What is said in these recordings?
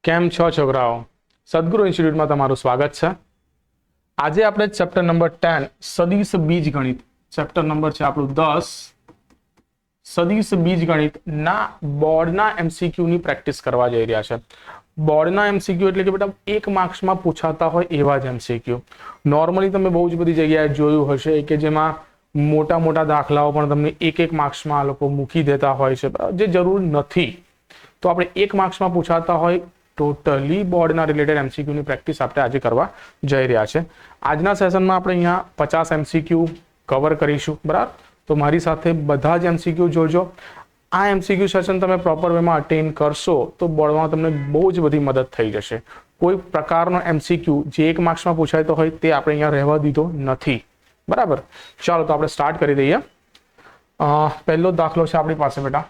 કેમ છો છોકરાઓ? સદગુરુ ઇન્સ્ટિટ્યૂટમાં તમારું સ્વાગત છે. આજે આપણે ચેપ્ટર નંબર 10 સદિશ બીજગણિત ચેપ્ટર નંબર છે આપણું 10 સદિશ બીજગણિત ના બોર્ડના એમસીક્યુ ની પ્રેક્ટિસ કરવા જઈ રહ્યા છે. બોર્ડના એમસીક્યુ એટલે કે બેટા એક માર્ક્સમાં પૂછાતા હોય એવા જ એમસીક્યુ. નોર્મલી તમે બહુ જ બધી જગ્યાએ જોયું હશે કે જેમાં મોટા મોટા દાખલાઓ પણ તમને એક માર્ક્સમાં આ લોકો મૂકી દેતા હોય છે, જે જરૂર નથી. તો આપણે એક માર્ક્સમાં પૂછાતા હોય ટોટલી બોર્ડના રિલેટેડ એમસીક્યુ ની પ્રેક્ટિસ આપણે આજે કરવા જઈ રહ્યા છે. આજના સેશનમાં આપણે અહીંયા 50 એમસીક્યુ કવર કરીશું, બરાબર? તો મારી સાથે બધા જ એમસીક્યુ જોજો. આ એમસીક્યુ સેશન તમે પ્રોપર વેમાં અટેન્ડ કરશો તો બોર્ડમાં તમને બહુ જ બધી મદદ થઈ જશે. કોઈ પ્રકારનો એમસીક્યુ જે એક માર્ક્સમાં પૂછાતો હોય તે આપણે અહીંયા રહેવા દીધો નથી, બરાબર? ચાલો તો આપણે સ્ટાર્ટ કરી દઈએ. પહેલો દાખલો છે આપણી પાસે બેટા.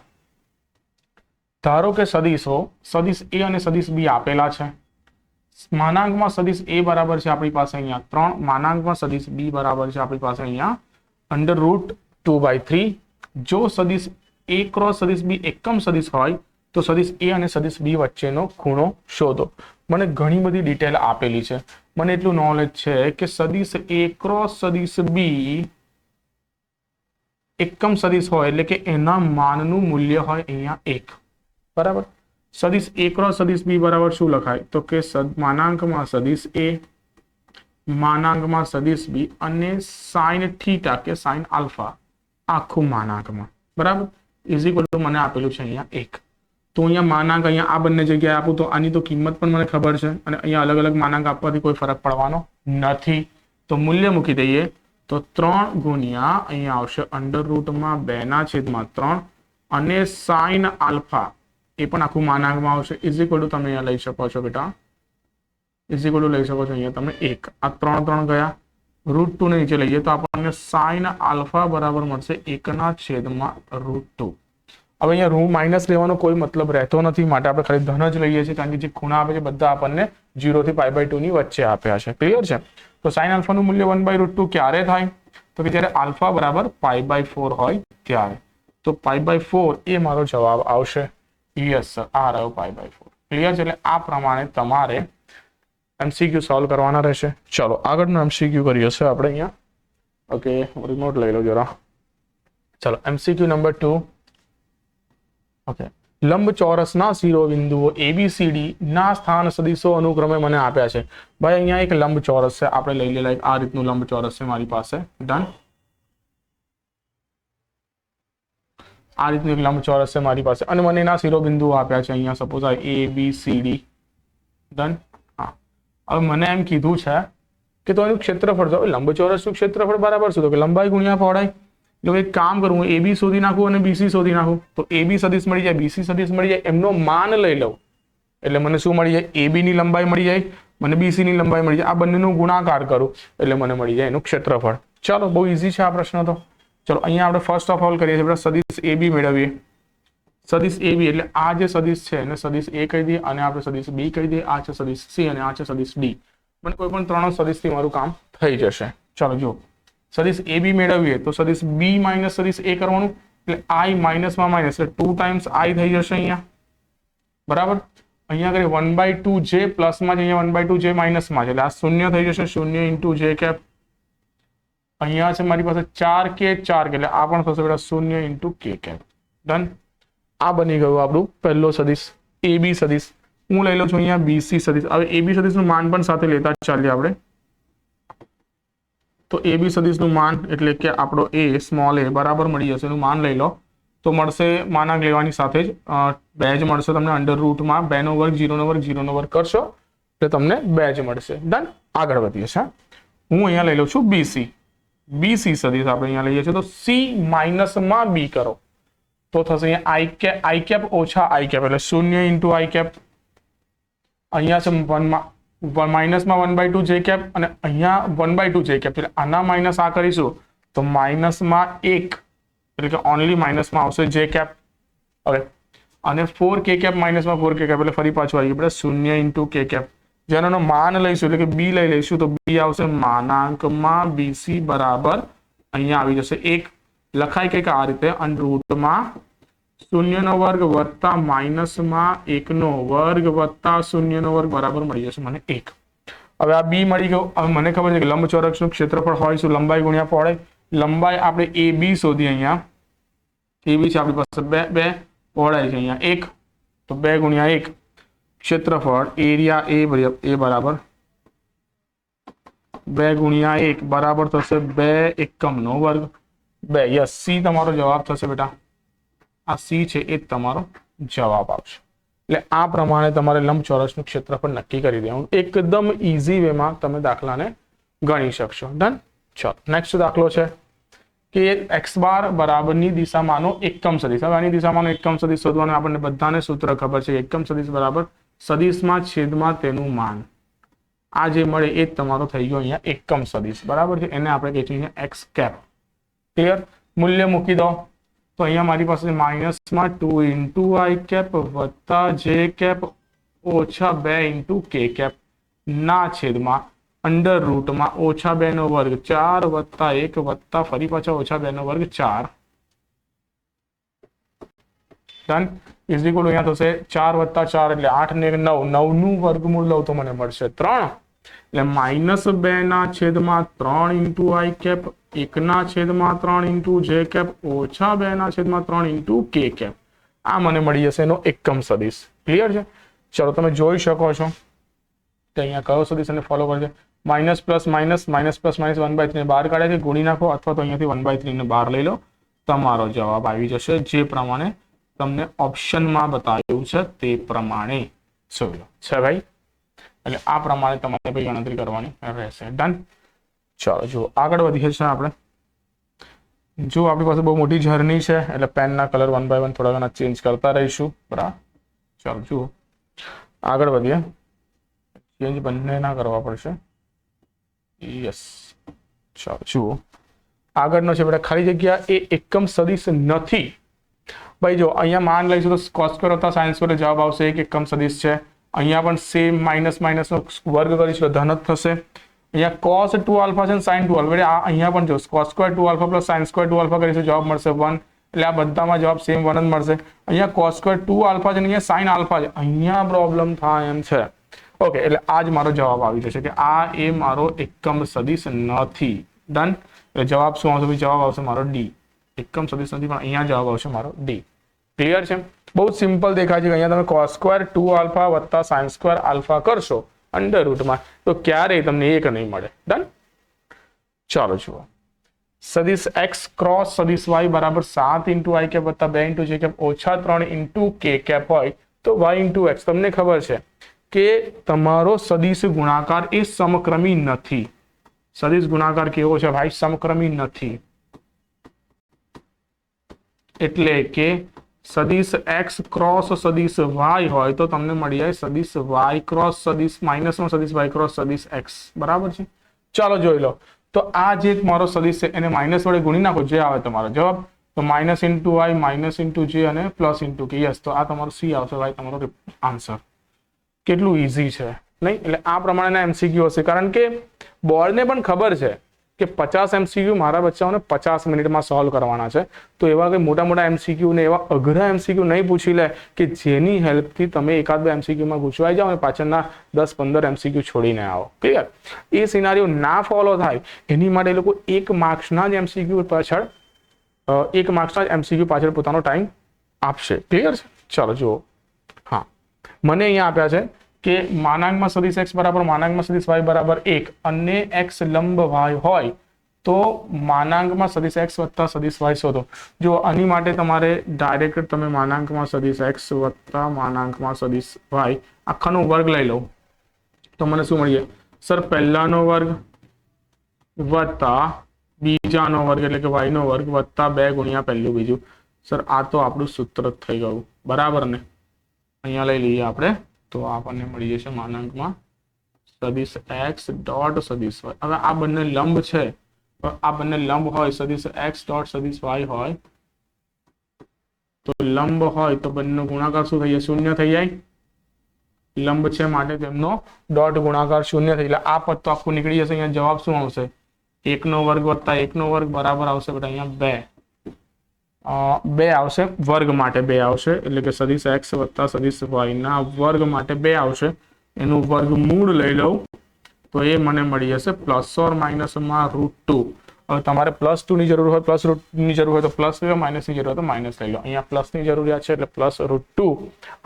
ધારો કે સદિશો સદિશ એ અને સદિશ બી આપેલા છે. માનાંકમાં સદિશ એ બરાબર છે આપણી પાસે અહીંયા 3, માનાંકમાં સદિશ બી બરાબર છે આપણી પાસે અહીંયા √2/3. જો સદિશ એ ક્રોસ સદિશ બી એકમ સદિશ હોય તો સદિશ એ અને સદિશ બી વચ્ચેનો ખૂણો શોધો. મને ઘણી બધી ડિટેલ આપેલી છે. મને એટલું નોલેજ છે કે સદિશ એ ક્રોસ સદિશ બી એકમ સદિશ હોય એટલે કે એના માનનું મૂલ્ય હોય અહીંયા 1, બરાબર? સદિશ એ ક્રોસ સદિશ બી બરાબર શું લખાય? તો કે માનાંકમાં સદિશ એ, માનાંકમાં સદિશ બી અને સાઇન થીટા કે સાઇન આલ્ફા આખું માનાંકમાં, બરાબર? ઇઝ ઇક્વલ ટુ મને આપેલું છે અહીંયા 1. તો અહીંયા માનાંક અહીંયા આ બંને જગ્યાએ આપું તો આની તો કિંમત પણ મને ખબર છે અને અહીંયા અલગ અલગ માનાંક આપવાથી કોઈ ફરક પડવાનો નથી. તો મૂલ્ય મૂકી દઈએ તો 3 ગુણ્યા અહીંયા આવશે √2/3 અને સાઇન આલ્ફા એ પણ આખું માનાંકમાં આવશે. ઇઝ ઇક્વલ ટુ તમે અહીંયા લઈ શકો છો બેટા, ઇઝ ઇક્વલ ટુ લઈ શકો છો અહીંયા તમે 1. આ 3 ગયા, √2 ને નીચે લઈએ તો આપણને સાઇન આલ્ફા બરાબર મળશે 1/√2. હવે અહીંયા રૂ માઇનસ લેવાનો કોઈ મતલબ રહેતો નથી, માટે આપણે ખાલી ધન જ લઈએ છીએ, કારણ કે જે ખૂણા આપે છે બધા આપણને 0 થી π/2 ની વચ્ચે આપ્યા છે. ક્લિયર છે? તો સાઇન આલ્ફાનું મૂલ્ય 1/√2 ક્યારે થાય? તો કે જ્યારે આલ્ફા બરાબર π/4 હોય ત્યારે. તો π/4 એ મારો જવાબ આવશે. યસ સર, આ રહ્યો π/4. ક્લિયર છે? એટલે આ પ્રમાણે તમારે એમસીક્યુ સોલ્વ કરવાના રહેશે. ચલો આગળનો એમસીક્યુ કરીએ છીએ આપણે અહીંયા. ઓકે, રિમોટ લઈ લો જરા. ચલો એમસીક્યુ નંબર 2. ઓકે, લંબચોરસના શિરોબિંદુઓ ABCD ના સ્થાન સદિશો અનુક્રમે મને આપ્યા છે. ભાઈ અહીંયા એક લંબચોરસ છે, આપણે લઈ લે આ રીતનું લંબચોરસ છે મારી પાસે. ડન. આ રીતનું એક લંબચોરસ છે મારી પાસે અને મને એના શિરોબિંદુઓ આપ્યા છે અહીંયા સપોઝ ABCD. ડન. હા, હવે મને એમ કીધું છે કે તો એનું ક્ષેત્રફળ જો લંબચોરસનું ક્ષેત્રફળ બરાબર શું? તો કે લંબાઈ ગુણ્યા પહોળાઈ. એટલે એક કામ કરું, હું AB શોધી નાખું અને BC શોધી નાખું તો AB સદિશ મળી જાય, BC સદિશ મળી જાય, એમનો માન લઈ લઉં એટલે મને શું મળી જાય? AB ની લંબાઈ મળી જાય, મને BC ની લંબાઈ મળી જાય. આ બંનેનો ગુણાકાર કરું એટલે મને મળી જાય એનું ક્ષેત્રફળ. ચાલો, બહુ ઈઝી છે આ પ્રશ્ન તો. ચલો અહીંયા આપણે ફર્સ્ટ ઓફ ઓલ કરીએ છીએ, સદિશ AB મેળવીએ. સદિશ AB એટલે આ જે સદિશ છે એને સદિશ A કહી દઈએ અને આપણે સદિશ B કહી દઈએ. આ છે સદિશ C અને આ છે સદિશ D. મને કોઈ પણ 3 સદિશથી મારું કામ થઈ જશે. ચાલો જો સદિશ AB મેળવીએ તો સદિશ B માઇનસ સદિશ A કરવાનું એટલે I માઇનસમાં માઇનસ એટલે 2 ટાઈમ્સ I થઈ જશે અહીંયા, બરાબર? અહીંયા કરીએ 1/2j પ્લસમાં છે, અહીંયા 1/2j માઇનસમાં છે એટલે આ 0 થઈ જશે. 0 × j કેપ. અહીંયા છે મારી પાસે 4k એટલે આ પણ થશે બેટા 0 × k કેપ. ડન. આ બની ગયું આપણું પહેલો સદિશ AB સદિશ. હું લઈ લઉં છું અહીંયા BC સદિશ. હવે AB સદિશનું માન પણ સાથે લેતા ચાલીએ આપણે. તો AB સદિશનું માન એટલે કે આપણો A સ્મોલ a બરાબર મળી જશે. એનું માન લઈ લો તો મળશે માનાંક લેવાની સાથે જ 2 જ મળશે તમને √માં 2 નો વર્ગ 0 નો વર્ગ 0 નો વર્ગ કરશો એટલે તમને 2 જ મળશે. ડન. આગળ વધીએ છીએ. હું અહીંયા લઈ લઉં છું BC સદિશ આપણે અહીંયા લઈએ છીએ તો C માઇનસમાં B કરો તો થશે અહીંયા I કેપ ઓછા I કેપ એટલે 0 × I કેપ. અહીંયા છે માઇનસમાં 1/2 j કેપ અને અહીંયા 1/2 j કેપ એટલે આના માઇનસ આ કરીશું તો માઇનસમાં 1 એટલે કે ઓનલી માઇનસમાં આવશે j કેપ. હવે અને 4k કેપ માઇનસમાં 4k કેપ એટલે ફરી પાછું આવી ગયું 0 × k કેપ. જેનો માન લઈશું એટલે કે B લઈ લઈશું તો B આવશે માનાંકમાં BC બરાબર અહીંયા આવી જશે 1. લખાય કંઈક આ રીતે √માં શૂન્યનો વર્ગ વત્તા માઇનસમાં 1નો વર્ગ વત્તા શૂન્યનો વર્ગ બરાબર મળી જશે મને 1. હવે આ બી મળી ગયો. હવે મને ખબર છે કે લંબચોરસનું ક્ષેત્રફળ હોય શું? લંબાઈ ગુણ્યા પહોળાઈ. લંબાઈ આપણે એ બી શોધી. અહીંયા એ બી છે આપણી પાસે 2, પહોળાઈ છે અહીંયા 1, તો 2 ગુણ્યા 1 ક્ષેત્રફળ એરિયા એ બરાબર 2 ગુણ્યા 1 બરાબર થશે 2 એકમનો વર્ગ 2. યસ, સી તમારો જવાબ થશે બેટા. આ સી છે એ તમારો જવાબ આવશે. એટલે આ પ્રમાણે તમારે લંબચોરસનું ક્ષેત્રફળ નક્કી કરી દેવાનું. એકદમ ઇઝી વેમાં તમે દાખલાને ગણી શકશો. ડન. ચલો નેક્સ્ટ દાખલો છે કે x બાર બરાબરની દિશામાંનો એકમ સદિશ. હવે આની દિશામાંનો એકમ સદિશ શોધવાનું આપણને બધાને સૂત્ર ખબર છે. એકમ સદિશ બરાબર સદિશમાં છેદમાં તેનું માન. આ જે મળે એ જ તમારો થઈ ગયો અહીંયા એકમ સદિશ. બરાબર છે. એને આપણે કહીશું x કેપ. ક્લિયર? મૂલ્ય મૂકી દો તો અહીંયા મારી પાસે માઇનસમાં 2 ઇન્ટુ આઈ કેપ વત્તા જે કેપ ઓછા 2 ઇન્ટુ કે કેપ ના છેદમાં અંડર રૂટમાં ઓછા 2 નો વર્ગ 4 વત્તા 1 વત્તા ફરી પાછા ઓછા 2 નો વર્ગ 4. ડન. ઇઝ ઇક્વલ અહીંયા થશે 4 વત્તા 4 એટલે 8 ને 9. 9 નું વર્ગમૂળ લઉં તો મને મળશે 3. એટલે -2 ના છેદમાં 3 ઇન્ટુ આઈ કેપ 1 ના છેદમાં 3 ઇન્ટુ જે કેપ ઓછા 2 ના છેદમાં 3 ઇન્ટુ કે કેપ. આ મને મળી જશે એનો એકમ સદિશ. ક્લિયર છે? ચલો તમે જોઈ શકો છો કે અહીંયા કયો સદિશ એને ફોલો કરશે. માઇનસ પ્લસ માઇનસ 1/3 ને બહાર કાઢે છે, ગુણી નાખો અથવા તો અહીંયાથી 1/3 ને બહાર લઈ લો. તમારો જવાબ આવી જશે જે પ્રમાણે તમને ઓપ્શનમાં બતાવ્યું છે તે પ્રમાણે. જોઈ લો છે ભાઈ. એટલે આ પ્રમાણે તમારે ભાઈ ગણતરી કરવાની રહેશે. ડન. ચાલો જુઓ આગળ વધીએ છીએ આપણે. જો આપણી પાસે બહુ મોટી જર્ની છે એટલે પેનના કલર 1 by 1 થોડા ઘણા ચેન્જ કરતા રહીશું. બરાબર. ચાલો જુઓ આગળ વધીએ. ચેન્જ બંને ના કરવા પડશે. યસ. ચાલો જુઓ આગળનો છે બેટા ખાલી જગ્યા એ એકમ સદિશ નથી. ભાઈ જો અહીંયા માન લઈશું તો cos સ્ક્વેર વત્તા sin સ્ક્વેર જવાબ આવશે એક એકમ સદિશ છે. અહીંયા પણ સેમ માઇનસ માઇનસનો વર્ગ કરીશું ધન જ થશે. અહીંયા cos 2 આલ્ફા છે sin 2 આલ્ફા. આ અહીંયા પણ જો cos square 2 alpha plus sin square 2 alpha કરીશું જવાબ મળશે 1. એટલે આ બધામાં જવાબ સેમ 1 જ મળશે. અહીંયા cos સ્ક્વેર 2 આલ્ફા છે અને અહીંયા sin આલ્ફા છે. અહીંયા પ્રોબ્લેમ થાય એમ છે. ઓકે એટલે આ જ મારો જવાબ આવી જશે કે આ એ મારો એકમ સદિશ નથી. ડન. એટલે જવાબ શું આવશે? જવાબ આવશે મારો ડી. એકમ સદિશ નથી પણ અહીંયા જવાબ આવશે મારો ડી. ક્લિયર છે? બહુ સિમ્પલ દેખાય છે કે અહીંયા તમે cos સ્ક્વેર 2 આલ્ફા વત્તા sin સ્ક્વેર આલ્ફા કરશો અંડર રૂટમાં તો ક્યારેય તમને એક નહીં મળે. ડન. ચાલો જુઓ સદિશ x ક્રોસ સદિશ y બરાબર 7 ઇન્ટુ આઈ કેપ વત્તા 2 ઇન્ટુ જે કેપ ઓછા 3 ઇન્ટુ કે કેપ હોય તો y ઇન્ટુ x. તમને ખબર છે કે તમારો સદિશ ગુણાકાર એ સમક્રમી નથી. સદિશ ગુણાકાર કેવો છે ભાઈ? સમક્રમી નથી. એટલે કે સદિશ x ક્રોસ સદિશ y હોય તો તમને મળી જાય સદિશ y ક્રોસ સદિશ માઇનસનો સદિશ y ક્રોસ સદિશ x. બરાબર છે. ચાલો જોઈ લો તો આ જે મારો સદિશ છે એને માઇનસ વડે ગુણી નાખો જે આવે તમારો જવાબ. તો minus into y minus into જે અને પ્લસ ઇન્ટુ કે. યસ. તો આ તમારો સી આવશે ભાઈ તમારો આન્સર. કેટલું ઇઝી છે નહીં? એટલે આ પ્રમાણેના એમસીક્યુ હશે કારણ કે બોર્ડને પણ ખબર છે કે 50 એમસીક્યુ મારા બચ્ચાઓને 50 મિનિટમાં સોલ્વ કરવાના છે. તો એવા કંઈ મોટા મોટા એમસીક્યુ ને એવા અઘરા એમસીક્યુ નહીં પૂછી લે કે જેની હેલ્પથી તમે એકાદ બે એમસીક્યુમાં ગુચવાઈ જાઓ અને પાછળના 10-15 એમસીક્યુ છોડીને આવો. ક્લિયર? એ સિનારીઓ ના ફોલો થાય એની માટે એ લોકો 1 માર્ક્સના જ એમસીક્યુ પાછળ 1 માર્ક્સના જ એમસીક્યુ પાછળ પોતાનો ટાઈમ આપશે. ક્લિયર છે? ચાલો જુઓ. હા મને અહીંયા આપ્યા છે કે માનાંકમાં સદિશ x બરાબર માનાંકમાં સદિશ y બરાબર 1 અને x લંબ y હોય તો માનાંકમાં સદિશ x વત્તા સદિશ y શોધો. જો આની માટે તમારે ડાયરેક્ટ તમે માનાંકમાં સદિશ x વત્તા માનાંકમાં સદિશ y આખાનો વર્ગ લઈ લો તો મને શું મળી જાય? સર પહેલાનો વર્ગ વત્તા બીજાનો વર્ગ એટલે કે y નો વર્ગ વત્તા 2 ગુણ્યા પહેલું બીજું. સર આ તો આપણું સૂત્ર થઈ ગયું. બરાબર ને? અહીંયા લઈ લઈએ આપણે તો આપણને મળી જશે માનાંકમાં સદિશ x ડોટ સદિશ y. હવે આ બંને લંબ છે. આ બંને લંબ હોય સદિશ x ડોટ સદિશ y હોય તો લંબ હોય તો બંનેનો ગુણાકાર શું થઈ જાય? 0 થઈ જાય. લંબ છે માટે તેમનો ડોટ ગુણાકાર 0 થઈ. એટલે આ પદ તો આખું નીકળી જશે. અહીંયા જવાબ શું આવશે? 1 નો વર્ગ વત્તા 1 નો વર્ગ બરાબર આવશે બેટા અહીંયા 2. 2 આવશે, વર્ગ માટે 2 આવશે, એટલે કે સદિશ x વત્તા સદિશ y ના વર્ગ માટે 2 આવશે. એનું વર્ગમૂળ લઈ લઉં તો એ મને મળી જશે પ્લસ ઓર માઇનસમાં √2. હવે તમારે +2 ની જરૂર હોય +√ની જરૂર હોય તો પ્લસ લઈ લો, માઇનસની જરૂર હોય તો માઇનસ લઈ લો. અહીંયા પ્લસની જરૂરિયાત છે એટલે +√2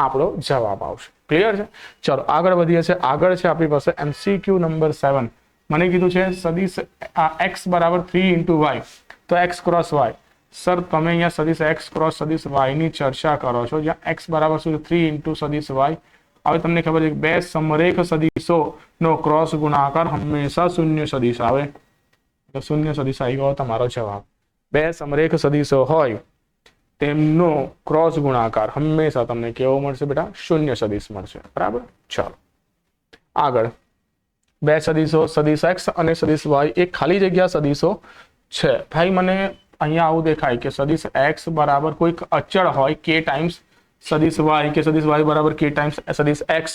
આપણો જવાબ આવશે. ક્લિયર છે? ચલો આગળ વધીએ છીએ. આગળ છે આપણી પાસે MCQ નંબર 7. મને કીધું છે સદિશ x બરાબર 3 × y, તો x ક્રોસ y. સર તમે અહીંયા સદિશ x ક્રોસ સદિશ y ની ચર્ચા કરો છો, જ્યાં x બરાબર શું છે 3 × સદિશ y. હવે તમને ખબર છે કે બે સમરેખ સદિશોનો ક્રોસ ગુણાકાર હંમેશા શૂન્ય સદિશ આવે. તો શૂન્ય સદિશ આવી ગયો તમારો જવાબ. બે સમરેખ સદિશો હોય તેમનો ક્રોસ ગુણાકાર હંમેશા તમને કેવો મળશે બેટા? શૂન્ય સદિશ મળશે. બરાબર. ચાલો આગળ. બે સદિશો સદિશ x અને સદિશ y એક ખાલી જગ્યા સદિશો છે. ભાઈ મને અહીંયા આવું દેખાય કે સદિશ x બરાબર કોઈક અચળ હોય k ટાઈમ્સ સદિશ y, કે સદિશ y બરાબર k ટાઈમ્સ સદિશ x,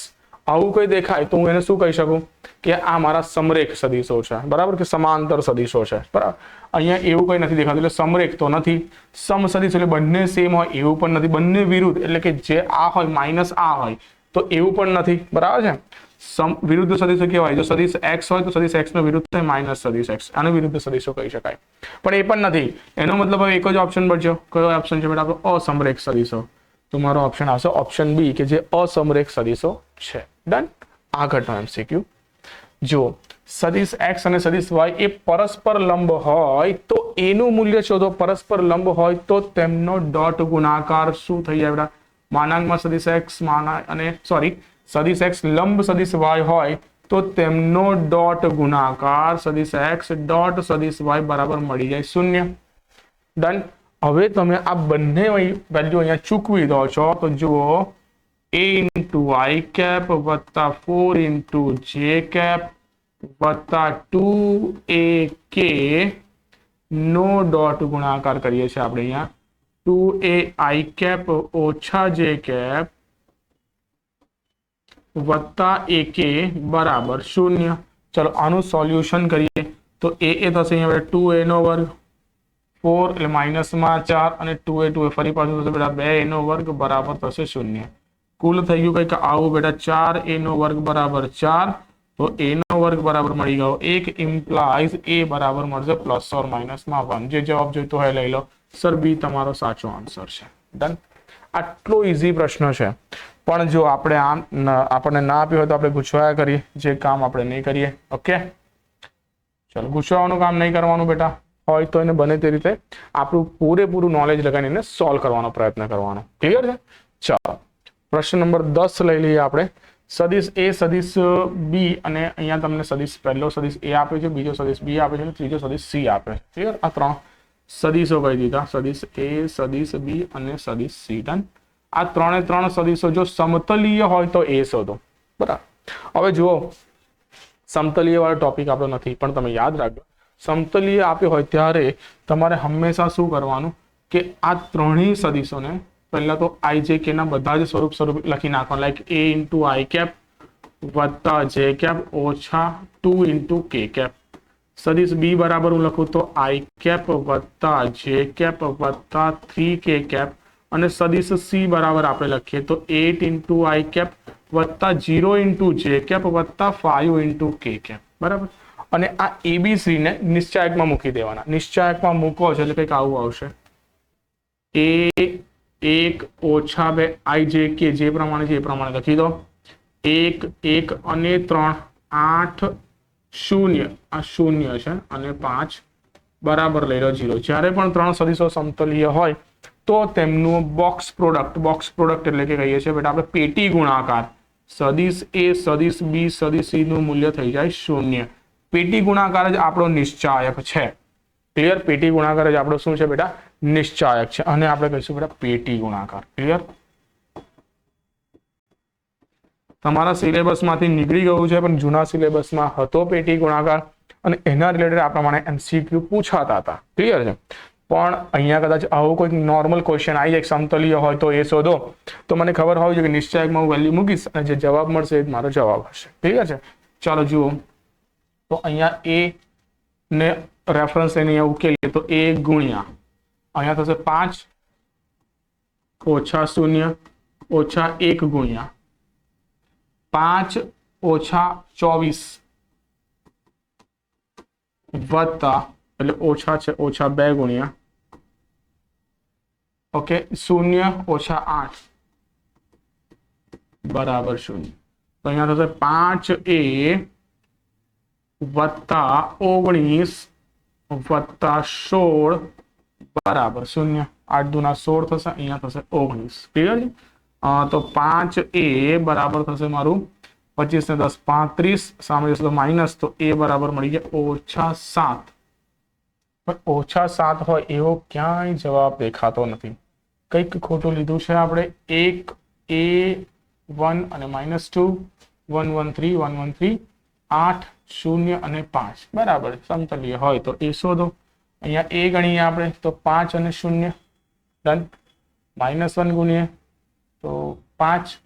આવું કોઈ દેખાય તો હું એને શું કહી શકું કે આ મારા સમરેખ સદિશો છે. બરાબર, કે સમાંતર સદિશો છે. બરાબર. અહીંયા એવું કંઈ નથી દેખાતું એટલે સમરેખ તો નથી. સમ સદિશ એટલે બંને સેમ હોય એવું પણ નથી. બંને વિરુદ્ધ એટલે કે જે આ હોય માઇનસ આ હોય તો એવું પણ નથી. બરાબર છે. વિરુદ્ધ સદિશો કેવા હોય? જો સદિશ x હોય તો સદિશ x નો વિરુદ્ધ થાય માઇનસ સદિશ x, આનો વિરુદ્ધ સદિશો કહી શકાય. પણ એ પણ નથી. એનો મતલબ હવે એક જ ઓપ્શન બચ્યો. કયો ઓપ્શન છે બેટા? આપણો અસમરેખ સદિશો. તો મારો ઓપ્શન આવશે ઓપ્શન બી, કે જે અસમરેખ સદિશો છે. ડન. આગળનો MCQ જો સદિશ x અને સદિશ y એ પરસ્પર લંબ હોય તો એનું મૂલ્ય શોધો. પરસ્પર લંબ હોય તો તેમનો ડોટ ગુણાકાર શું થઈ જાય બેટા? માનાંકમાં સદિશ x સદિશ x લંબ સદિશ y હોય તો તેમનો ડોટ ગુણાકાર સદિશ x ડોટ સદિશ y બરાબર મળી જાય 0. ડન. હવે તમે આ બંને વેલ્યુ અહીંયા ચૂકવી દો છો તો જુઓ a × i કેપ વત્તા 4 × j કેપ વત્તા 2ak નો ડોટ ગુણાકાર કરીએ છીએ આપણે અહીંયા 2ai કેપ ઓછા j કેપ વત્તા ak બરાબર 0. ચલો આનું સોલ્યુશન કરીએ તો a થશે અહીંયા 2a નો વર્ગ, 4 એટલે માઇનસમાં 4 અને 2a 2a ફરી પાછું થશે બેટા 2a નો વર્ગ બરાબર થશે 0. કુલ થઈ ગયું કંઈક આવું બેટા 4a નો વર્ગ બરાબર 4, તો a નો વર્ગ બરાબર મળી ગયો 1, ઇમ્પ્લાઇઝ a બરાબર મળશે +or -1. જે જવાબ જોઈતો હોય લઈ લો. સર બી તમારો સાચો આન્સર છે. ડન. આટલો ઇઝી પ્રશ્ન છે પણ જો આપણે આપણને ના આપ્યું હોય તો આપણે ગુછવાયા કરીએ, જે કામ આપણે નહીં કરીએ. ઓકે ચલો, ગુછવાવાનું કામ નહીં કરવાનું બેટા. હોય તો એને બને તે રીતે આપણું પૂરેપૂરું નોલેજ લગાવીને સોલ્વ કરવાનો પ્રયત્ન કરવાનો. ક્લિયર છે? ચાલો પ્રશ્ન નંબર 10 લઈ લઈએ આપણે. સદિશ a સદિશ b અને અહીંયા તમને સદિશ પહેલો સદિશ a આપે છે, બીજો સદિશ b આપે છે અને ત્રીજો સદિશ c આપે છે. ક્લિયર? આ ત્રણ સદિશો કહી દીધા, સદિશ a સદિશ b અને સદિશ c. ડન. આ ત્રણે ત્રણ સદિશો જો સમતલીય હોય તો a શોધો. બરાબર. હવે જુઓ સમતલીય વાળો ટોપિક આપણો નથી પણ તમે યાદ રાખજો સમતલીય આપ્યો હોય ત્યારે તમારે હંમેશા શું કરવાનું કે આ ત્રણેય સદિશોને પહેલા તો i j k ના બધા જ સ્વરૂપ લખી નાખવાનું. લાઈક a × i કેપ વત્તા j કેપ ઓછા 2 × k કેપ. સદિશ b બરાબર હું લખું તો i કેપ વત્તા j કેપ વત્તા 3k કેપ અને સદિશ c બરાબર આપણે લખીએ તો 8 × i કેપ વત્તા 0 × j કેપ વત્તા 5 × k કેપ. બરાબર. અને આ abc ને નિશ્ચાયકમાં મૂકી દેવાના. નિશ્ચાયકમાં મૂકો છો એટલે કંઈક આવું આવશે a1 ઓછા 2 i j k જે પ્રમાણે છે એ પ્રમાણે લખી દો. 1 1 અને 3 8 0 આ 0 છે અને 5 બરાબર લઈ લો 0. જ્યારે પણ ત્રણ સદિશો સમતલીય હોય તો તેમનું બોક્સ પ્રોડક્ટ એટલે કે કહીએ છીએ બેટા આપણે પેટી ગુણાકાર. સદિશ a સદિશ b સદિશ c નું મૂલ્ય થઈ જાય 0. પેટી ગુણાકાર જ આપણો નિશ્ચાયક છે. ક્લિયર? પેટી ગુણાકાર જ આપણો શું છે બેટા? નિશ્ચાયક છે અને આપણે કહીશું બેટા પેટી ગુણાકાર. ક્લિયર? તમારા સિલેબસમાંથી નીકળી ગયું છે પણ જૂના સિલેબસમાં હતો પેટી ગુણાકાર અને એના રિલેટેડ આ પ્રમાણે MCQ પૂછાતા હતા. ક્લિયર છે? પણ અહીંયા કદાચ આવો કોઈ નોર્મલ ક્વેશ્ચન આવી જાય સમતલીય હોય તો એ શોધો તો મને ખબર હોય છે કે નિશ્ચાયકમાં હું વેલ્યુ મૂકીશ અને જે જવાબ મળશે એ મારો જવાબ હશે. ક્લિયર છે? ચાલો જુઓ તો અહીંયા a ને રેફરન્સ એને અહીંયા ઉકેલીએ તો a ગુણ્યા અહીંયા થશે 5 ઓછા 0 ઓછા 1 ગુણ્યા 5 ઓછા 24 વત્તા એટલે ઓછા છે ઓછા 2 ગુણ્યા ઓકે 0 ઓછા 8 બરાબર 0. તો અહીંયા થશે 5a વત્તા 19 વત્તા 16 બરાબર 0. 8 દુના 16 થશે, અહીંયા થશે 19. ક્લિયર છે? તો 5a બરાબર થશે મારું 25 ને 10 35, સામે જશે તો માઇનસ, તો a બરાબર મળી ગયા -7. પણ -7 હોય એવો ક્યાંય જવાબ દેખાતો નથી. કંઈક ખોટું લીધું છે આપણે. 1 a1 અને -2 1 1 3 1 1 3 8 0 અને 5 બરાબર સમતલીય હોય તો એ શોધો. અહીંયા a ગણીએ આપણે તો 5 અને 0 ડન. -1 ગુણીએ તો 5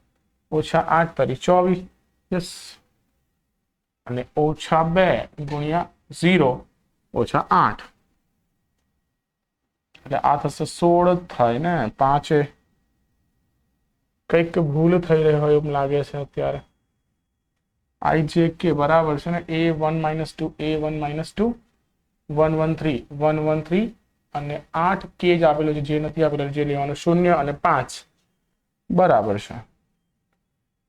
ઓછા 8 તરી 24 યસ, અને ઓછા 2 ગુણ્યા 0 ઓછા 8 એટલે આ થશે 16 થાય ને. 5 કંઈક ભૂલ થઈ રહી હોય એમ લાગે છે અત્યારે. IJK બરાબર છે ને. a1 -2 a1 -2 1 1 3 1 1 3 અને 8 k જ આપેલો છે, જે નથી આપેલો જે લેવાનો 0 અને 5 બરાબર છે.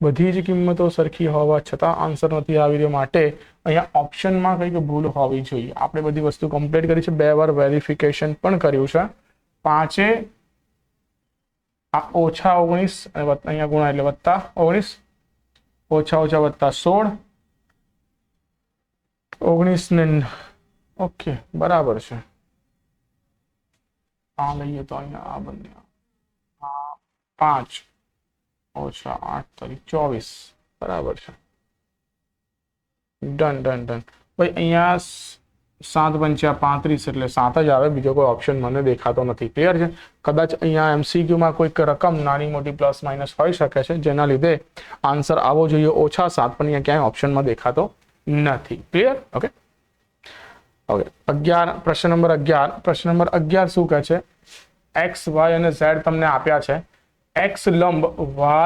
બધી જ કિંમતો સરખી હોવા છતાં આન્સર નથી આવી રહ્યો, માટે અહીંયા ઓપ્શનમાં કંઈક ભૂલ હોવી જોઈએ. આપણે બધી વસ્તુ કમ્પ્લીટ કરી છે, 2 વાર વેરિફિકેશન પણ કર્યું છે. 5 આ ઓછા 19 અને અહીંયા ગુણા એટલે વત્તા 19 ઓછા ઓછા વત્તા 16 19 ને ઓકે બરાબર છે. આ લઈએ તો અહીંયા આ બંને 5 ઓછા 8 તરી 24 બરાબર છે. ડન ડન ડન ભાઈ. અહીંયા 7 પંચા 35 એટલે 7 જ આવે, બીજો કોઈ ઓપ્શન મને દેખાતો નથી. ક્લિયર છે? કદાચ અહીંયા MCQમાં કોઈક રકમ નાની મોટી પ્લસ માઇનસ હોઈ શકે છે, જેના લીધે આન્સર આવો જોઈએ -7, પણ અહીંયા ક્યાંય ઓપ્શનમાં દેખાતો નથી. ક્લિયર? Okay okay. 11 પ્રશ્ન નંબર 11. પ્રશ્ન નંબર 11 શું કહે છે? x y અને z તમને આપ્યા છે. x લંબ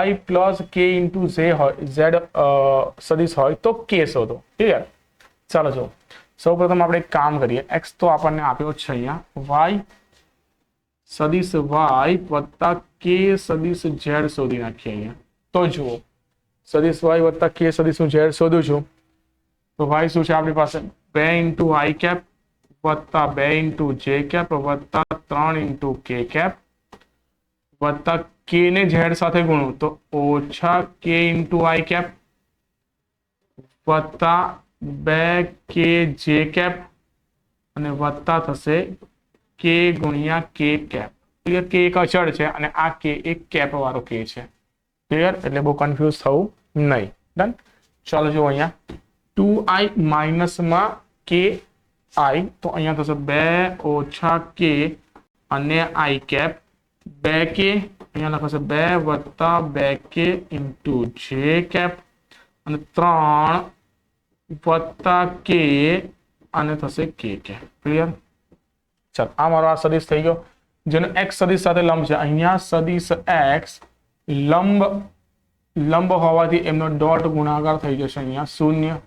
y plus k into z સદિશ હોય તો k શોધો. ક્લિયર? ચાલો જો સૌપ્રથમ આપણે એક કામ કરીએ. x તો આપણને આપ્યો છે અહીંયા, y સદિશ y વત્તા k સદિશ z શોધી નાખીએ અહીંયા. તો જુઓ સદિશ y વત્તા k સદિશ z શોધું છું તો y શું છે આપણી પાસે? 2 ઇન્ટુ i કેપ વત્તા 2 ઇન્ટુ j કેપ વત્તા 3 ઇન્ટુ k કેપ વત્તા k ને z સાથે ગુણું તો ઓછા k ઇન્ટુ i કેપ વત્તા 2k j કેપ અને વત્તા થશે k ગુણ્યા k કેપ. ક્લિયર? k એક અચળ છે અને આ k એક કેપ વાળો k છે. ક્લિયર? એટલે બહુ કન્ફ્યુઝ થવું નહીં. ડન. ચાલો જો અહીંયા 2i માઇનસમાં k i તો અહીંયા થશે 2 ઓછા k અને i કેપ 2k અહીંયા લખાશે 2 વત્તા 2k ઇન્ટુ j કેપ અને 3 વત્તા k અને થશે k કેપ. ક્લિયર? ચાલો આ મારો આ સદિશ થઈ ગયો, જેનો x સદિશ સાથે લંબ છે. અહીંયા સદિશ x લંબ હોવાથી એમનો ડોટ ગુણાકાર થઈ જશે અહીંયા 0.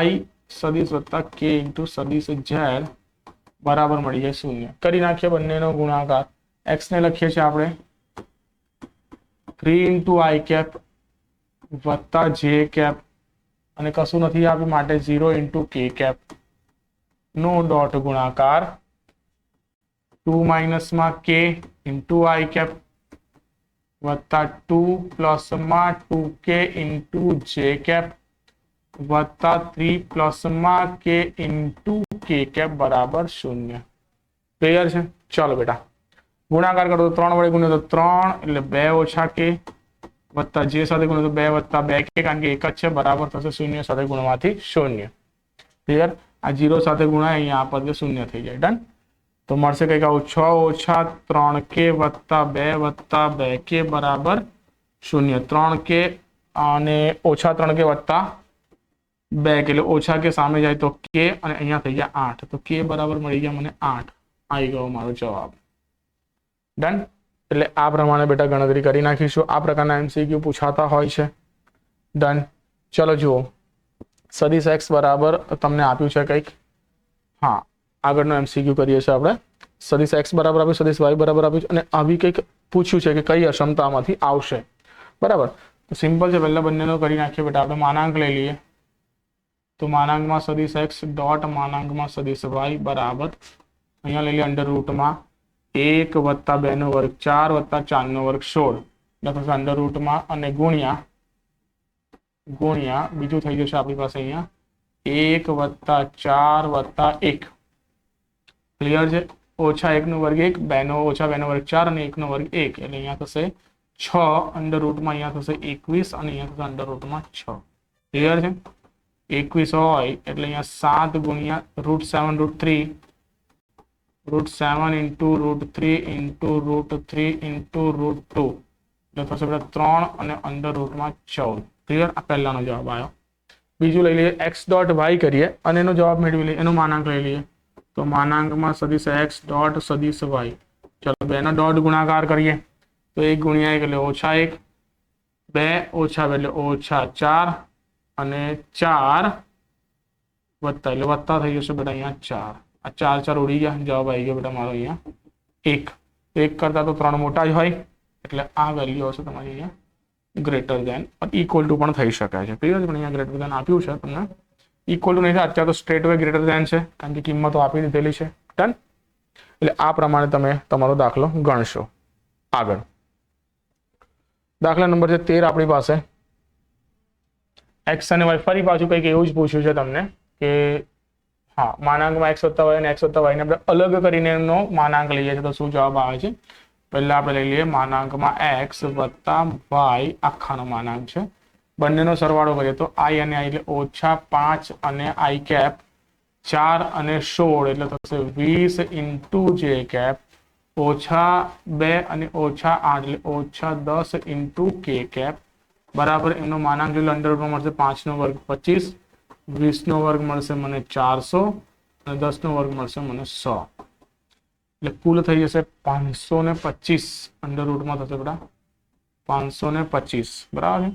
y સદિશ વત્તા k ઇન્ટુ સદિશ z બરાબર મળી જાય 0. કરી નાખીએ બંનેનો ગુણાકાર. x ને લખીએ છીએ આપણે 3 ઇન્ટુ i કેપ વત્તા j કેપ અને કશું નથી આપ્યું માટે 0 ઇન્ટુ k કેપ નો ડોટ ગુણાકાર 2 માઇનસમાં k ઇન્ટુ i કેપ વત્તા 2 પ્લસમાં 2k ઇન્ટુ j કેપ વત્તા 3 પ્લસમાં k ઇન્ટુ k કેપ બરાબર 0. ક્લિયર છે? ચાલો બેટા ગુણાકાર કરો તો 3 વડે ગુણ્યો તો 3 એટલે 2 ઓછા k વત્તા j સાથે ગુણ્યો તો 2 વત્તા 2k કારણ કે એક જ છે બરાબર થશે 0 સાથે ગુણવાથી 0. ક્લિયર? આ 0 સાથે ગુણાય અહીંયા આ પદ 0 થઈ જાય. ડન. તો મળશે કંઈક આવું 6 ઓછા 3k વત્તા 2 વત્તા 2k બરાબર 0. 3k અને ઓછા 3k વત્તા 2k એટલે ઓછા કે સામે જાય તો k અને અહીંયા થઈ ગયા 8 તો k બરાબર મળી ગયા મને 8. આવી ગયો મારો જવાબ. ડન. એટલે આ પ્રમાણે બેટા ગણતરી કરી નાખીશું. આ પ્રકારના MCQ પૂછાતા હોય છે. ડન. ચલો જુઓ, સદીશ x બરાબર તમને આપ્યું છે કંઈક. હા, આગળનો MCQ કરીએ છીએ આપણે. સદીશ x બરાબર આપ્યું, સદીશ y બરાબર આપ્યું અને આવી કંઈક પૂછ્યું છે કે કઈ અક્ષમતામાંથી આવશે. બરાબર, તો સિમ્પલ છે. પહેલા બંનેનો કરી નાખીએ બેટા. આપણે માનાંક લઈ લઈએ. તો માનાંકમાં સદીશ x ડોટ માનાંકમાં સદીશ y બરાબર અહીંયા લઈ લઈએ અંડર રૂટમાં 1 + 2 નો વર્ગ 4 + 4 નો વર્ગ 16 એટલે થશે અંડર રૂટમાં અને ગુણ્યા બીજું થઈ જશે આપણી પાસે અહીંયા 1 + 4 + 1 ક્લિયર છે. ઓછા 1 નો વર્ગ 1, 2 નો વર્ગ 4 અને 1 નો વર્ગ 1 એટલે અહીંયા થશે 6 અંડર રૂટમાં અહીંયા થશે 21 અને અહીંયા થશે અંડર રૂટમાં 6. ક્લિયર છે. 21 હોય એટલે અહીંયા 7 ગુણ્યા √7 √3 √3 × √2 એટલે થશે બેટા 3 અને અંડર રૂટમાં 14. ક્લિયર. આ પહેલાનો જવાબ આવ્યો. બીજું લઈ લઈએ x ડોટ y કરીએ અને એનો જવાબ મેળવી લઈએ. એનો માનાંક લઈ લઈએ. તો માનાંકમાં સદીશ x ડોટ સદીશ y. ચલો બેનો ડોટ ગુણાકાર કરીએ તો 1 × 1 એટલે -1, 2 - 2 એટલે -4 અને 4 વત્તા એટલે વત્તા થઈ જશે બેટા અહીંયા 4. આ 4 ઉડી ગયા, જવાબ આવી ગયો બેટા મારો અહીંયા 1. 1 કરતા તો 3 મોટા જ હોય એટલે આ વેલ્યુ હશે તમારી અહીંયા ગ્રેટર ધેન ઇક્વલ ટુ પણ થઈ શકે છે. ક્લિયર છે. પણ અહીંયા ગ્રેટર ધેન આપ્યું છે તમને, ઇક્વલ ટુ નહીં થાય. અત્યારે તો સ્ટ્રેટ વે ગ્રેટર ધેન છે કારણ કે કિંમતો આપી દીધેલી છે. ડન. એટલે આ પ્રમાણે તમે તમારો દાખલો ગણશો. આગળ દાખલા નંબર છે 13 આપણી પાસે. x અને y ફરી પાછું કંઈક એવું જ પૂછ્યું છે તમને કે હા માનાંકમાં x + y અને x + y ને આપણે અલગ કરીને એનો માનાંક લઈએ છીએ તો શું જવાબ આવે છે. પહેલા આપણે લઈ લઈએ માનાંકમાં x + y આખાનો માનાંક છે. બંનેનો સરવાળો કરીએ તો i અને i એટલે -5 અને i કેપ 4 અને 16 એટલે થશે 20 × j કેપ -2 અને -8 એટલે -10 × k કેપ બરાબર એમનો માનાંક જો અંડર રૂટમાં મળશે 5 નો વર્ગ 25, 20 નો વર્ગ મળશે મને 400 અને 10 નો વર્ગ મળશે મને 100 એટલે કુલ થઈ જશે 525 અંડર રૂટમાં થશે બેટા 525. બરાબર છે.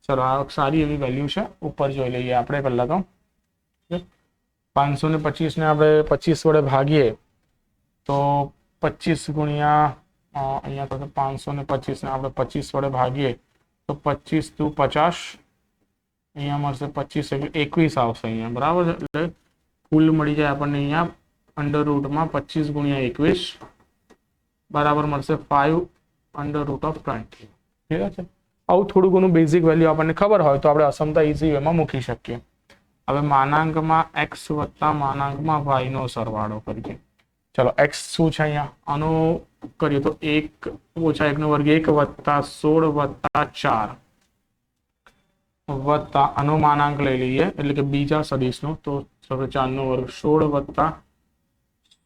ચલો આ સારી એવી વેલ્યુ છે. ઉપર જોઈ લઈએ આપણે પહેલા તો 525 ને આપણે 25 વડે ભાગીએ તો 25 ગુણ્યા અહીંયા થશે 525 ને આપણે 25 વડે ભાગીએ તો 25 × 50 અહીંયા મળશે 25 એટલે 21 આવશે અહીંયા. બરાબર છે. એટલે કુલ મળી જાય આપણને અહીંયા અંડર રૂટમાં 25 × 21 બરાબર મળશે 5 અંડર રૂટ ઓફ 20. ક્લિયર છે. આવું થોડું ઘણું બેઝિક વેલ્યુ આપણને ખબર હોય તો આપણે અસમતા ઇઝી વેમાં મૂકી શકીએ. હવે માનાંકમાં x વત્તા માનાંકમાં y નો સરવાળો કરીએ. ચલો x શું છે અહીંયા આનો કરીએ તો 1 - 1 નો વર્ગ 1 વત્તા 16 વત્તા 4 વત્તા આનો માનાંક લઈ લઈએ એટલે કે બીજા સદીશનો તો 4 નો વર્ગ 16 વત્તા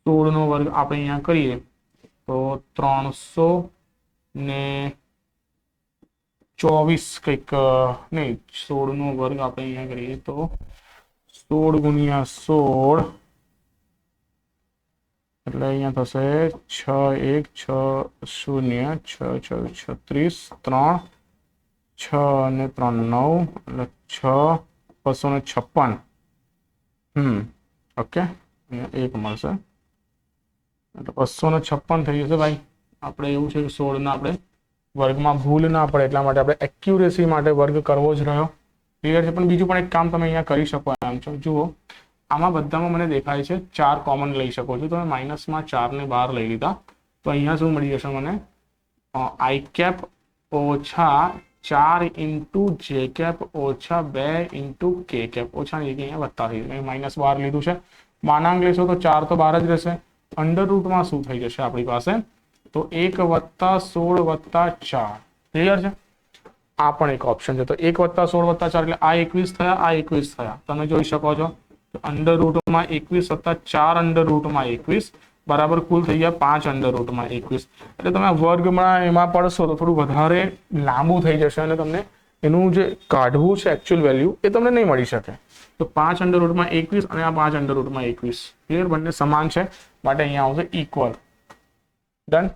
16 નો વર્ગ આપણે અહીંયા કરીએ તો 324 કંઈક નહીં 16 નો વર્ગ આપણે અહીંયા કરીએ તો 16 × 16 એટલે અહીંયા થશે 6 1 6 0 6 6 36 3 6 અને 3 9 એટલે 6 256. ઓકે અહીંયા 1 મળશે એટલે 256 થઈ જશે ભાઈ. આપણે એવું છે કે 16 ના આપણે વર્ગમાં ભૂલ ના પડે એટલા માટે આપણે એક્યુરેસી માટે વર્ગ કરવો જ રહ્યો. ક્લિયર છે. પણ બીજું પણ એક કામ તમે અહીંયા કરી શકો એમ છો. જુઓ આમાં બધામાં મને દેખાય છે 4 કોમન લઈ શકો છો. તમે માઇનસમાં 4 ને બહાર લઈ લીધા તો અહીંયા શું મળી જશે મને i cap -4 × j cap -2 × k cap ઓછાની જગ્યાએ અહીંયા વત્તા થઈ જશે. માઇનસ બહાર લીધું છે. માનાંક લેશો તો 4 તો બહાર જ રહેશે. અંડર રૂટમાં શું થઈ જશે આપણી પાસે તો 1 વત્તા 16 વત્તા 4. ક્લિયર છે. આ પણ એક ઓપ્શન છે. તો 1 વત્તા 16 વત્તા 4 એટલે આ 21 થયા, આ 21 થયા. તમે જોઈ શકો છો અંડર રૂટમાં 21 વત્તા 4 અંડર રૂટમાં 21 બરાબર કુલ થઈ ગયા 5 અંડર રૂટમાં 21. એટલે તમે વર્ગમાં એમાં પડશો તો થોડું વધારે લાંબુ થઈ જશે અને તમને એનું જે કાઢવું છે એકચ્યુઅલ વેલ્યુ એ તમને નહીં મળી શકે. તો 5 અંડર રૂટમાં 21 અને આ 5 અંડર રૂટમાં 21 ક્લિયર. બંને સમાન છે માટે અહીંયા આવશે ઇક્વલ. ડન.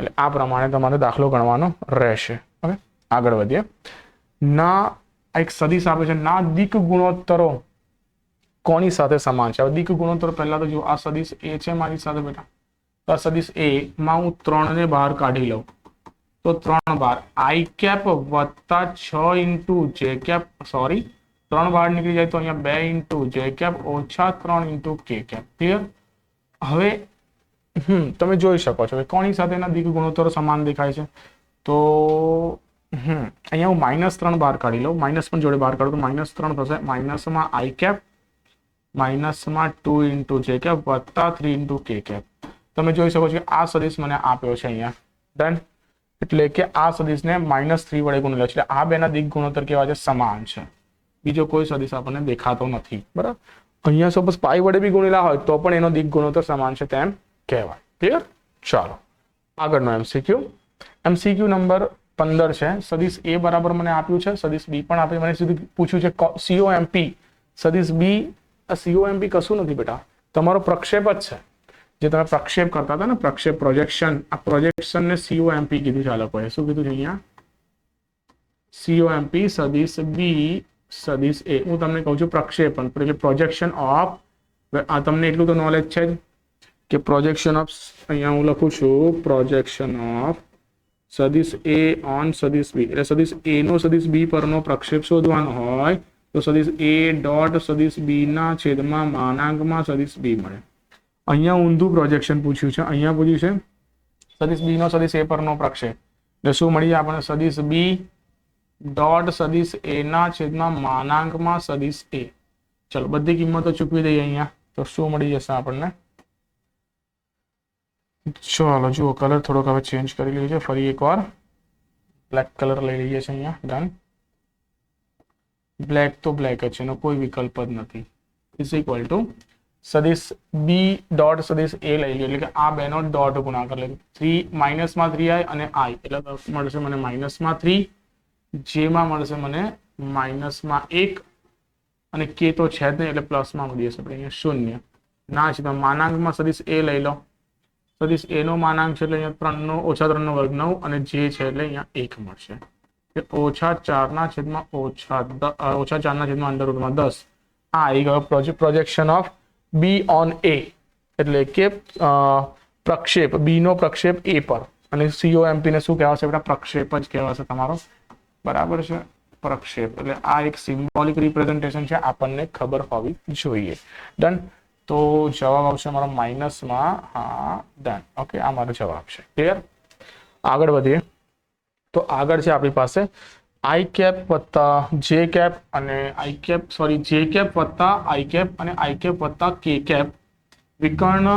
એટલે આ પ્રમાણે તમારે દાખલો ગણવાનો રહેશે. ઓકે, આગળ વધીએ. ના એક સદિશ આપે છે, ના દિક ગુણોત્તરો કોની સાથે સમાન છે? હવે દિક ગુણોત્તર પહેલા તો જો આ સદિશ એ છે મારી સાથે બેટા, તો આ સદિશ એ માં હું 3 ને બહાર કાઢી લઉં તો 3 બાર આઈ કેપ વત્તા 6 ઇન્ટુ જે કેપ, સોરી 3 બહાર નીકળી જાય તો અહીંયા 2 ઇન્ટુ જે કેપ ઓછા 3 ઇન્ટુ કે કેપ. ક્લિયર? હવે તમે જોઈ શકો છો કોની સાથેના દિક ગુણોત્તરો સમાન દેખાય છે? તો અહીંયા હું -3 બહાર કાઢી લઉં, માઇનસ પણ જોડે બહાર કાઢું તો -3 થશે, માઇનસમાં આઈ કેપ માઇનસમાં 2 ઇન્ટુ જે કેપ વત્તા 3 ઇન્ટુ કે કેપ. તમે જોઈ શકો છો કે આ સદિશ મને આપ્યો છે અહીંયા. ડન. એટલે કે આ સદિશને -3 વડે ગુણેલો છે, એટલે આ બેના દિક ગુણોત્તર કેવા છે? સમાન છે. બીજો કોઈ સદિશ આપણને દેખાતો નથી. બરાબર? અહીંયા સપોઝ પાઈ વડે બી ગુણેલા હોય તો પણ એનો દિક ગુણોત્તર સમાન છે તેમ કહેવાય. ક્લિયર? ચાલો આગળનો એમસીક્યુ. એમસીક્યુ નંબર 15 છે. સદિશ એ બરાબર મને આપ્યું છે, સદિશ બી પણ આપ્યું, મને સીધું પૂછ્યું છે COMP. સદિશ બી, COMP કશું નથી બેટા, તમારો પ્રક્ષેપ જ છે. જે તમે પ્રક્ષેપ કરતા હતા ને, પ્રક્ષેપ પ્રોજેક્શન, આ પ્રોજેક્શન ને COMP કીધું છે આ લોકોએ. શું કીધું છે અહીંયા? COMP સદિશ બી સદિશ એ. હું તમને કહું છું પ્રક્ષેપણ, એટલે પ્રોજેક્શન ઓફ, આ તમને એટલું તો નોલેજ છે જ કે પ્રોજેક્શન ઓફ, અહીંયા હું લખું છું પ્રોજેક્શન ઓફ સદિશ એ ઓન સદિશ બી. એટલે સદિશ એ નો સદિશ બી પરનો પ્રક્ષેપ શોધવાનો હોય તો સદિશ એ ડોટ સદિશ બી ના છેદમાં માનાંકમાં સદિશ બી મળે. અહીંયા ઊંધું પ્રોજેક્શન પૂછ્યું છે, અહીંયા પૂછ્યું છે સદિશ બી નો સદિશ એ પરનો પ્રક્ષેપ. એટલે શું મળી આપણને? સદિશ બી ડોટ સદિશ એ ના છેદમાં માનાંકમાં સદિશ એ. ચલો બધી કિંમતો ચૂકવી દઈએ અહીંયા તો શું મળી જશે આપણને? ચલો જુઓ, કલર થોડોક હવે ચેન્જ કરી લઈએ છે, ફરી એકવાર બ્લેક કલર લઈ લઈએ છીએ અહીંયા. ડન. બ્લેક તો બ્લેક જ છે, એનો કોઈ વિકલ્પ જ નથી. ઇઝ ઇક્વલ ટુ સદિશ બી ડોટ સદિશ એ લઈ લો, એટલે કે આ બેનો ડોટ ગુણાકાર લઈ 3 માઇનસમાં 3i અને i, એટલે મળશે મને -3, જેમાં મળશે મને -1 અને કે તો છે જ નહીં એટલે પ્લસમાં મળી જશે. આપણે અહીંયા 0 ના છે તો માનાંકમાં સદિશ એ લઈ લો. સદિશ એ નો માનાંક છે એટલે અહીંયા 3 નો ઓછા 3 નો વર્ગ 9 અને જે છે એટલે અહીંયા 1 મળશે. ઓછા 4 ના છેદમાં ઓછા 4 ના છેદમાં √10. આ આવી ગયો પ્રોજેક્શન ઓફ બી ઓન એ, એટલે કે પ્રક્ષેપ, બી નો પ્રક્ષેપ એ પર. અને COMP ને શું કહેવાશે બેટા? પ્રક્ષેપ જ કહેવાશે તમારો. બરાબર છે? પ્રક્ષેપ. એટલે આ એક સિમ્બોલિક રિપ્રેઝન્ટેશન છે, આપણને ખબર હોવી જોઈએ. ડન. તો જવાબ આવશે મારો માઇનસમાં, હા ડન. ઓકે, આ મારો જવાબ છે. ક્લિયર? આગળ વધીએ. તો આગળ છે આપણી પાસે આઈ કેપ વત્તા જે કેપ અને i cap, sorry j cap વત્તા આઈ કેપ અને આઈ કેપ વત્તા કે કેપ વિકર્ણ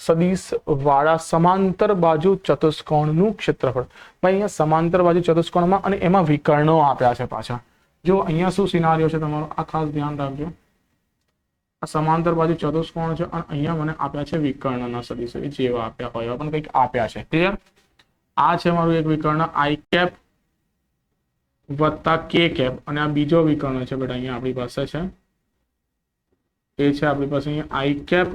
સદિશ વાળા સમાંતર બાજુ ચતુષ્કોણનું ક્ષેત્રફળ. ભાઈ અહીંયા સમાંતર બાજુ ચતુષ્કોણમાં અને એમાં વિકર્ણો આપ્યા છે પાછા. જો અહીંયા શું સિનારીઓ છે તમારો, આ ખાસ ધ્યાન રાખજો. આ સમાંતર બાજુ ચતુષ્કોણ છે અને અહીંયા મને આપ્યા છે વિકર્ણના સદિશો, જેવા આપ્યા હોય પણ કંઈક આપ્યા છે. ક્લિયર? આ છે મારું એક વિકર્ણ આઈ કેપ વત્તા કે કેપ અને આ બીજો વિકર્ણ છે બેટા અહીંયા આપણી પાસે છે, એ છે આપણી પાસે અહીંયા આઈ કેપ,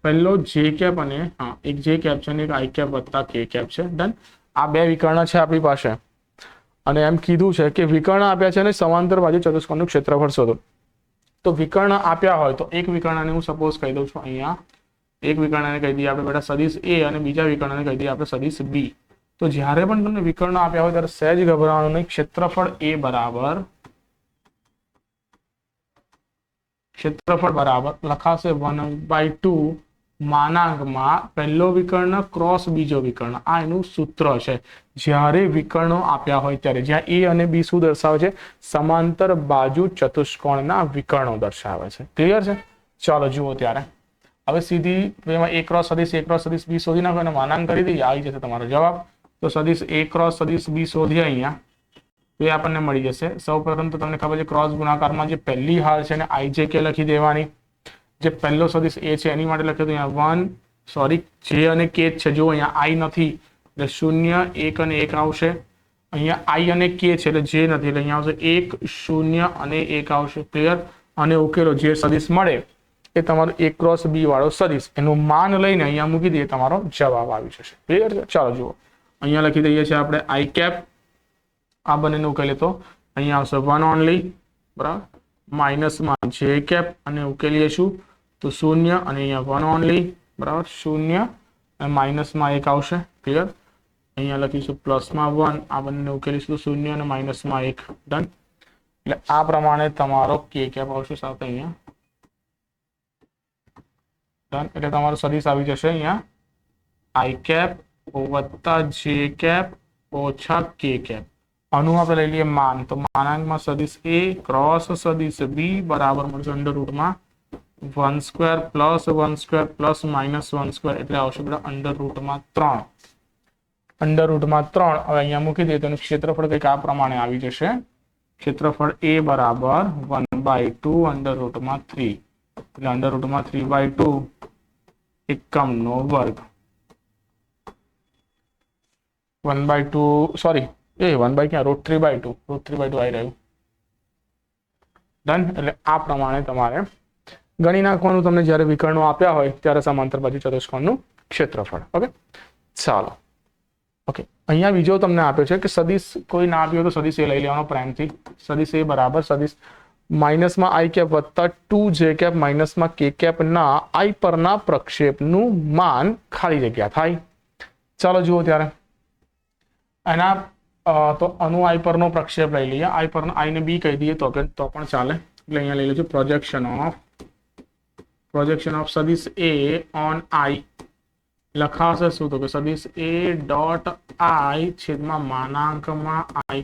પહેલો જે કેપ અને હા એક જે કેપ છે અને એક આઈ કેપ વત્તા કે કેપ છે. ડન. આ બે વિકર્ણ છે આપણી પાસે અને એમ કીધું છે કે વિકર્ણ આપ્યા છે અને સમાંતર બાજુ ચતુષ્કોણનું ક્ષેત્રફળ શોધો. તો વિકર્ણ આપ્યા હોય તો એક વિકર્ણને હું સપોઝ કહી દઉં છું અહીંયા, એક વિકર્ણને કહી દઈએ આપણે બેટા સદિશ એ અને બીજા વિકર્ણને કહી દઈએ આપણે સદિશ બી. તો જ્યારે પણ તમને વિકર્ણ આપ્યા હોય ત્યારે સહેજ ગભરાવાનું નહીં. ક્ષેત્રફળ એ બરાબર લખાશે 1/2 માનાંકમાં પહેલો વિકર્ણ ક્રોસ બીજો વિકર્ણ. આ એનું સૂત્ર છે જ્યારે વિકર્ણો આપ્યા હોય ત્યારે, જ્યાં એ અને બી શું દર્શાવે છે? સમાંતર બાજુ ચતુષ્કોણના વિકર્ણો દર્શાવે છે. ક્લિયર છે? ચાલો જુઓ ત્યારે હવે સીધી એમાં એ ક્રોસ સદિશ બી શોધી નાખો અને માનાંક કરી દઈએ, આવી જશે તમારો જવાબ. તો સદિશ એ ક્રોસ સદિશ બી શોધીએ અહીંયા તો એ આપણને મળી જશે. સૌપ્રથમ તો તમને ખબર છે ક્રોસ ગુણાકારમાં જે પહેલી હાર છે ને આઈ જે કે લખી દેવાની. જે પહેલો સદિશ એ છે એની માટે લખ્યું અહીંયા 1, સોરી જે અને કે છે, જો અહીંયા આઈ નથી એટલે 0 1 અને 1 આવશે. અહીંયા આઈ અને કે છે એટલે જે નથી એટલે અહીંયા આવશે 1 0 અને 1 આવશે. ક્લિયર? અને ઉકેલો જે સદિશ મળે એ તમારો એ ક્રોસ બી વાળો સદિશ, એનું માન લઈને અહીંયા મૂકી દઈએ, તમારો જવાબ આવી જશે. ક્લિયર છે? ચાલો જુઓ અહીંયા લખી દઈએ છીએ આપણે આઈ કેપ, આ બંનેને ઉકેલીએ તો અહીંયા આવશે 1 ઓનલી, બરાબર, માઇનસમાં જે કેપ અને ઉકેલીએ શું તો 0 અને અહીંયા 1 ઓનલી, બરાબર, 0 અને માઇનસમાં 1 આવશે, ક્લિયર. અહીંયા લખીશું પ્લસમાં 1, આ બંને ઉકેલીશું તો 0 અને માઇનસમાં 1, ડન. એટલે આ પ્રમાણે તમારો કે કેપ આવશે સાથે અહીંયા, ડન. એટલે તમારો સદિશ આવી જશે અહીંયા આઈ કેપ વત્તા જે કેપ ઓછા કે કેપ. આનું આપણે લઈ લઈએ માન, તો માનાંકમાં સદિશ a ક્રોસ સદિશ b બરાબર મળશે અંડર રૂટમાં 1² પ્લસ 1² પ્લસ માઇનસ 1², એટલે આવશે બેટા અંડર રૂટમાં 3. અંડર રૂટમાં 3 હવે અહીંયા મૂકી દઈએ તો એનું ક્ષેત્રફળ કંઈક આ પ્રમાણે આવી જશે. ક્ષેત્રફળ a બરાબર 1/2 અંડર રૂટમાં 3, એટલે અંડર રૂટમાં 3/2 એકમનો વર્ગ, 1/2 સોરી એ 1 ક્યાં √3/2 આવી રહ્યું, ડન. એટલે આ પ્રમાણે તમારે ગણી નાખવાનું તમને જ્યારે વિકર્ણો આપ્યા હોય ત્યારે સમાંતર બાજુ ચતુષ્કોણનું ક્ષેત્રફળ. ઓકે, ચાલો. ઓકે, અહીંયા બીજો તમને આપ્યો છે કે સદિશ કોઈ ના આપ્યો તો સદિશ એ લઈ લેવાનો પ્રેમથી. સદિશ એ બરાબર સદિશ માઇનસમાં આઈ કેપ વત્તા 2 જે કેપ માઇનસમાં કે કેપ ના આઈ પરના પ્રક્ષેપનું માન ખાલી જગ્યા થાય. ચાલો જુઓ ત્યારે એના તો અનુ આઈ પરનો પ્રક્ષેપ લઈ લઈએ. આઈ પરનો આઈ ને બી કહી દઈએ તો પણ ચાલે. એટલે અહીંયા લઈ લેજો પ્રોજેક્શન ઓફ સદિશ એ ઓન આઈ. લખાશે શું તો કે સદિશ એ ડોટ આઈ છેદમાં માનાંકમાં આઈ.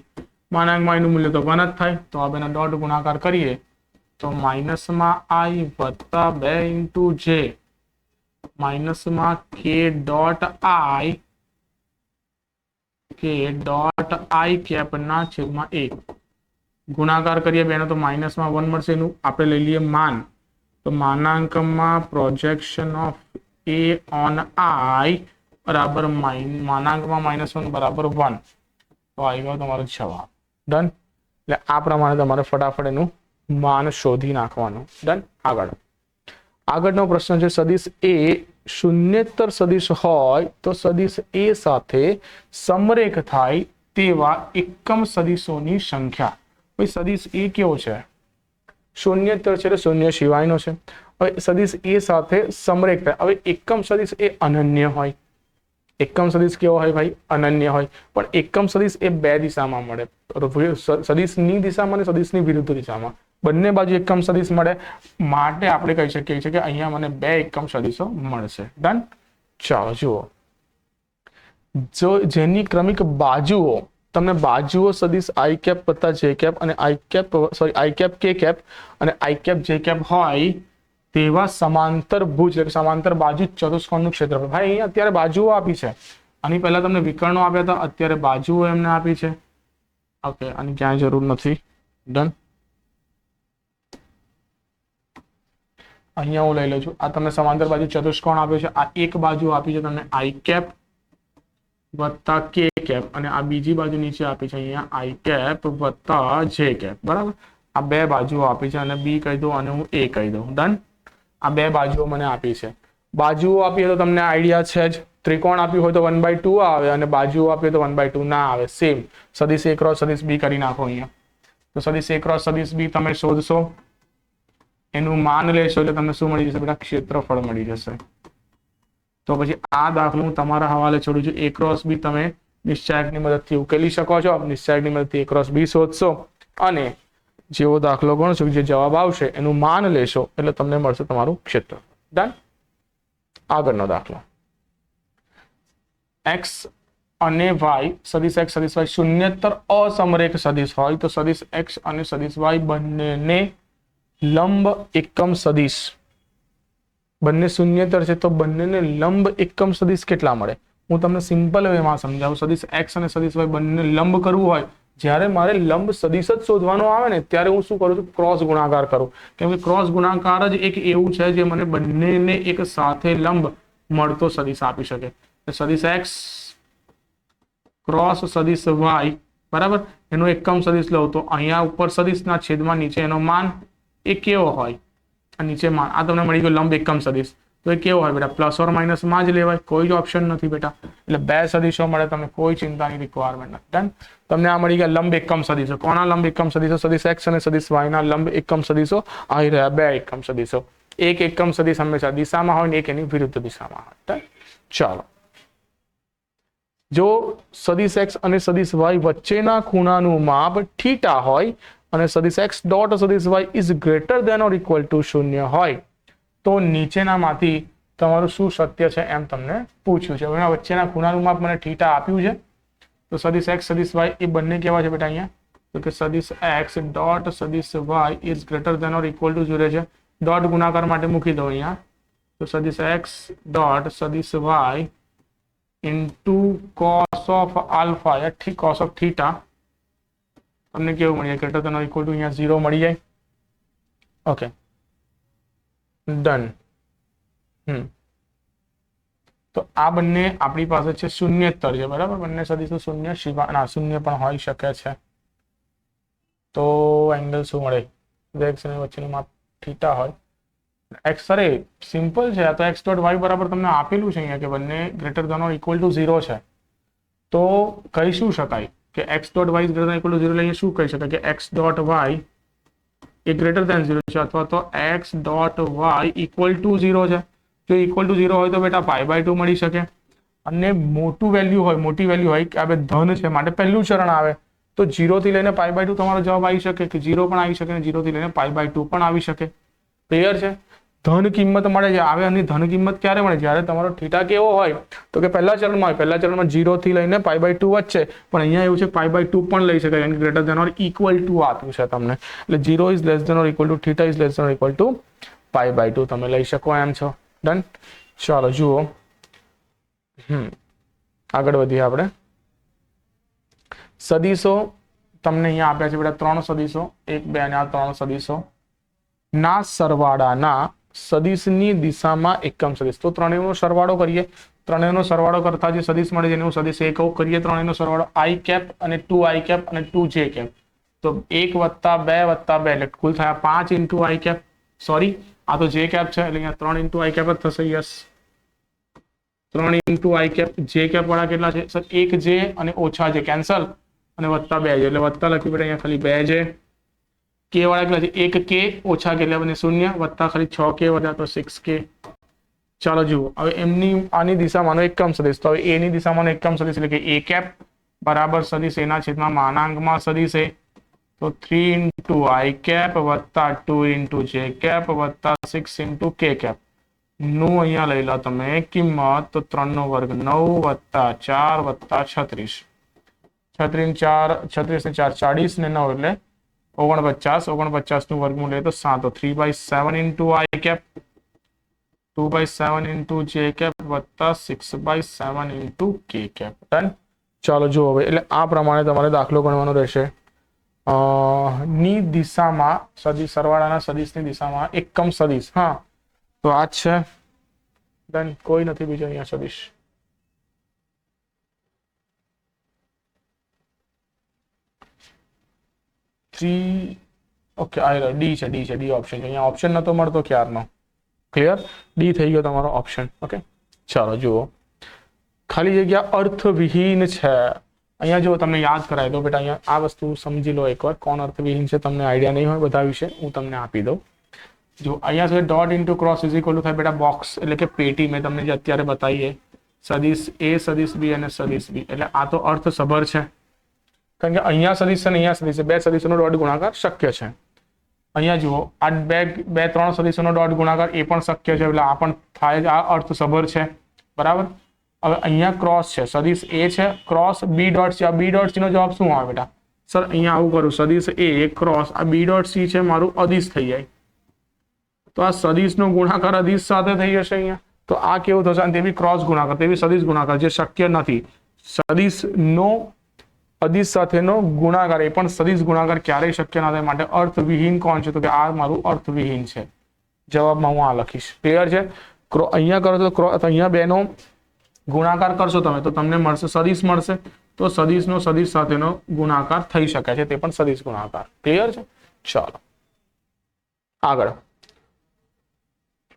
માનાંકમાં આઈનું મૂલ્ય તો 1 જ થાય, તો આ બેના ડોટ ગુણાકાર કરીએ તો માઇનસમાં આઈ વત્તા 2 ઇન્ટુ જે માઇનસમાં કે ડોટ આઈ કેપ ના છેદમાં 1 ગુણાકાર કરીએ બેનો તો માઇનસમાં 1 મળશે. એનું આપણે લઈ લઈએ માન, તો માનાંકમાં projection of A on I બરાબર માનાંકમાં -1 બરાબર 1, તો આવી ગયો તમારો જવાબ, ડન. એટલે આ પ્રમાણે તમારે ફટાફટ એનું માન શોધી નાખવાનું, ડન. આગળનો પ્રશ્ન છે સદિશ એ શૂન્યેતર સદિશ હોય તો સદિશ એ સાથે સમરેખ થાય તેવા એકમ સદિશોની સંખ્યા. ભાઈ સદિશ એ કેવો છે? શૂન્યેતર છે એટલે શૂન્ય સિવાયનો છે. હવે સદિશ એ સાથે સમરેખ થાય. હવે એકમ સદિશ એ અનન્ય હોય. એકમ સદિશ કેવો હોય ભાઈ? અનન્ય હોય. પણ એકમ સદિશ એ બે દિશામાં મળે, સદિશની દિશામાં અને સદિશની વિરુદ્ધ દિશામાં, બંને બાજુ એકમ સદિશ મળે. માટે આપણે કહી શકીએ છીએ કે અહીંયા મને બે એકમ સદિશો મળશે, ડન. ચાલો જુઓ, જેની ક્રમિક બાજુઓ તમને બાજુઓ સદિશ આઈ કેપ વત્તા જે કેપ અને આઈ કેપ કે કેપ અને આઈ કેપ જે કેપ હોય તેવા સમાંતર ભુજ એટલે સમાંતર બાજુ ચતુષ્કોણનું ક્ષેત્રફળ. ભાઈ અહીંયા અત્યારે બાજુઓ આપી છે, આની પહેલા તમને વિકર્ણો આપ્યા હતા, અત્યારે બાજુઓ એમને આપી છે. ઓકે, આની ક્યાંય જરૂર નથી, ડન. અહીંયા હું લઈ લઉં છું. આ તમને સમાંતર બાજુ ચતુષ્કોણ આપ્યો છે. આ એક બાજુ આપી છે તમને આઈ કેપ વત્તા કે કેપ અને આ બીજી બાજુ નીચે આપી છે અહીંયા આઈ કેપ વત્તા જે કેપ, બરાબર. આ બે બાજુઓ આપી છે અને બી કહી દઉં અને હું એ કહી દઉં, ડન. આ બે બાજુઓ મને આપી છે. બાજુઓ આપી તો તમને આઈડિયા છે જ, ત્રિકોણ આપ્યું હોય તો 1/2 આવે અને બાજુઓ આપી હોય તો 1/2 ના આવે. સેમ સદિશ એ ક્રોસ સદિશ બી કરી નાખો અહીંયા. તો સદિશ એ ક્રોસ સદિશ બી તમે શોધશો, એનું માન લેશો એટલે તમને શું મળી જશે બેટા? ક્ષેત્રફળ મળી જશે. તો પછી આ દાખલો હું તમારા હવાલે છોડું છું. એ ક્રોસ બી તમે નિશ્ચાયકની મદદથી ઉકેલી શકો છો. નિશ્ચાયકની મદદથી એ ક્રોસ બી શોધશો અને જેવો દાખલો ગણશો જે જવાબ આવશે એનું માન લેશો એટલે તમને મળશે તમારું ક્ષેત્રફળ, ડન. આગળનો દાખલો, x અને y સદિશ x સદિશ y શૂન્યેતર અસમરેખ સદિશ હોય તો સદિશ x અને સદિશ y બંનેને લંબ એકમ સદિશ, બંને શૂન્યેતર છે તો બંનેને લંબ એકમ સદિશ કેટલા મળે? હું તમને સિમ્પલ વેમાં સમજાવું. સદિશ x અને સદિશ y બંને લંબ કરવું હોય, જ્યારે મારે લંબ સદિશ જ શોધવાનો આવે ને ત્યારે હું શું કરું છું? ક્રોસ ગુણાકાર કરું. કેમ કે ક્રોસ ગુણાકાર જ એક એવું છે જે મને બંનેને એક સાથે લંબ મળતો સદિશ આપી શકે. સદિશ x ક્રોસ સદિશ y, બરાબર, એનો એકમ સદિશ લઉં તો અહીંયા ઉપર સદિશના છેદમાં નીચે એનો માન એ કેવો હોય? નીચે માન. આ તમને મળી ગયો લંબ એકમ સદિશ. તો એ કેવો હોય બેટા પ્લસ ઓર માઇનસમાં જ લેવાય, કોઈ જ ઓપ્શન નથી બેટા. એટલે બે સદીશો મળે, તમને કોઈ ચિંતાની રિક્વાયરમેન્ટ નથી. ડન. તમને આ મળી ગયા લંબ એકમ સદીશો. કોના લંબ એકમ સદીશો? સદીશ એક્સ અને સદીશ વાય ના લંબ એકમ સદીશો. આવી રહ્યા બે એકમ સદીશો. એક એકમ સદીશ હંમેશા દિશામાં હોય ને એક એની વિરુદ્ધ દિશામાં હોય. ડન. ચાલો, જો સદીશ એક્સ અને સદીશ વાય વચ્ચેના ખૂણાનું માપ થીટા હોય અને સદીશ એક્સ ડોટ સદીશ y is greater than or equal to 0 હોય તો નીચેનામાંથી તમારું શું સત્ય છે એમ તમને પૂછ્યું છે. હવે વચ્ચેના ખૂણાનું માપ મને થીટા આપ્યું છે, તો સદીશ એક્સ સદીશ વાય એ બંને કેવા છે બેટા અહીંયા? તો કે સદીશ એક્સ ડોટ સદીશ y is greater than or equal to 0 છે. ડોટ ગુણાકાર માટે મૂકી દો અહીંયા. તો સદીશ એક્સ ડોટ સદીશ y into cos of alpha યા cos ઓફ થીટા તમને કેવું મળી જાય? Greater than or equal to અહીંયા 0 મળી જાય. Okay, done. તો આ બંને આપણી પાસે છે શૂન્યતર છે, બરાબર? બંને સદીશો શૂન્ય સિવાય ના શૂન્ય પણ હોઈ શકે છે. તો એંગલ શું મળે? એક્સ અને વચ્ચેનું માપ થીટા હોય. એક્સ અરે સિમ્પલ છે આ તો. એક્સ ડોટ વાય બરાબર તમને આપેલું છે અહીંયા કે બંને greater than or equal to 0 છે. તો કહી શું શકાય કે x dot y greater than equal to 0 લઈએ શું કહી શકાય કે એક્સ ડોટ વાય એ ગ્રેટર દેન 0 છે અથવા તો x dot y equal to 0 છે. જો ઇક્વલ ટુ 0 હોય તો બેટા π/2 મળી શકે. અને મોટું વેલ્યુ હોય, મોટી વેલ્યુ હોય કે આ બે ધન છે માટે પહેલું ચરણ આવે તો 0 થી લઈને π/2 તમારો જવાબ આવી શકે કે 0 પણ આવી શકે અને 0 થી લઈને π/2 પણ આવી શકે. ક્લિયર છે? ધન કિંમત મળે છે. આવે અને ધન કિંમત ક્યારે મળે? જ્યારે તમારો થીટા કેવો હોય તો કે પહેલા ચરણમાં હોય. પહેલા ચરણમાં 0 થી લઈને π/2 વચ્ચે, પણ અહીંયા એવું છે π/2 પણ લઈ શકાય કારણ કે greater than or equal to આપ્યું છે તમને. એટલે 0 is less than or equal to theta is less than or equal to π/2 તમે લઈ શકો એમ છો. ડન. ચાલો જુઓ, આગળ વધીએ આપણે. સદીશો તમને અહીંયા આપ્યા છે બેટા 3 સદીશો, 1 2 અને આ 3 સદીશો ના સરવાળાના સદીશની દિશામાં એકમ સદીશ. તો ત્રણેયનો સરવાળો કરીએ. ત્રણેયનો સરવાળો કરતા જે સદીશ મળે છે એનું સદીશ એક કરીએ. ત્રણેયનો સરવાળો i કેપ અને 2i કેપ અને 2j કેપ. તો 1 + 2 + 2 એટલે કુલ થયા 5 ઇન્ટુ i કેપ. સોરી, આ તો j કેપ છે એટલે અહીંયા 3 ઇન્ટુ i કેપ જ થશે. Yes, 3 into i cap. j cap વાળા કેટલા છે સર? 1j અને ઓછા j કેન્સલ અને વત્તા 2j એટલે વત્તા લખ્યું બેટા અહીંયા ખાલી 2j. કે વાળા કેટલા છે? 1k ઓછા કે એટલે બને 0 વત્તા ખાલી 6k વધ્યા તો 6k. ચાલો જુઓ, હવે એમની આની દિશામાંનો એકમ સદીશ. તો હવે એની દિશામાંનો એકમ સદીશ એટલે કે a કેપ બરાબર સદીશ એના છેદમાં માનાંકમાં સદીશ એ. તો 3 ઇન્ટુ i કેપ વત્તા 2 ઇન્ટુ j કેપ વત્તા 6 ઇન્ટુ k કેપ નું અહીંયા લઈ લો તમે કિંમત. તો 3 નો વર્ગ 9 વત્તા 4 વત્તા 36. 36 ને 4 40 ને 9 એટલે 49. 49 નું વર્ગમૂળ લે તો 7. 3/7 into i cap, 2/7 into j cap વત્તા 6/7 ઇન્ટુ k કેપ. ડન. ચાલો જુઓ હવે, એટલે આ પ્રમાણે તમારે દાખલો ગણવાનો રહેશે. ની દિશામાં સદીશ, સરવાળાના સદીશની દિશામાં એકમ સદીશ. હા, તો આ જ છે. ડન. કોઈ નથી બીજો અહીંયા સદીશ. ઓકે, આ ડી છે. ડી ઓપ્શન છે. અહીંયા ઓપ્શન નતો મળતો ક્યારનો. ક્લિયર? ડી થઈ ગયો તમારો ઓપ્શન. ઓકે, ચાલો જુઓ, ખાલી જગ્યા અર્થવિહીન છે. અહીંયા જો તમને યાદ કરાવી દો બેટા, અહીંયા આ વસ્તુ સમજી લો એકવાર. કોણ અર્થવિહીન છે તમને આઈડિયા નહીં હોય બધા વિશે, હું તમને આપી દઉં. જો અહીંયા છે dot into cross is equal to થાય બેટા બોક્સ એટલે કે પેટી. મેં તમને જે અત્યારે બતાવીએ સદીશ એ, સદીશ બી અને સદીશ બી. એટલે આ તો અર્થસભર છે કારણ કે અહીંયા સદીશ અને અહીંયા સદીશ, બે સદીશોનો ડોટ ગુણાકાર શક્ય છે. અહીંયા જુઓ, આ બે 3 સદીશોનો ડોટ ગુણાકાર એ પણ શક્ય છે એટલે આ પણ થાય. આ અર્થસભર છે, બરાબર. હવે અહીંયા ક્રોસ છે, સદીશ એ છે, ક્રોસ બી ડોટ સી. આ બી ડોટ સી નો જવાબ શું આવે બેટા? સર અહીંયા આવું કરું, સદીશ એ ક્રોસ આ બી ડોટ સી છે મારું અદિશ થઈ જાય. તો આ સદીશનો ગુણાકાર અદિશ સાથે થઈ જશે અહીંયા. તો આ કેવું થશે? અને તે બી ક્રોસ ગુણાકાર, તે બી સદીશ ગુણાકાર, જે શક્ય નથી. સદીશનો અદિશ સાથેનો ગુણાકાર એ પણ સદીશ ગુણાકાર ક્યારેય શક્ય ના થાય. માટે અર્થવિહીન કોણ છે? તો કે આ મારું અર્થવિહીન છે. જવાબમાં હું આ લખીશ. ક્લિયર છે? અહીંયા કરો તો અહીંયા બેનો ગુણાકાર કરશો તમે તો તમને મળશે સદીશ મળશે. તો સદીશનો સદીશ સાથેનો ગુણાકાર થઈ શકે છે, તે પણ સદીશ ગુણાકાર. ક્લિયર છે? ચાલો આગળ.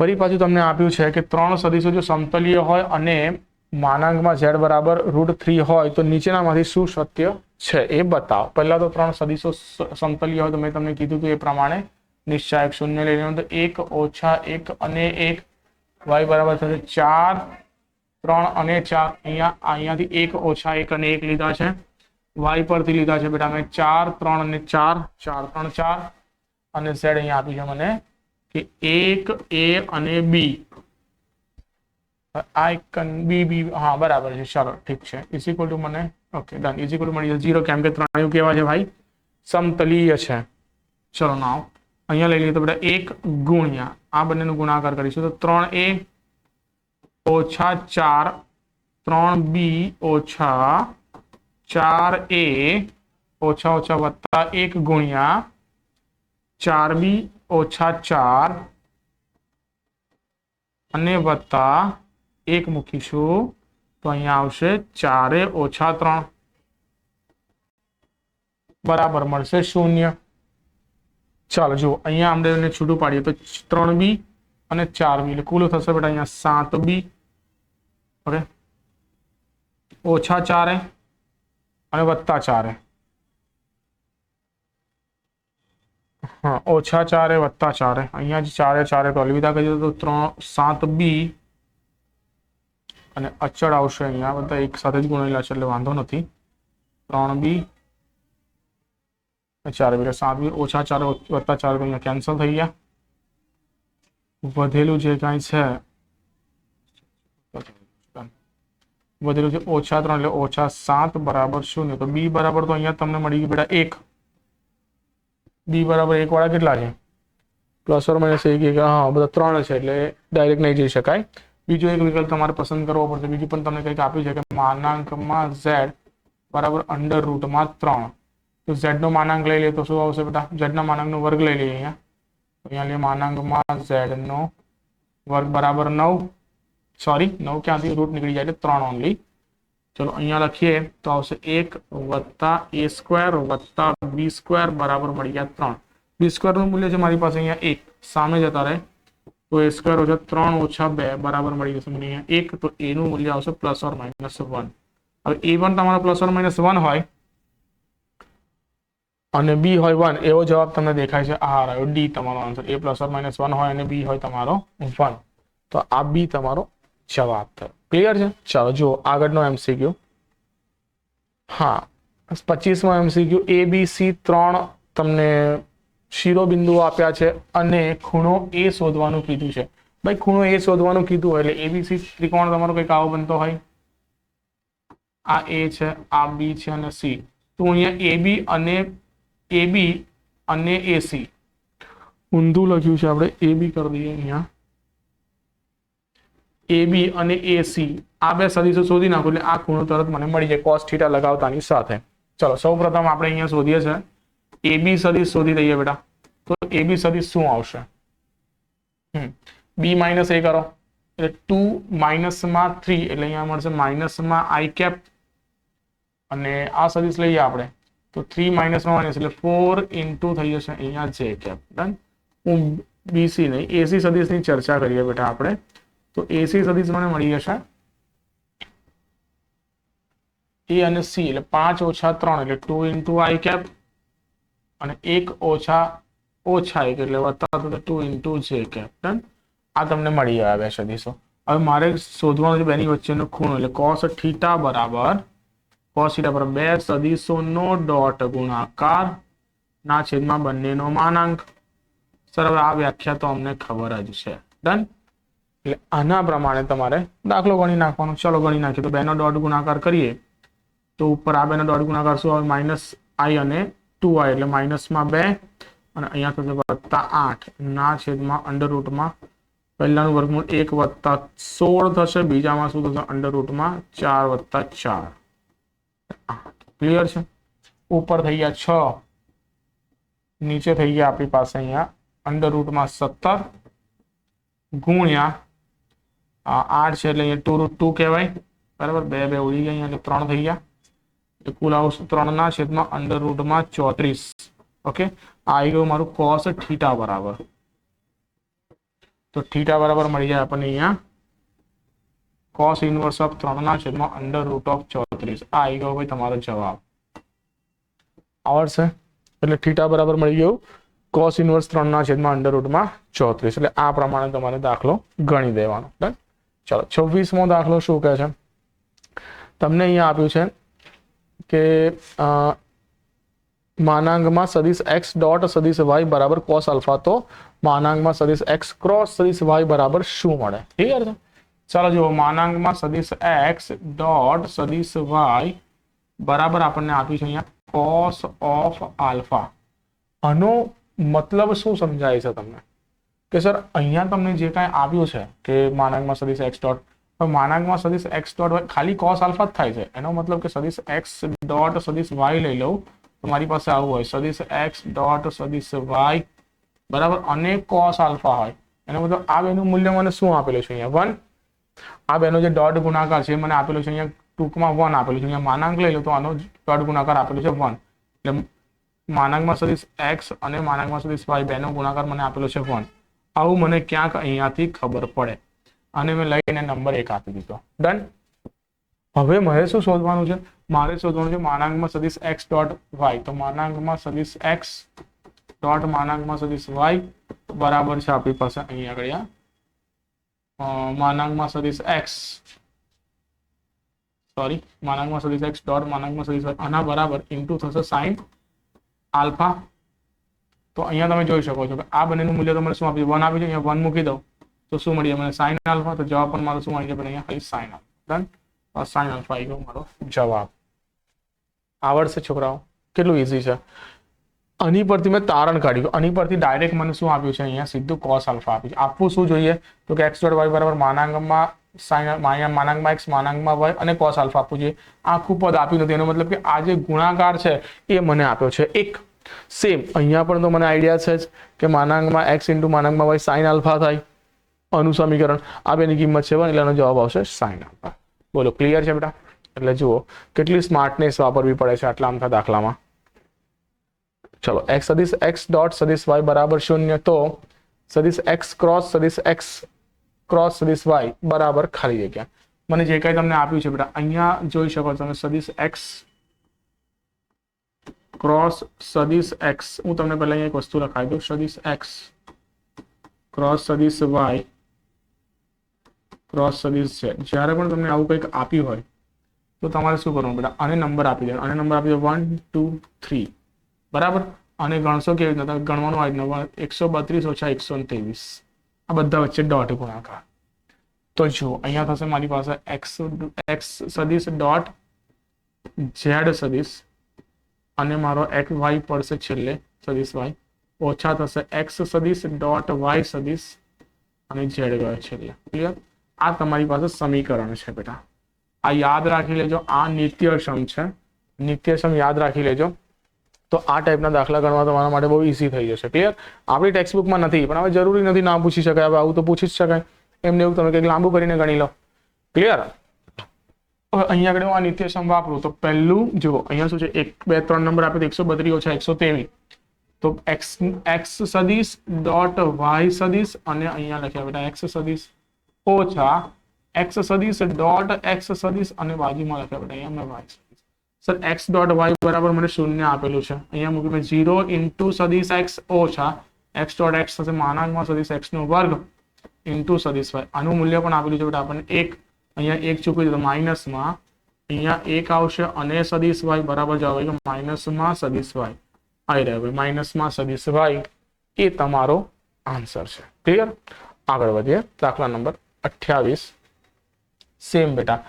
ફરી પાછું તમને આપ્યું છે કે ત્રણ સદીશો જો સમતલીય હોય અને માનાંકમાં z બરાબર √3 હોય તો નીચેનામાંથી શું સત્ય છે એ બતાવો. પહેલા તો ત્રણ સદીશો સમતલીય હોય તો મેં તમને કીધું હતું એ પ્રમાણે નિશ્ચાયક શૂન્ય લઈ લેવાનું. તો 1 - 1 અને 1 y બરાબર થશે 4 3 અને 4. અહીંયાથી 1 - 1 અને 1 લીધા છે. y પરથી લીધા છે બેટા મેં 4 3 અને 4 4 3 4 અને z અહીંયા આપ્યું છે મને કે 1 a અને b. આ એક બી બી હા બરાબર છે. ચાલો ઠીક છે. ઇઝ ઇક્વલ ટુ મને okay done. Is equal to મળી જશે 0 કેમ કે ત્રણેય કેવા છે ભાઈ સમતલીય છે. ચલો નાવ અહીંયા લઈ લઈએ તો બેટા 1 ગુણ્યા આ બંનેનો ગુણાકાર કરીશું તો 3a ઓછા 4 3b ઓછા 4a ઓછા ઓછા વત્તા 1 ગુણ્યા 4b ઓછા 4 અને વત્તા 1 મૂકીશું તો અહીંયા આવશે 4a ઓછા 3 બરાબર મળશે 0. ચાલો જુઓ અહીંયા આપણે છૂટું પાડીએ તો 3b અને 4b એટલે કુલ થશે બેટા અહીંયા 7b ઓકે ઓછા 4a અને વત્તા 4a હા ઓછા 4a વત્તા 4a અહીંયા જ 4 તો અલવિદા કરી દો તો 7b અને અચળ આવશે અહીંયા બધા એક સાથે જ ગુણેલા છે એટલે વાંધો નથી 3b 4b એટલે 7b ઓછા 4 વત્તા 4 અહીંયા કેન્સલ થઈ ગયા. વધેલું જે કાંઈ છે વધેલું છે ઓછા 3 એટલે ઓછા 7 બરાબર 0. તો b બરાબર તો અહીંયા તમને મળી ગયું બેટા 1. b બરાબર 1 વાળા કેટલા છે પ્લસ ઓર માઇનસ 1 હા બધા 3 છે એટલે ડાયરેક્ટ નહીં જઈ શકાય. બીજો એક વિકલ્પ તમારે પસંદ કરવો પડશે. બીજું પણ તમને કંઈક આપ્યું છે કે માનાંકમાં z બરાબર √3. તો z નો માનાંક લઈ લઈએ તો શું આવશે બેટા z ના માનાંકનો વર્ગ લઈ લઈએ અહીંયા. અહીંયા લઈએ માનાંકમાં z નો વર્ગ બરાબર 9 સોરી 9 ક્યાંથી રૂટ નીકળી જાય એટલે 3 ઓનલી. ચલો અહીંયા લખીએ તો આવશે 1 વત્તા a² વત્તા b² બરાબર મળી ગયા 3. b² નું મૂલ્ય છે મારી પાસે અહીંયા 1 સામે જતા રહે તો a² ઓછા 3 ઓછા 2 બરાબર મળી જશે મને અહીંયા 1. તો a નું મૂલ્ય આવશે +or - 1. હવે a પણ તમારો +or - 1 હોય અને b હોય 1 એવો જવાબ તમને દેખાય છે. આ રહ્યો ડી તમારો આન્સર. a +or - 1 હોય અને b હોય તમારો 1 તો આ b તમારો જવાબ થયો. ક્લિયર છે. ચાલો જુઓ આગળનો MCQ. હા 25મો MCQ a b c 3 તમને શિરોબિંદુઓ આપ્યા છે અને ખૂણો a શોધવાનું કીધું છે. ભાઈ ખૂણો a શોધવાનું કીધું હોય એટલે abc ત્રિકોણ તમારો કંઈક આવો બનતો હોય. આ a છે આ b છે અને c. તો અહીંયા ab અને ac ઊંધું લખ્યું છે આપણે ab કરી દઈએ અહીંયા AB અને AC આ બે સદીશો શોધી નાખો એટલે આ ખૂણો તરત મને મળી જાય cos θ લગાવતાની સાથે. ચલો સૌપ્રથમ આપણે અહીંયા શોધીએ છે AB સદીશ શોધી દઈએ બેટા. તો AB સદીશ શું આવશે b - a કરો એટલે 2 - 3 એટલે અહીંયા મળશે માઇનસમાં i કેપ અને આ સદીશ લઈએ આપણે તો 3 - -1 એટલે 4 ઇન્ટુ થઈ જશે અહીંયા j કેપ. ડન. હું BC નહીં AC સદીશની ચર્ચા કરીએ બેટા આપણે. તો AC સદીશ મને મળી જશે A અને C એટલે 5 ઓછા 3 એટલે 2 ઇન્ટુ i કેપ અને 1 ઓછા 1 એટલે વત્તા 2 ઇન્ટુ j કેપ. ડન. આ તમને મળી ગયા બે સદીશો. હવે મારે શોધવાનું છે બેની વચ્ચેનો ખૂણો એટલે cos θ બરાબર બે સદીશોનો ડોટ ગુણાકાર ના છેદમાં બંનેનો માનાંક. સર હવે આ વ્યાખ્યા તો અમને ખબર જ છે. ડન. એટલે આના પ્રમાણે તમારે દાખલો ગણી નાખવાનો. ચલો ગણી નાખીએ તો બેનો ડોટ ગુણાકાર કરીએ તો ઉપર આ બેનો ડોટ ગુણાકાર શું આવે -i અને 2i એટલે માઇનસમાં 2 અને અહીંયા થશે +8 ના છેદમાં અંડરરૂટમાં પહેલાનું વર્ગમૂળ 1 વત્તા 16 થશે. બીજામાં શું થશે અંડરરૂટમાં 4 વત્તા 4. ક્લિયર છે. ઉપર થઈ ગયા 6 નીચે થઈ ગયા આપણી પાસે અહીંયા અંડરરૂટમાં 17 ગુણ્યા 8 છે એટલે અહીંયા 2√2 કહેવાય બરાબર. 2 ઉડી ગયા એટલે 3 થઈ ગયા એટલે કુલ આવશે 3 ના છેદમાં અંડરરૂટમાં 34. ઓકે આ આવી ગયું મારું cos θ બરાબર તો થીટા બરાબર મળી જાય આપણને અહીંયા cos ઇનવર્સ ઓફ 3/√34. આ આવી ગયો ભાઈ તમારો જવાબ. આવડશે? એટલે થીટા બરાબર મળી ગયું cos ઇનવર્સ 3/√34. એટલે આ પ્રમાણે તમારે દાખલો ગણી દેવાનો. ચલો 26મો દાખલો શું કહે છે? તમને અહીંયા આપ્યું છે કે માનાંકમાં સદિશ x ડોટ સદિશ y બરાબર cos આલ્ફા. તો માનાંકમાં સદિશ x ક્રોસ સદિશ y બરાબર શું મળે? ક્લિયર છે? ચાલો જુઓ, માનાંકમાં સદિશ x ડોટ સદિશ y બરાબર આપણને આપ્યું છે અહીંયા cos ઓફ આલ્ફા. આનો મતલબ શું સમજાય છે તમને? કે સર અહીંયા તમને જે કાંઈ આપ્યું છે કે માનાંકમાં સદિશ x ડોટ, માનાંકમાં સદિશ x ડોટ ખાલી cos આલ્ફા જ થાય છે. એનો મતલબ કે સદિશ x ડોટ સદિશ y લઈ લઉં તો મારી પાસે આવું હોય સદિશ x ડોટ સદિશ y બરાબર અને cos આલ્ફા હોય. એનો મતલબ આ બેનું મૂલ્ય મને શું આપેલું છે અહીંયા? 1. આ બેનો જે ડોટ ગુણાકાર છે મને આપેલું છે અહીંયા ટૂંકમાં 1 આપેલું છે. અહીંયા માનાંક લઈ લો તો આનો ડોટ ગુણાકાર આપેલું છે 1. એટલે માનાંકમાં સદિશ x અને માનાંકમાં સદિશ y બેનો ગુણાકાર મને આપેલો છે 1. આવું મને ક્યાંક અહીંયાથી ખબર પડે અને મેં લઈને નંબર 1 આપી દીધો. ડન. હવે મારે શું શોધવાનું છે? મારે શોધવાનું છે માનાંકમાં સદિશ x ડોટ y. તો માનાંકમાં સદિશ x ડોટ માનાંકમાં સદિશ y બરાબર છે આપણી પાસે અહીંયા આગળ માનાંકમાં સદિશ x માનાંકમાં સદિશ x ડોટ માનાંકમાં સદિશ y આના બરાબર ઇન્ટુ થશે સાઇન આલ્ફા. તો અહીંયા તમે જોઈ શકો છો કે આ બંનેનું મૂલ્ય તમને શું આપ્યું? 1 આપ્યું છે. અહીંયા 1 મૂકી દઉં તો શું મળી જાય મને? Sine alpha. તો જવાબ પણ મારો શું મળી જાય? અહીંયા ખાલી sine alpha. Done. Sine alpha આવી ગયો મારો જવાબ. આવડશે છોકરાઓ? કેટલું ઇઝી છે. આની પરથી મેં તારણ કાઢ્યું. આની પરથી ડાયરેક્ટ મને શું આપ્યું છે? અહીંયા સીધું cos આલ્ફા આપ્યું છે. આપવું શું જોઈએ? તો કે x ડોટ y બરાબર માનાંકમાં સાઇન માનાંકમાં x માનાંકમાં y અને cos આલ્ફા આપવું જોઈએ. આખું પદ આપ્યું નથી. એનો મતલબ કે આ જે ગુણાકાર છે એ મને આપ્યો છે 1. સેમ અહીંયા પણ તો મને આઈડિયા છે જ કે માનાંકમાં x ઇન્ટુ માનાંકમાં y સાઇન આલ્ફા થાય. આનું સમીકરણ આ બેની કિંમત છે 1 એટલે આનો જવાબ આવશે સાઇન આલ્ફા. બોલો ક્લિયર છે બેટા? એટલે જુઓ કેટલી સ્માર્ટનેસ વાપરવી પડે છે આટલા આમથા દાખલામાં. ચલો x સદિશ x ડોટ સદિશ y બરાબર 0. તો સદિશ x ક્રોસ સદિશ x ક્રોસ સદિશ y બરાબર ખાલી જગ્યા. મને જે કંઈ તમને આપ્યું છે બેટા અહીંયા જોઈ શકો તમે સદિશ x ક્રોસ સદિશ x. હું તમને પહેલા અહીંયા એક વસ્તુ લખાવી દઉં. સદિશ x ક્રોસ સદિશ y ક્રોસ સદિશ z. જ્યારે પણ તમને આવું કંઈક આપ્યું હોય તો તમારે શું કરવાનું બેટા? આને નંબર આપી દેવાનો. આને નંબર આપી દો 1 2 3 બરાબર. અને ગણશો કેવી રીતના? ગણવાનું આ રીતના 132 ઓછા 123. આ બધા વચ્ચે ડોટ ગુણાકાર. તો જુઓ અહીંયા થશે મારી પાસે x સદિશ ડોટ z સદિશ અને મારો x y પડશે છેલ્લે સદિશ y ઓછા થશે x સદિશ ડોટ y સદિશ અને z ગયો છેલ્લે. ક્લિયર? આ તમારી પાસે સમીકરણ છે બેટા. આ યાદ રાખી લેજો. આ નિત્યસમ છે. નિત્યસમ યાદ રાખી લેજો તો આ ટાઈપના દાખલા ગણવા તમારા માટે બહુ ઇઝી થઈ જશે. ક્લિયર? આપણી ટેક્સ્ટ બુકમાં નથી પણ હવે જરૂરી નથી ના પૂછી શકાય. હવે આવું તો પૂછી જ શકાય. એમને એવું તમે કંઈક લાંબુ કરીને ગણી લો. ક્લિયર? હવે અહીંયા આગળ હું આ નિત્યસમ વાપરું તો પહેલું જુઓ અહીંયા શું છે 1 2 3 નંબર આપે તો 132 ઓછા 123. તો x સદિશ ડોટ y સદિશ અને અહીંયા લખ્યા બેટા x સદિશ ઓછા x સદિશ ડોટ x સદિશ અને બાજુમાં લખ્યા બેટા અહીંયા મેં y સદિશ. સર x ડોટ y બરાબર મને 0 આપેલું છે. અહીંયા મૂકી મેં 0 ઇન્ટુ સદિશ x ઓછા x ડોટ x થશે માનાંકમાં સદિશ x નો વર્ગ ઇન્ટુ સદિશ y. આનું મૂલ્ય પણ આપેલું છે બેટા આપણને 1. અહીંયા 1 ચૂકી દો માઇનસમાં અહીંયા 1 આવશે અને સદિશ y બરાબર જવાબ આવી ગયો માઇનસમાં સદિશ y આવી રહ્યો ભાઈ માઇનસમાં સદિશ y. એ તમારો આન્સર છે. ક્લિયર? આગળ વધીએ. દાખલા નંબર 28. સેમ બેટા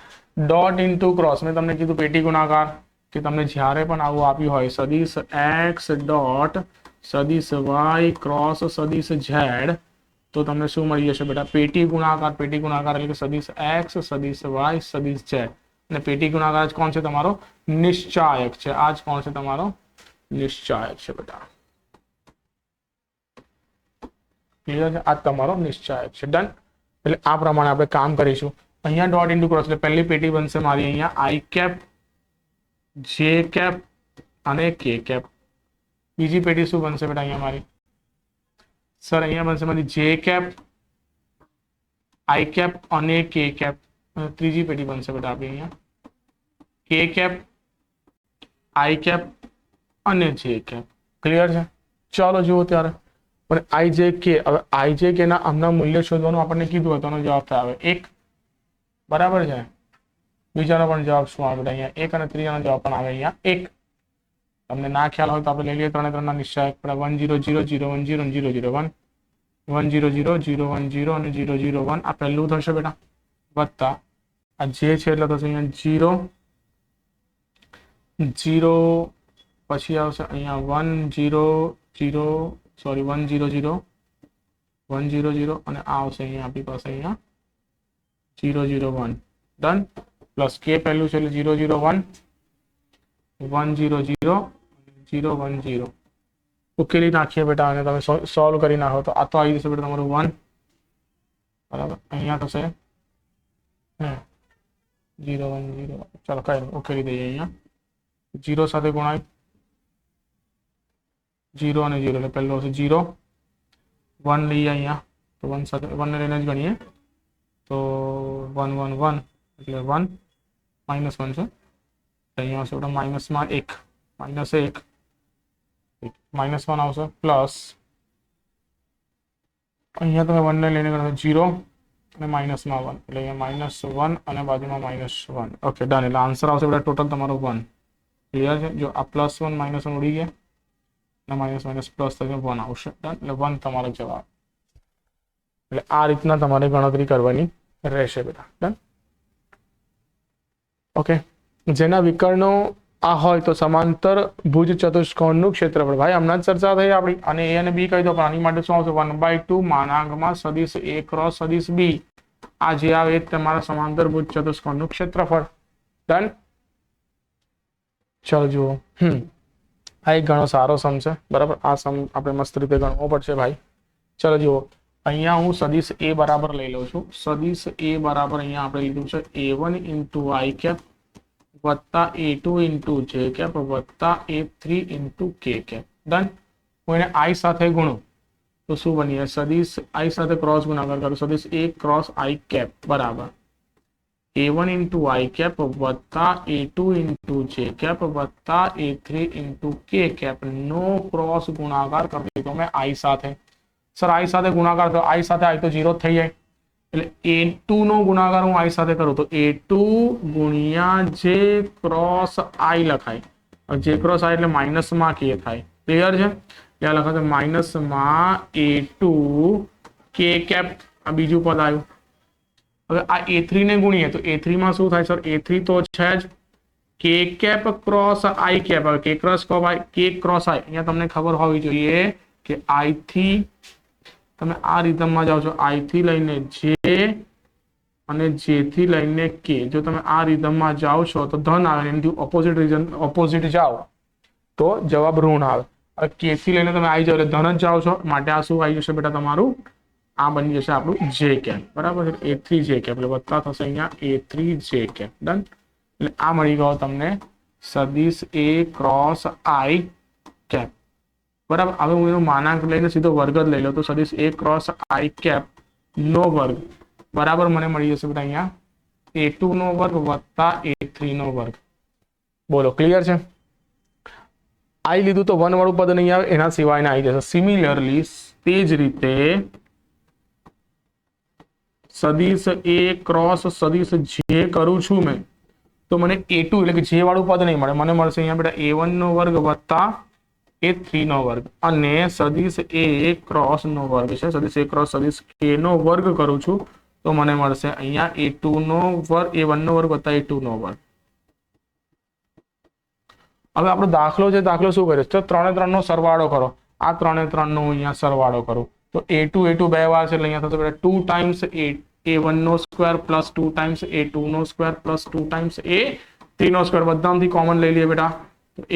ડોટ ઇન્ટુ ક્રોસ. મેં તમને કીધું પેટી ગુણાકાર કે તમને જ્યારે પણ આવું આપ્યું હોય સદિશ x ડોટ સદિશ y ક્રોસ સદિશ z તો તમને શું મળી જશે બેટા? પેટી ગુણાકાર. પેટી ગુણાકાર એટલે કે સદિશ x સદિશ y સદિશ z અને પેટી ગુણાકાર કોણ છે? તમારો નિશ્ચાયક છે. આ જ કોણ છે? તમારો નિશ્ચાયક છે બેટા. ક્લિયર છે? આ તમારો નિશ્ચાયક છે. ડન. એટલે આ પ્રમાણે આપણે કામ કરીશું. અહીંયા ડોટ ઇન્ટુ ક્રોસ એટલે પહેલી પેટી બનશે મારી અહીંયા i કેપ જે કેપ અને કે કેપ. બીજી પેટી શું બનશે બેટા અહીંયા મારી? સર અહીંયા બનશે મારી જે કેપ આઈ કેપ અને કે કેપ, ત્રીજી પેટી બનશે બેટા આપણી અહીંયા કે કેપ, આઈ કેપ અને જે કેપ. ક્લિયર છે? ચાલો જુઓ ત્યારે. પણ આઈ જે કે, હવે આઈ જે કે ના આમના મૂલ્ય શોધવાનું આપણને કીધું હતું, જવાબ થાય આવે 1. બરાબર છે? બીજાનો પણ જવાબ શું આવે અહીંયા 1 અને ત્રીજાનો જવાબ પણ આવે અહીંયા 1. તમને ના ખ્યાલ હોય તો આપણે લઈ લઈએ 3 3 ના નિશ્ચય. 1 0 0 0 1 0 0 0 1 1 0 0 0 1 0 અને 0 0 1 આ પહેલું થશે બેટા, વત્તા આ જે છે એટલે થશે અહીંયા 0 0, પછી આવશે અહીંયા 1 0 0 સોરી 1 0 0 1 0 0 અને આ આવશે અહીંયા આપણી પાસે અહીંયા 0 0 1. ડન. પ્લસ કે પહેલું છે એટલે 0 0 1 1 0 0 0 1 0. ઉકેલી નાખીએ બેટા અને તમે સોલ્વ કરી નાખો તો આ તો આવી જશે બેટા તમારું 1. બરાબર, અહીંયા થશે 0 1 0. ચાલો કઈ નહીં, ઉકેલી દઈએ. અહીંયા 0 સાથે ગુણાય 0 અને 0 એટલે પહેલો હશે 0. 1 લઈએ અહીંયા તો 1 સાથે 1 ને લઈને જ ગણીએ તો 1 1 1 એટલે 1 માઇનસ 1 છે. અહીંયા આવશે બેટા માઇનસમાં 1 માઇનસ 1 માઇનસ 1 આવશે પ્લસ અહીંયા તમે 1 ને લઈને ગણો 0 અને માઇનસમાં 1 એટલે અહીંયા માઇનસ 1 અને બાજુમાં માઇનસ 1. Okay done. એટલે આન્સર આવશે બેટા ટોટલ તમારો 1. ક્લિયર છે? જો આ પ્લસ 1 માઇનસ 1 ઉડી ગયા અને માઇનસ માઇનસ પ્લસ થઈને 1 આવશે. ડન. એટલે 1 તમારો જવાબ. એટલે આ રીતના તમારે ગણતરી કરવાની રહેશે બેટા. ડન. ઓકે. જેના વિકર્ણો આ હોય તો સમાંતર ભુજ ચતુષ્કોણનું ક્ષેત્રફળ. ભાઈ હમણાં જ ચર્ચા થઈ આપણી. અને એ અને બી કહી દો, પણ આની માટે શું આવશે 1/2 માનાંકમાં સદિશ a ક્રોસ સદિશ b. આ જે આવે એ તમારા સમાંતર ભુજ ચતુષ્કોણનું ક્ષેત્રફળ. ડન. ચાલો જુઓ. આ એક ઘણો સારો સમ છે. બરાબર, આ સમ આપણે મસ્ત રીતે ગણવો પડશે ભાઈ. ચાલો જુઓ. અહીંયા હું સદિશ a બરાબર લઈ લઉં છું. સદિશ a બરાબર અહીંયા આપણે લીધું છે a1 ઇન્ટુ આઈ કેપ વત્તા a2 ઇન્ટુ જે કેપ વત્તા a3 into K cap. Done. હું એને આઈ સાથે ગુણું તો શું બની? સદિશ આઈ સાથે ક્રોસ ગુણાકાર કરું. સદિશ a ક્રોસ આઈ કેપ બરાબર a1 ઇન્ટુ આઈ કેપ વત્તા a2 ઇન્ટુ જે કેપ વત્તા a3 ઇન્ટુ કે કેપ નો ક્રોસ ગુણાકાર કરી દીધો મેં આઈ સાથે. સર આઈ સાથે ગુણાકાર થયો, આઈ સાથે આઈ તો 0 થઈ જાય એટલે a2 નો ગુણાકાર હું આઈ સાથે કરું તો a2 ગુણ્યા જે ક્રોસ આઈ લખાય. જે ક્રોસ આઈ એટલે માઇનસમાં કે થાય. ક્લિયર છે? ત્યાં લખાશે માઇનસમાં a2 કે કેપ. આ બીજું પદ આવ્યું. હવે આ a3 ને ગુણીએ તો a3 માં શું થાય? સર a3 તો છે જ કે કેપ ક્રોસ આઈ કેપ. હવે કે ક્રોસ કે ક્રોસ આઈ અહીંયા તમને ખબર હોવી જોઈએ કે આઈ થી તમે આ રીતમાં જાઓ છો, આઈ થી લઈને જે અને જે થી લઈને કે. જો તમે આ રીતમાં જાઓ છો તો ધન આવે, એનાથી ઓપોઝિટ જાઓ તો જવાબ ઋણ આવે. હવે કે થી લઈને તમે આવી જાઓ એટલે ધન જ જાઓ છો, માટે આ શું આવી જશે બેટા તમારું? આ બની જશે આપણું જે કેપ. બરાબર છે? a3 જે કેપ એટલે વત્તા થશે અહીંયા a3 જે કેપ. ડન. એટલે આ મળી ગયો તમને સદિશ a ક્રોસ આઈ કેપ. બરાબર. હવે હું એનો માનાંક લઈને સીધો વર્ગ જ લઈ લઉં તો સદિશ a ક્રોસ આઈ કેપ નો વર્ગ બરાબર મને મળી જશે બેટા અહીંયા a2 નો વર્ગ વત્તા a3 નો વર્ગ. બોલો ક્લિયર છે? આઈ લીધું તો 1 વાળું પદ નહીં આવે, એના સિવાયના આવી જશે. સિમિલરલી તે જ રીતે સદિશ a ક્રોસ સદિશ જે કરું છું મેં તો મને a2 એટલે કે જે વાળું પદ નહીં મળે, મને મળશે અહીંયા બેટા a1 નો વર્ગ વત્તા a3 નો વર્ગ અને સદિશ a ક્રોસ નો વર્ગ છે. સદિશ a ક્રોસ સદિશ k નો વર્ગ કરું છું તો મને મળશે અહીંયા a2 નો વર્ગ a1 નો વર્ગ વત્તા a2 નો વર્ગ. હવે આપણો દાખલો છે, દાખલો શું કરે છે? 3 3 નો સરવાળો કરો. આ 3 3 નો અહીંયા સરવાળો કરું તો a2 બે વાર છે એટલે અહીંયા થશે બેટા 2 ટાઈમ્સ a1 નો સ્ક્વેર પ્લસ 2 ટાઈમ્સ a2 નો સ્ક્વેર પ્લસ 2 ટાઈમ્સ a3 નો સ્ક્વેર. બધામાંથી કોમન લઈ લઈએ બેટા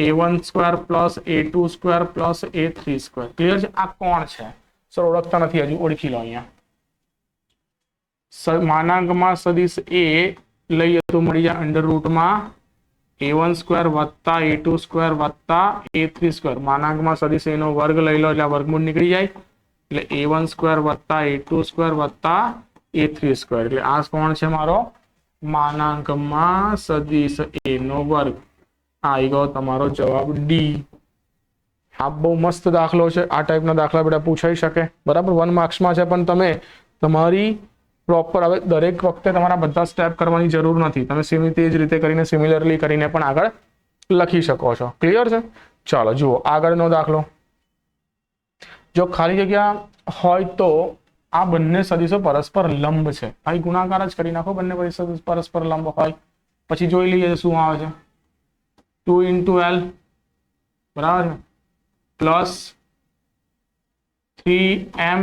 a1 square plus a2 square plus a3 square. Clear છે? આ કોણ છે સર? ઓળખતા નથી હજુ, ઓળખી લો. અહીંયા માનાંકમાં સદિશ a લઈએ તો મળી જાય અંડર રૂટમાં a1 સ્ક્વેર વત્તા a2 સ્ક્વેર વત્તા a3 સ્ક્વેર. માનાંકમાં સદિશ a નો વર્ગ લઈ લો એટલે વર્ગમૂળ નીકળી જાય એટલે a1 સ્ક્વેર વત્તા a2 સ્ક્વેર વત્તા a3 એટલે આ કોણ છે મારો માનાંકમાં સદિશ a નો વર્ગ. આવી ગયો તમારો જવાબ ડી. આ બહુ મસ્ત દાખલો છે. આ ટાઈપના દાખલા બેટા પૂછાઈ શકે, બરાબર. 1 માર્ક્સમાં છે, પણ તમે તમારી પ્રોપર હવે દરેક વખતે તમારા બધા સ્ટેપ કરવાની જરૂર નથી. તમે તે જ રીતે કરીને સિમિલરલી કરીને પણ આગળ લખી શકો છો. ક્લિયર છે? ચાલો જુઓ આગળનો દાખલો. જો ખાલી જગ્યા હોય તો આ બંને સદિશો પરસ્પર લંબ છે. ભાઈ ગુણાકાર જ કરી નાખો. બંને સદિશ પરસ્પર લંબ હોય પછી જોઈ લઈએ શું આવે છે. 2 × l બરાબર છે પ્લસ 3m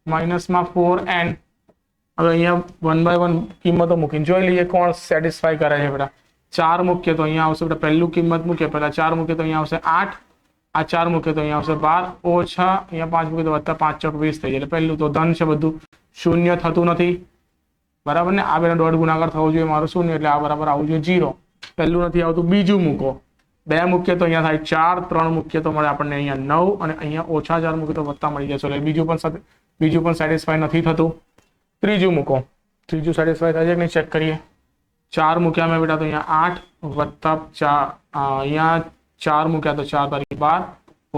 માઇનસમાં 4n. હવે અહીંયા 1/1 કિંમતો મૂકીને જોઈ લઈએ કોણ સેટિસ્ફાય કરે છે બેટા. 4 મૂકીએ તો અહીંયા આવશે બેટા પહેલું કિંમત મૂકીએ પહેલા 4 મૂકીએ તો અહીંયા આવશે 8. આ 4 મૂકીએ તો અહીંયા આવશે 12 ઓછા અહીંયા 5 મૂકીએ તો વત્તા 5 ચોક 20 થઈ જાય. એટલે પહેલું તો ધન છે, બધું શૂન્ય થતું નથી, બરાબર ને. આ બેનો ડોટ ગુણાકાર થવો જોઈએ મારો શૂન્ય, એટલે આ બરાબર આવવું જોઈએ 0. પહેલું નથી આવતું, બીજું મૂકો. 2 મૂકીએ તો અહીંયા થાય 4, 3 મૂકીએ તો મળે આપણને અહીંયા 9 અને અહીંયા ઓછા 4 મૂકીએ તો વત્તા મળી જશે. એટલે બીજું પણ સેટિસ્ફાય નથી થતું. ત્રીજું મૂકો. ત્રીજું સેટિસ્ફાય થાય છે કે નહીં ચેક કરીએ. 4 મૂક્યા મેં બેટા તો અહીંયા 8 વત્તા 4 અહીંયા 4 મૂક્યા તો 4 તારીખ 12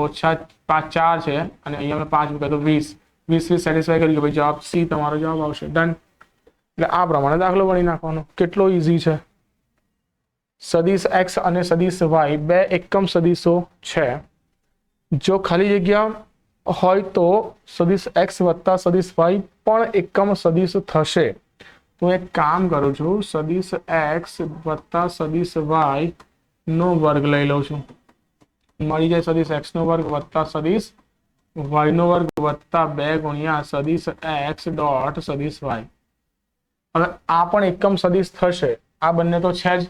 ઓછા 5 4 છે અને અહીંયા મેં 5 મૂક્યા તો 20. 20 સેટિસ્ફાય કરી કે ભાઈ જવાબ સી તમારો જવાબ આવશે. ડન. એટલે આ પ્રમાણે દાખલો ગણી નાખવાનો. કેટલો ઈઝી છે. સદિશ x અને સદિશ y બે એકમ સદિશો છે. જો ખાલી જગ્યા હોય તો સદિશ x વત્તા સદિશ y પણ એકમ સદિશ થશે. તો એક કામ કરું છું, સદિશ x વત્તા સદિશ y નો વર્ગ લઈ લઉં છું. મળી જાય સદિશ x નો વર્ગ વત્તા સદિશ y નો વર્ગ વત્તા 2 ગુણ્યા સદિશ x ડોટ સદિશ y. હવે આ પણ એકમ સદિશ થશે. આ બંને તો છે જ,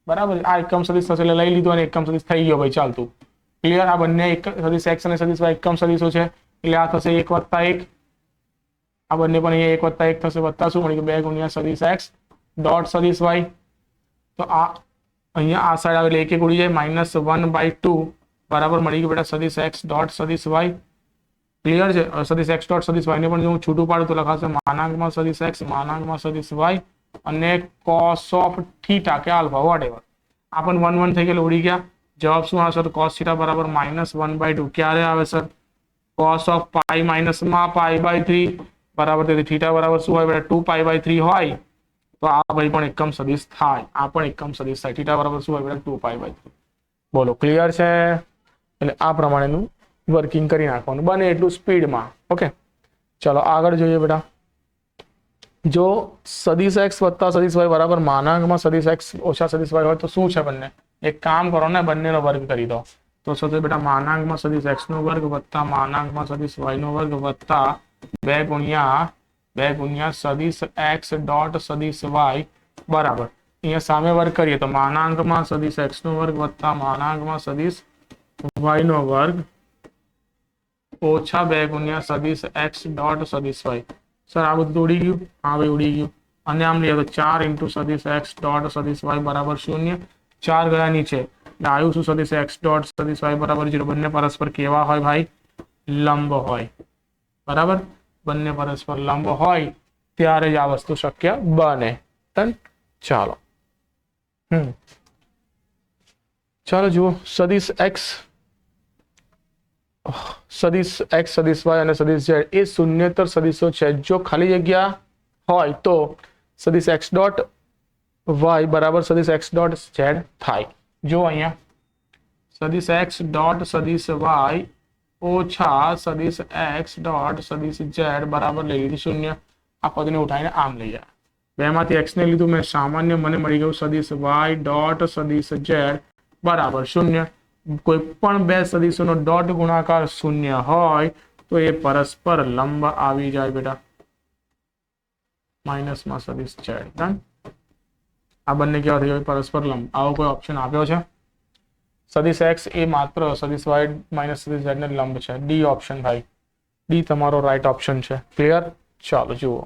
બરાબર. આ એકમ સદિશ થશે એટલે લઈ લીધું અને એકમ સદિશ થઈ ગયો ભાઈ ચાલતું. ક્લિયર. આ બંને સદિશ x અને સદિશ y એકમ સદિશો છે એટલે આ થશે 1 વત્તા 1. આ બંને પણ અહીંયા 1 વત્તા 1 થશે. વત્તા શું મળી ગયું 2 ગુણ્યા સદિશ x ડોટ સદિશ y. તો આ અહીંયા આ સાઈડ આવે એટલે 1 ઉડી જાય -1/2 બરાબર મળી ગયું બેટા સદિશ x ડોટ સદિશ y. ક્લિયર છે. સદિશ x ડોટ સદિશ y ને પણ જો હું છૂટું પાડું તો લખાશે માનાંકમાં સદિશ x માનાંકમાં સદિશ y અને cos of theta કે આલ્ફા વોટેવર. આ પણ 1 1 થઈ ગયેલું ઉડી ગયા. જવાબ શું આવશે? cos theta બરાબર -1/2. ક્યારે આવે sir? cos of pi માઇનસમાં pi/3 બરાબર. તેથી થીટા બરાબર શું હોય બેટા 2π/3 હોય તો આ ભાઈ પણ એકમ સદિશ થાય. આ પણ એકમ સદિશ થાય. થીટા બરાબર શું હોય બેટા 2π/3. બોલો ક્લિયર છે? એટલે આ પ્રમાણેનું વર્કિંગ કરી નાખવાનું બને એટલું સ્પીડમાં. ઓકે ચલો આગળ જોઈએ બેટા. જો સદિશ x વત્તા સદિશ y બરાબર માનાંકમાં સદિશ x ઓછા સદિશ y હોય તો શું છે બંને? એક કામ કરો ને બંનેનો વર્ગ કરી દો તો શું થશે બેટા માનાંકમાં સદિશ x નો વર્ગ વત્તા માનાંકમાં સદિશ y નો વર્ગ વત્તા 2 ગુણ્યા સદિશ x ડોટ સદિશ y બરાબર. અહીંયા સામે વર્ગ કરીએ તો માનાંકમાં સદિશ x નો વર્ગ વત્તા માનાંકમાં સદિશ y નો વર્ગ ઓછા 2 ગુણ્યા સદિશ x ડોટ સદિશ y. સર આ બધું ઉડી ગયું. હા ભાઈ ઉડી ગયું. અને આમ લઈએ તો 4 × સદિશ x ડોટ સદિશ y બરાબર 0. 4 ગયા નીચે એટલે આવ્યું શું સદિશ x ડોટ સદિશ y બરાબર 0. બંને પરસ્પર કેવા હોય ભાઈ? લંબ હોય. બરાબર. બંને પરસ્પર લંબ હોય ત્યારે જ આ વસ્તુ શક્ય બને. ચાલો ચાલો જુઓ. સદિશ x સદિશ y અને સદિશ z એ શૂન્યેતર સદિશો છે. જો ખાલી જગ્યા હોય તો સદિશ x ડોટ y બરાબર સદિશ x ડોટ z થાય. જો અહીંયા સદિશ x ડોટ સદિશ y ઓછા સદિશ x ડોટ સદિશ z બરાબર લઈ લીધી 0. આ પદને ઉઠાવીને આમ લઈ જાય. બેમાંથી x ને લીધું મેં સામાન્ય, મને મળી ગયું સદિશ y ડોટ સદિશ z બરાબર 0. કોઈ પણ બે સદિશોનો ડોટ ગુણાકાર 0 હોય તો એ પરસ્પર લંબ આવી જાય બેટા માઇનસમાં સદિશ z. ડન. આ બંને કેવા થઈ જાય? પરસ્પર લંબ. આવો કોઈ ઓપ્શન આપ્યો છે? સદિશ x એ માત્ર સદિશ y માઇનસ સદિશ z ને લંબ છે. ડી ઓપ્શન ભાઈ. ડી તમારો રાઈટ ઓપ્શન છે. ક્લિયર? ચાલો જુઓ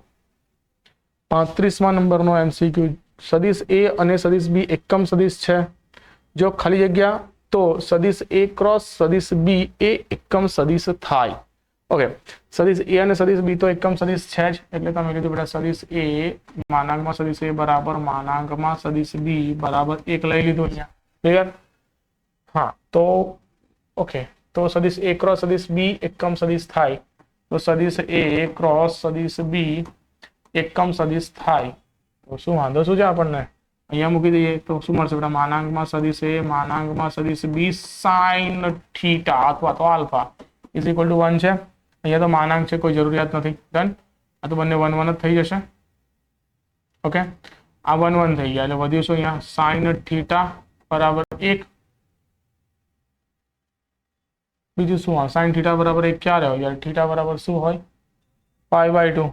35મા નંબરનો MCQ. સદિશ a અને સદિશ b એકમ સદિશ છે. જો ખાલી જગ્યા તો સદિશ a ક્રોસ સદિશ b એ એકમ સદિશ થાય. ઓકે, સદિશ એ અને સદિશ બી તો એકમ સદિશ છે જ, એટલે તમે કીધું બેટા સદિશ એ માનાંકમાં સદિશ એ બરાબર માનાંકમાં સદિશ બી બરાબર 1 લઈ લીધું અહીંયા. ક્લિયર? હા, તો ઓકે, તો સદિશ એ ક્રોસ સદિશ બી એકમ સદિશ થાય, તો સદિશ એ ક્રોસ સદિશ બી એકમ સદિશ થાય, તો શું વાંધો શું છે આપણને? અહીંયા મૂકી દઈએ તો શું મળશે બેટા? માનાંકમાં સદિશ એ માનાંકમાં સદિશ બી સાઇન થીટા અથવા તો આલ્ફા ઇઝ ઇક્વલ ટુ 1 છે. અહીંયા તો માનાંક છે, કોઈ જરૂરિયાત નથી. ડન. આ તો બંને 1 1 જ થઈ જશે. ઓકે, આ 1 1 થઈ ગયા, એટલે વધ્યું શું અહીંયા? સાઇન થીટા બરાબર 1. બીજું શું હોય? સાઇન થીટા બરાબર 1 ક્યારે હોય યાર? થીટા બરાબર શું હોય? π/2.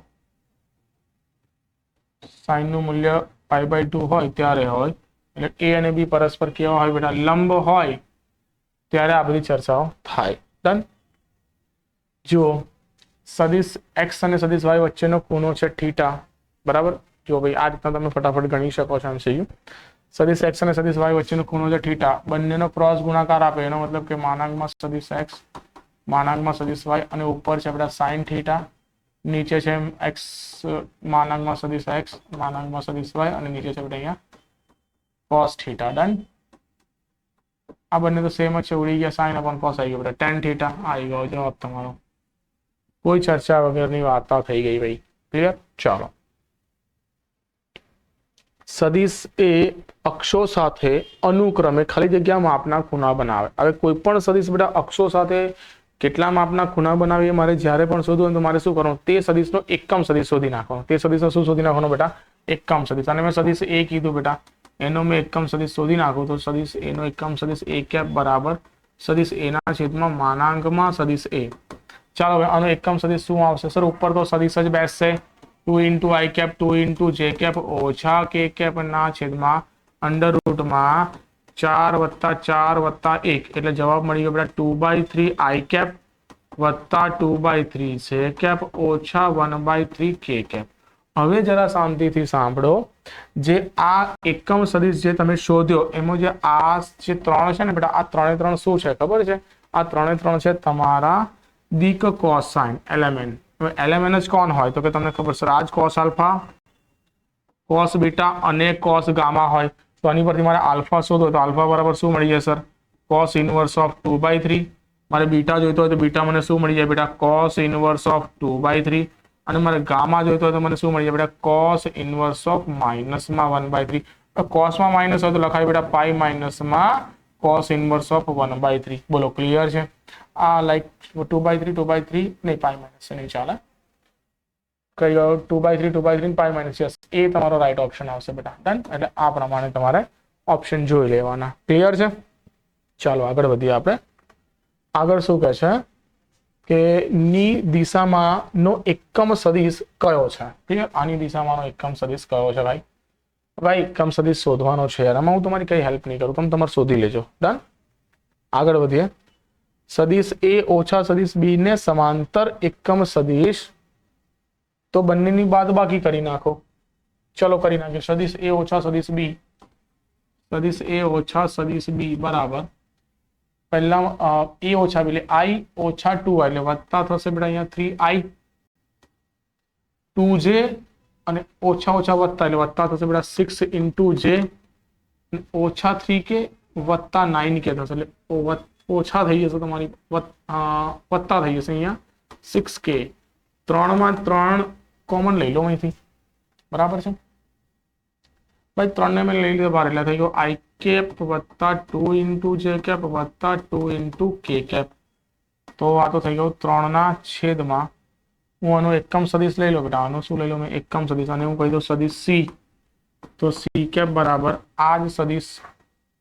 સાઇન નું મૂલ્ય π/2 હોય ત્યારે હોય, એટલે એ અને બી પરસ્પર કેવા હોય બેટા? લંબ હોય ત્યારે આ બધી ચર્ચાઓ થાય. ડન. જુઓ, સદિશ એક્સ અને સદિશ વાય વચ્ચેનો ખૂણો છે થીટા, બરાબર? જો ભાઈ આ રીતના તમે ફટાફટ ગણી શકો છો MCQ. સદિશ એક્સ અને સદિશ વાય વચ્ચેનો ખૂણો છે થીટા, બંનેનો ક્રોસ ગુણાકાર આપે, એનો મતલબ કે માનાંકમાં સદિશ એક્સ માનાંકમાં સદિશ વાય અને ઉપર છે બેટા સાઇન થીટા, નીચે છે એક્સ માનાંકમાં સદિશ એક્સ માનાંકમાં સદિશ વાય અને નીચે છે બેટા અહીંયા cos થીટા. ડન. આ બંને તો સેમ જ છે, ઉડી ગયા. સાઇન અપોન cos આવી ગયો બેટા, tan થીટા આવી ગયો જવાબ તમારો. કોઈ ચર્ચા વગરની વાર્તા થઈ ગઈ ભાઈ. ક્લિયર? ચાલો. સદિશ એ અક્ષો સાથે અનુક્રમે ખાલી જગ્યા માપના ખૂણા બનાવે. હવે કોઈ પણ સદિશ બેટા અક્ષો સાથે કેટલા માપના ખૂણા બનાવીએ મારે જ્યારે પણ શોધવું હોય તો મારે શું કરવાનું? તે સદિશનો એકમ સદિશ શોધી નાખવાનો. તે સદિશનો શું શોધી નાખવાનો બેટા? એકમ સદિશ. અને મેં સદિશ એ કીધું બેટા, એનો મેં એકમ સદિશ શોધી નાખું તો સદિશ એનો એકમ સદિશ એ કેપ બરાબર સદિશ એના છેદમાં માનાંકમાં સદિશ એ. ચાલો હવે આનો એકમ સદિશ શું આવશે? સર ઉપર તો સદિશ જ બેસશે, 2 * i કેપ 2 * j કેપ ઓછા k કેપ ના છેદમાં અંડરરૂટમાં 4 + 4 + 1, એટલે જવાબ મળી ગયો બેટા 2/3 i કેપ વત્તા 2/3 j કેપ ઓછા 1/3 k કેપ. હવે જરા શાંતિથી સાંભળો, જે આ એકમ સદિશ જે તમે શોધ્યો એમાં જે આ જે 3 છે ને બેટા, આ 3 3 શું છે ખબર છે? આ 3 3 છે તમારા દિક કોસાઇન એલિમેન્ટ. હવે એલિમેન્ટ જ કોણ હોય તો કે તમને ખબર છે, આજ cos આલ્ફા, cos બીટા અને cos ગામા હોય. તો આની પરથી મારે આલ્ફા શોધો તો આલ્ફા બરાબર શું મળી જાય સર? cos inverse of 2/3. મારે બીટા જોઈતો હોય તો બીટા મને શું મળી જાય બેટા? cos inverse of 2/3. અને મારે ગામા જોઈતો હોય તો મને શું મળી જાય બેટા? cos inverse of -1/3. cos માં માઇનસ હોય તો લખાય બેટા પાઈ માઇનસમાં cos ઇનવર્સ ઓફ 1/3. બોલો ક્લિયર છે? આ લાઈક 2/3 નહીં, પાઈ માઇનસ નહીં ચાલે. કઈ ગયો? 2/3 પાઈ માઇનસ. યસ, એ તમારો રાઈટ ઓપ્શન આવશે બેટા. ડન. એટલે આ પ્રમાણે તમારે ઓપ્શન જોઈ લેવાના. ક્લિયર છે? ચાલો આગળ વધીએ આપણે. આગળ શું કહે છે કે ની દિશામાં નો એકમ સદિશ કયો છે? ક્લિયર? આની દિશામાંનો એકમ સદિશ કયો છે ભાઈ? ભાઈ એકમ સદિશ શોધવાનો છે યાર, આમાં હું તમારી કઈ હેલ્પ નહીં કરું, તમે તમારે શોધી લેજો. ડન. આગળ વધીએ. સદિશ એ ઓછા સદિશ બી ને સમાંતર એકમ સદિશ, તો બંનેની બાદબાકી કરી નાખો. ચલો કરી નાખીએ. સદિશ એ ઓછા સદિશ બી, સદિશ એ ઓછા સદિશ બી બરાબર પહેલા એ ઓછા બી એટલે i ઓછા 2i એટલે વત્તા થશે બેટા અહીંયા 3i 2j અને ઓછા ઓછા વત્તા એટલે વત્તા થશે બેટા 6 j ઓછા 3k વત્તા 9k થશે, એટલે ઓછા થઈ જશે તમારી વત્તા થઈ જશે અહીંયા 6k. 3 માં 3 કોમન લઈ લો અહીંથી, બરાબર છે ભાઈ? 3 ને મેં લઈ લીધો બહાર, એટલે થઈ ગયો i કેપ વત્તા 2 j કેપ વત્તા 2 k કેપ. તો આ તો થઈ ગયો 3 ના છેદમાં, હું આનો એકમ સદિશ લઈ લો બેટા. આનો શું લઈ લો મેં? એકમ સદિશ. અને હું કહી દઉં સદિશ c, તો c કેપ બરાબર આ જ સદિશ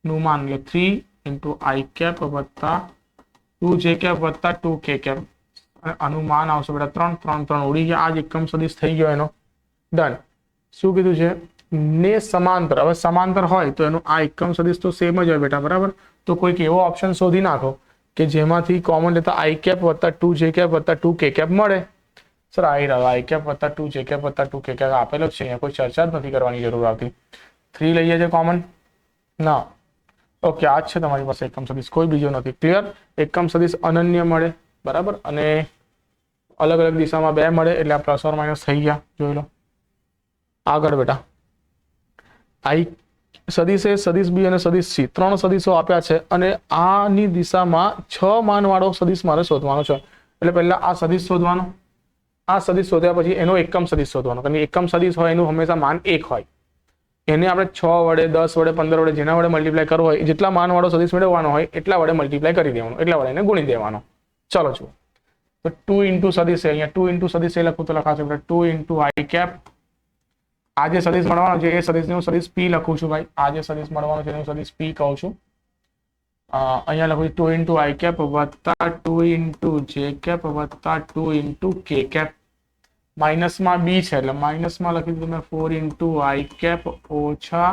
નું માન એટલે 3 i કેપ વત્તા 2 j કેપ વત્તા 2 k કેપ. આનું માન આવશે બેટા 3 3 3 ઉડી ગયા. આ જ એકમ સદિશ થઈ ગયો એનો. ડન. શું કીધું છે? ને સમાંતર. હવે સમાંતર હોય તો એનું આ એકમ સદિશ તો સેમ જ હોય બેટા, બરાબર? તો કોઈક એવો ઓપ્શન શોધી નાખો કે જેમાંથી કોમન લેતા i કેપ વત્તા 2 j કેપ વત્તા 2 k કેપ મળે. સર આવી રહ્યો i કેપ વત્તા 2 j કેપ વત્તા 2 k કેપ આપેલો જ છે, અહીંયા કોઈ ચર્ચા જ નથી કરવાની જરૂર આવતી. 3 લઈએ છે કોમન ના. ઓકે, આ જ છે તમારી પાસે એકમ સદિશ, કોઈ બીજો નથી. ક્લિયર? એકમ સદિશ અનન્ય મળે, બરાબર? અને अलग अलग दिशा में 2 મળે એટલે આ પ્લસ ઓર માઇનસ થઈ ગયા જોઈ લો આગળ બેટા आई सदिश ए सदिश बी और सदिश सी त्रण सदिशो आप्या छे अने आनी दिशा में 6 मानवाळो सदिश मारे शोधवानो छे એટલે પહેલા આ સદિશ શોધવાનો આ સદિશ શોધ્યા પછી એનો એકમ સદિશ શોધવાનો કારણ કે એકમ સદિશ હોય એનું હંમેશા માન 1 હોય એને આપણે 6 વડે 10 વડે 15 વડે જેના વડે મલ્ટીપ્લાય કરવો હોય જેટલા માનવાળો સદિશ મેળવવાનો હોય એટલા વડે મલ્ટીપ્લાય કરી દેવાનો એટલા વડે એને ગુણી દેવાનો ચલો જુઓ તો 2 સદિશ અહીંયા 2 સદિશ એ લખું તો લખાશે 2 i કેપ आज सदिश મળવાનો છે એ સદિશને હું સદિશ p લખું છું ભાઈ આજે સદિશ મળવાનો છે હું સદિશ p કહું છું અહીંયા લખું છું 2 i કેપ વત્તા 2 j કેપ વત્તા 2 k કેપ માઈનસ માં b છે એટલે માઈનસ માં લખી દીધું મેં 4 i કેપ ઓછા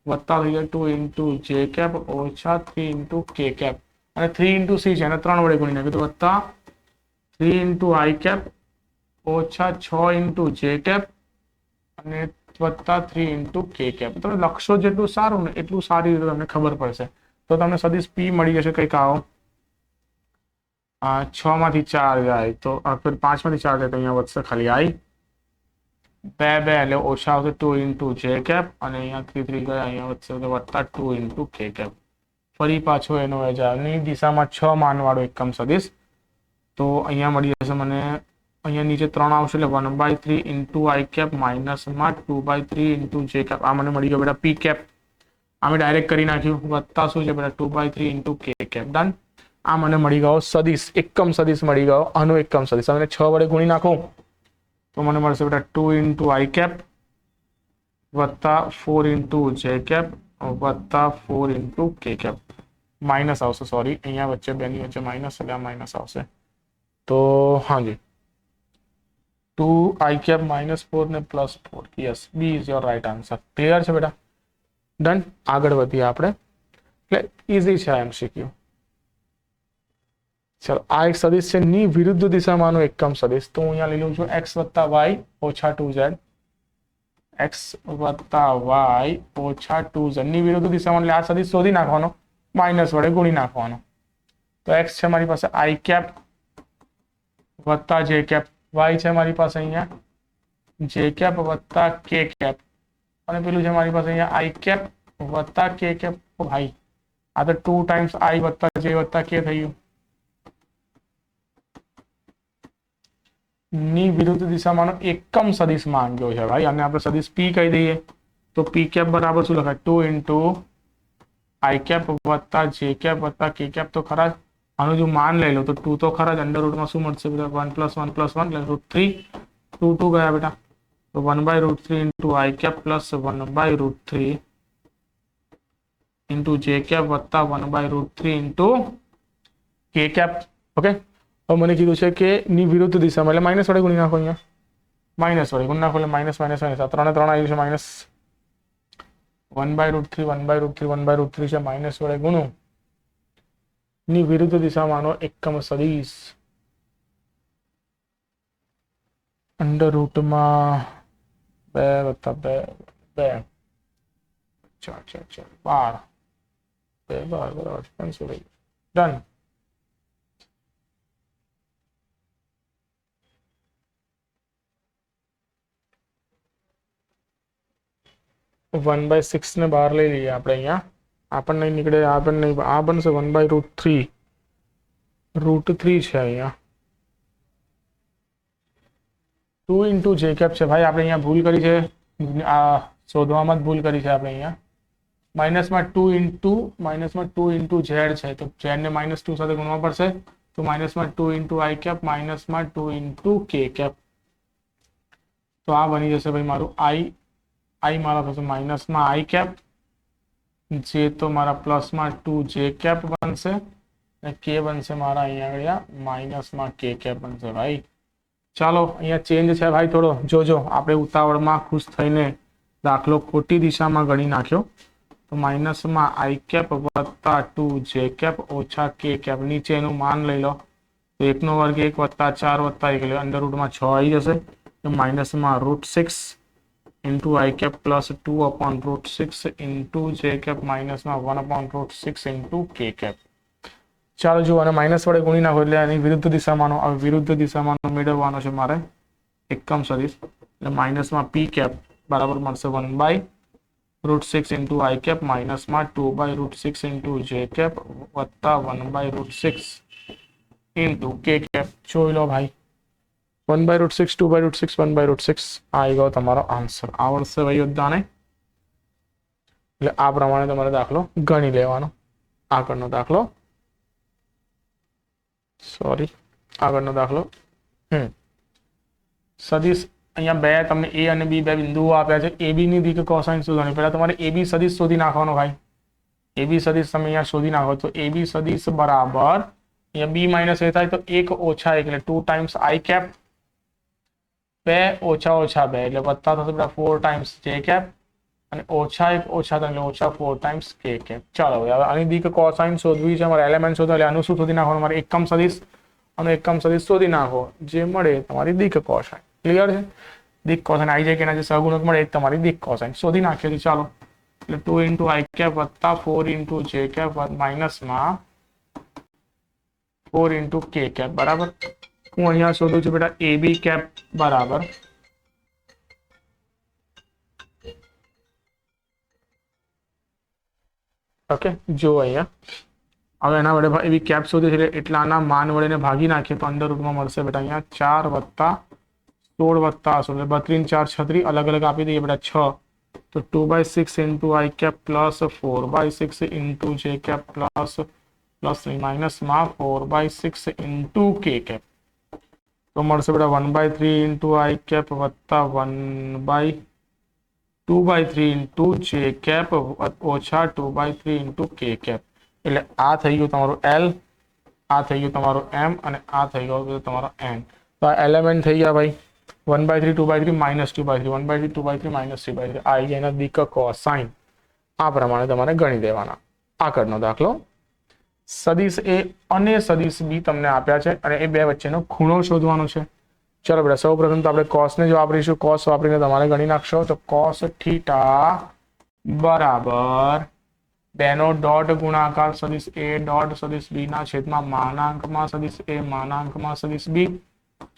વત્તા થઈ જાય 2 j કેપ ઓછા 3 k કેપ અને 3 c છે અને 3 વડે ગુણી નાખ્યું તો વત્તા 3 i કેપ ઓછા 6 j કેપ અને વત્તા 3 k કેપ તમે લખશો જેટલું સારું ને એટલું સારી રીતે તમને ખબર પડશે તો તમને સદિશ p મળી જશે કંઈક આવો 6 માંથી 4 જાય તો ફિર 5 માંથી 4 જાય તો અહીંયા વધશે ખાલી i 2 એટલે ઓછા આવશે 2 j કેપ અને અહીંયા 3 ગયા અહીંયા વધશે તો વત્તા 2 k કેપ ફરી પાછો એનો વેજાની દિશામાં 6 માનવાળો એકમ સદિશ તો અહીંયા મળી જશે મને અહીંયા નીચે 3 આવશે એટલે 1/3 i કેપ માઈનસ માં 2/3 j કેપ આ મને મળી ગયો બેટા p કેપ આ મેં ડાયરેક્ટ કરી નાખ્યું વત્તા શું છે બેટા 2/3 k કેપ ડન આ મને મળી ગયો સદિશ એકમ સદિશ મળી ગયો આનો એકમ સદિશ અને 6 વડે ગુણી નાખો તો મને મળશે બેટા 2 i કેપ વત્તા 4 j કેપ વત્તા 4 k કેપ માઈનસ આવશે સોરી અહીંયા વચ્ચે બેની વચ્ચે માઈનસ એટલે આ માઈનસ આવશે તો હાજી 2 i cap minus 4 ने plus 4 yes b is your right answer clear છે બેટા ડન આગળ વધીએ આપણે એટલે ઈઝી છે એમસીક્યુ ચલો આ એક સદિશ છે ની વિરુદ્ધ દિશામાંનો એકમ સદિશ તો હું અહીંયા લઈ લઉં છું x + y ઓછા 2z x + y ઓછા 2z ની વિરુદ્ધ દિશામાં એટલે આ સદિશ શોધી નાખવાનો માઈનસ વડે ગુણી નાખવાનો તો x છે મારી પાસે i cap વત્તા j cap y છે મારી પાસે અહીંયા j કેપ વત્તા k કેપ અને પેલું છે મારી પાસે અહીંયા i કેપ વત્તા k કેપ ભાઈ આ તો 2 ટાઈમ્સ i વત્તા j વત્તા k થઈ ગયું ની વિરુદ્ધ દિશામાંનો એકમ સદિશ માંગ્યો છે ભાઈ અને આપણે સદિશ p કહી દઈએ તો p કેપ બરાબર શું લખાય 2 i કેપ વત્તા j કેપ વત્તા k કેપ તો ખરા આનું જો માન લઈ લો તો 2 તો ખરા જ અંડર રૂટમાં શું મળશે બેટા 1 + 1 + 1 એટલે √3 2 ગયા બેટા તો 1/√3 i cap plus 1/√3 j cap વત્તા 1/√3 k cap ઓકે હવે મને કીધું છે કે ની વિરુદ્ધ દિશામાં એટલે માઈનસ વડે ગુણી નાખો અહીંયા માઈનસ વડે ગુણી નાખો એટલે માઈનસ માઈનસ માઈનસ આ 3 3 આવ્યું છે માઈનસ 1/√3 1/√3 1/√3 છે માઈનસ વડે ગુણો ની વિરુદ્ધ દિશામાંનો એકમ સદિશ અંડર રૂટમાં 2 + 2 4 4 4 12 2 12 5 ડન 1/6 ને બહાર લઈ લઈએ આપણે અહીંયા આપણને નીકળે આપણને આ બનશે 1/√3 √3 છે અહીંયા 2 j cap છે ભાઈ આપણે અહીંયા ભૂલ કરી છે આ શોધવામાં જ ભૂલ કરી છે આપણે અહીંયા માઈનસમાં 2 z છે તો z ને -2 સાથે ગુણવા પડશે તો માઈનસમાં 2 i cap માઈનસમાં 2 k cap તો આ બની જશે ભાઈ મારું i મારા થશે માઈનસમાં i cap જે તો મારા પ્લસમાં 2 j cap બનશે અને k બનશે મારા અહીંયા માઈનસમાં k cap બનશે ભાઈ ચાલો અહીંયા ચેન્જ છે ભાઈ થોડો જોજો આપણે ઉતાવળમાં ખુશ થઈને દાખલો ખોટી દિશામાં ગણી નાખ્યો તો માઈનસમાં i cap વત્તા 2 j cap ઓછા k cap નીચે એનું માન લઈ લો તો 1 નો વર્ગ 1 વત્તા 4 વત્તા 1 એટલે અંડર રૂટમાં 6 આવી જશે તો માઈનસમાં √6 i cap plus 2/√6 j cap minus 1/√6 k cap ચાલો જુઓ, અને માઇનસ વડે ગુણી નાખો એટલે એની વિરુદ્ધ દિશામાંનો, હવે વિરુદ્ધ દિશામાંનો મેળવવાનો છે મારે એકમ સદિશ, એટલે માઇનસમાં પી કેપ બરાબર મળશે 1/√6 ઇન્ટુ આઈ કેપ માઇનસમાં 2/√6 ઇન્ટુ જે કેપ વત્તા 1/√6 ઇન્ટુ કે કેપ. જોઈ લો ભાઈ, 1/√6 2/√6 1/√6 આવી ગયો તમારો આન્સર. આવડશે ભાઈ બધાને? એટલે આ પ્રમાણે તમારે દાખલો ગણી લેવાનો. આગળનો દાખલો, સોરી, આગળનો દાખલો. સદિશ અહીંયા બે તમને એ અને બી બે બિંદુઓ આપ્યા છે. એ બી ની દિક કોસાઇન શોધવાની. પહેલા તમારે એ બી સદિશ શોધી નાખવાનો ભાઈ. એ બી સદિશ તમે અહીંયા શોધી નાખો તો એ બી સદિશ બરાબર અહીંયા બી માઇનસ એ થાય તો 1 ઓછા 1 એટલે 2 ટાઈમ્સ આઈ કેપ, 2 ઓછા ઓછા 2 એટલે વત્તા થશે બેટા 4 ટાઈમ્સ જે કેપ, અને ઓછા 1 ઓછા 3 એટલે ઓછા 4 ટાઈમ્સ કે કેપ. ચાલો હવે આની દિક કોસાઇન શોધવી છે, અમારે એલિમેન્ટ શોધવા, એટલે આનું શું શોધી નાખવાનું? મારે એકમ સદિશ અને એકમ સદિશ શોધી નાખો, જે મળે તમારી દિક કોસાઇન. ક્લિયર છે? દિક કોસાઇન આવી જાય કે એના જે સહગુણક મળે એ તમારી દિક કોસાઇન શોધી નાખીએ છીએ. ચાલો, એટલે 2 ઇન્ટુ આઈ કેપ વત્તા 4 ઇન્ટુ જે કેપ માઇનસમાં 4 ઇન્ટુ કે કેપ બરાબર. હું અહીંયા શોધું છું બેટા એ બી કેપ બરાબર ઓકે. જો અહીંયા હવે એના વડે એવી કેપ શોધી છે એટલાના માન વડે ભાગી નાખીએ તો અંડર રૂટમાં મળશે બેટા અહીંયા 4 વત્તા 16 વત્તા 16 32 4 36 અલગ અલગ આપી દઈએ બેટા 6 તો 2/6 into I cap plus 4/6 into J cap plus માઇનસમાં 4/6 ઇન્ટુ કે કેપ તો મળશે બેટા 1/3 ઇન્ટુ આઈ કેપ વત્તા 2/3 ઇન્ટુ જે કેપ ઓછા 2/3 ઇન્ટુ કે કેપ. એટલે આ થઈ ગયું તમારું એલ, આ થઈ ગયું તમારું એમ, અને આ થઈ ગયો તમારો એન. તો આ એલિમેન્ટ થઈ ગયા ભાઈ 1/3 2/3 માઇનસ 2/3 1/3 2/3 માઇનસ 3/3 આ એના દિક કોસાઇન. આ પ્રમાણે તમારે ગણી દેવાના. આગળનો દાખલો, સદિશ એ અને સદિશ બી તમને આપ્યા છે અને એ બે વચ્ચેનો ખૂણો શોધવાનો છે. ચલો બેટા, સૌ પ્રથમ તો આપણે કોસને જ વાપરીશું. કોસ વાપરીને તમારે ગણી નાખશો તો કોસ થીટા બરાબર બેનો ડોટ ગુણાકાર સદિશ એ ડોટ સદિશ બી ના છેદમાં માનાંકમાં સદિશ એ માનાંકમાં સદિશ બી.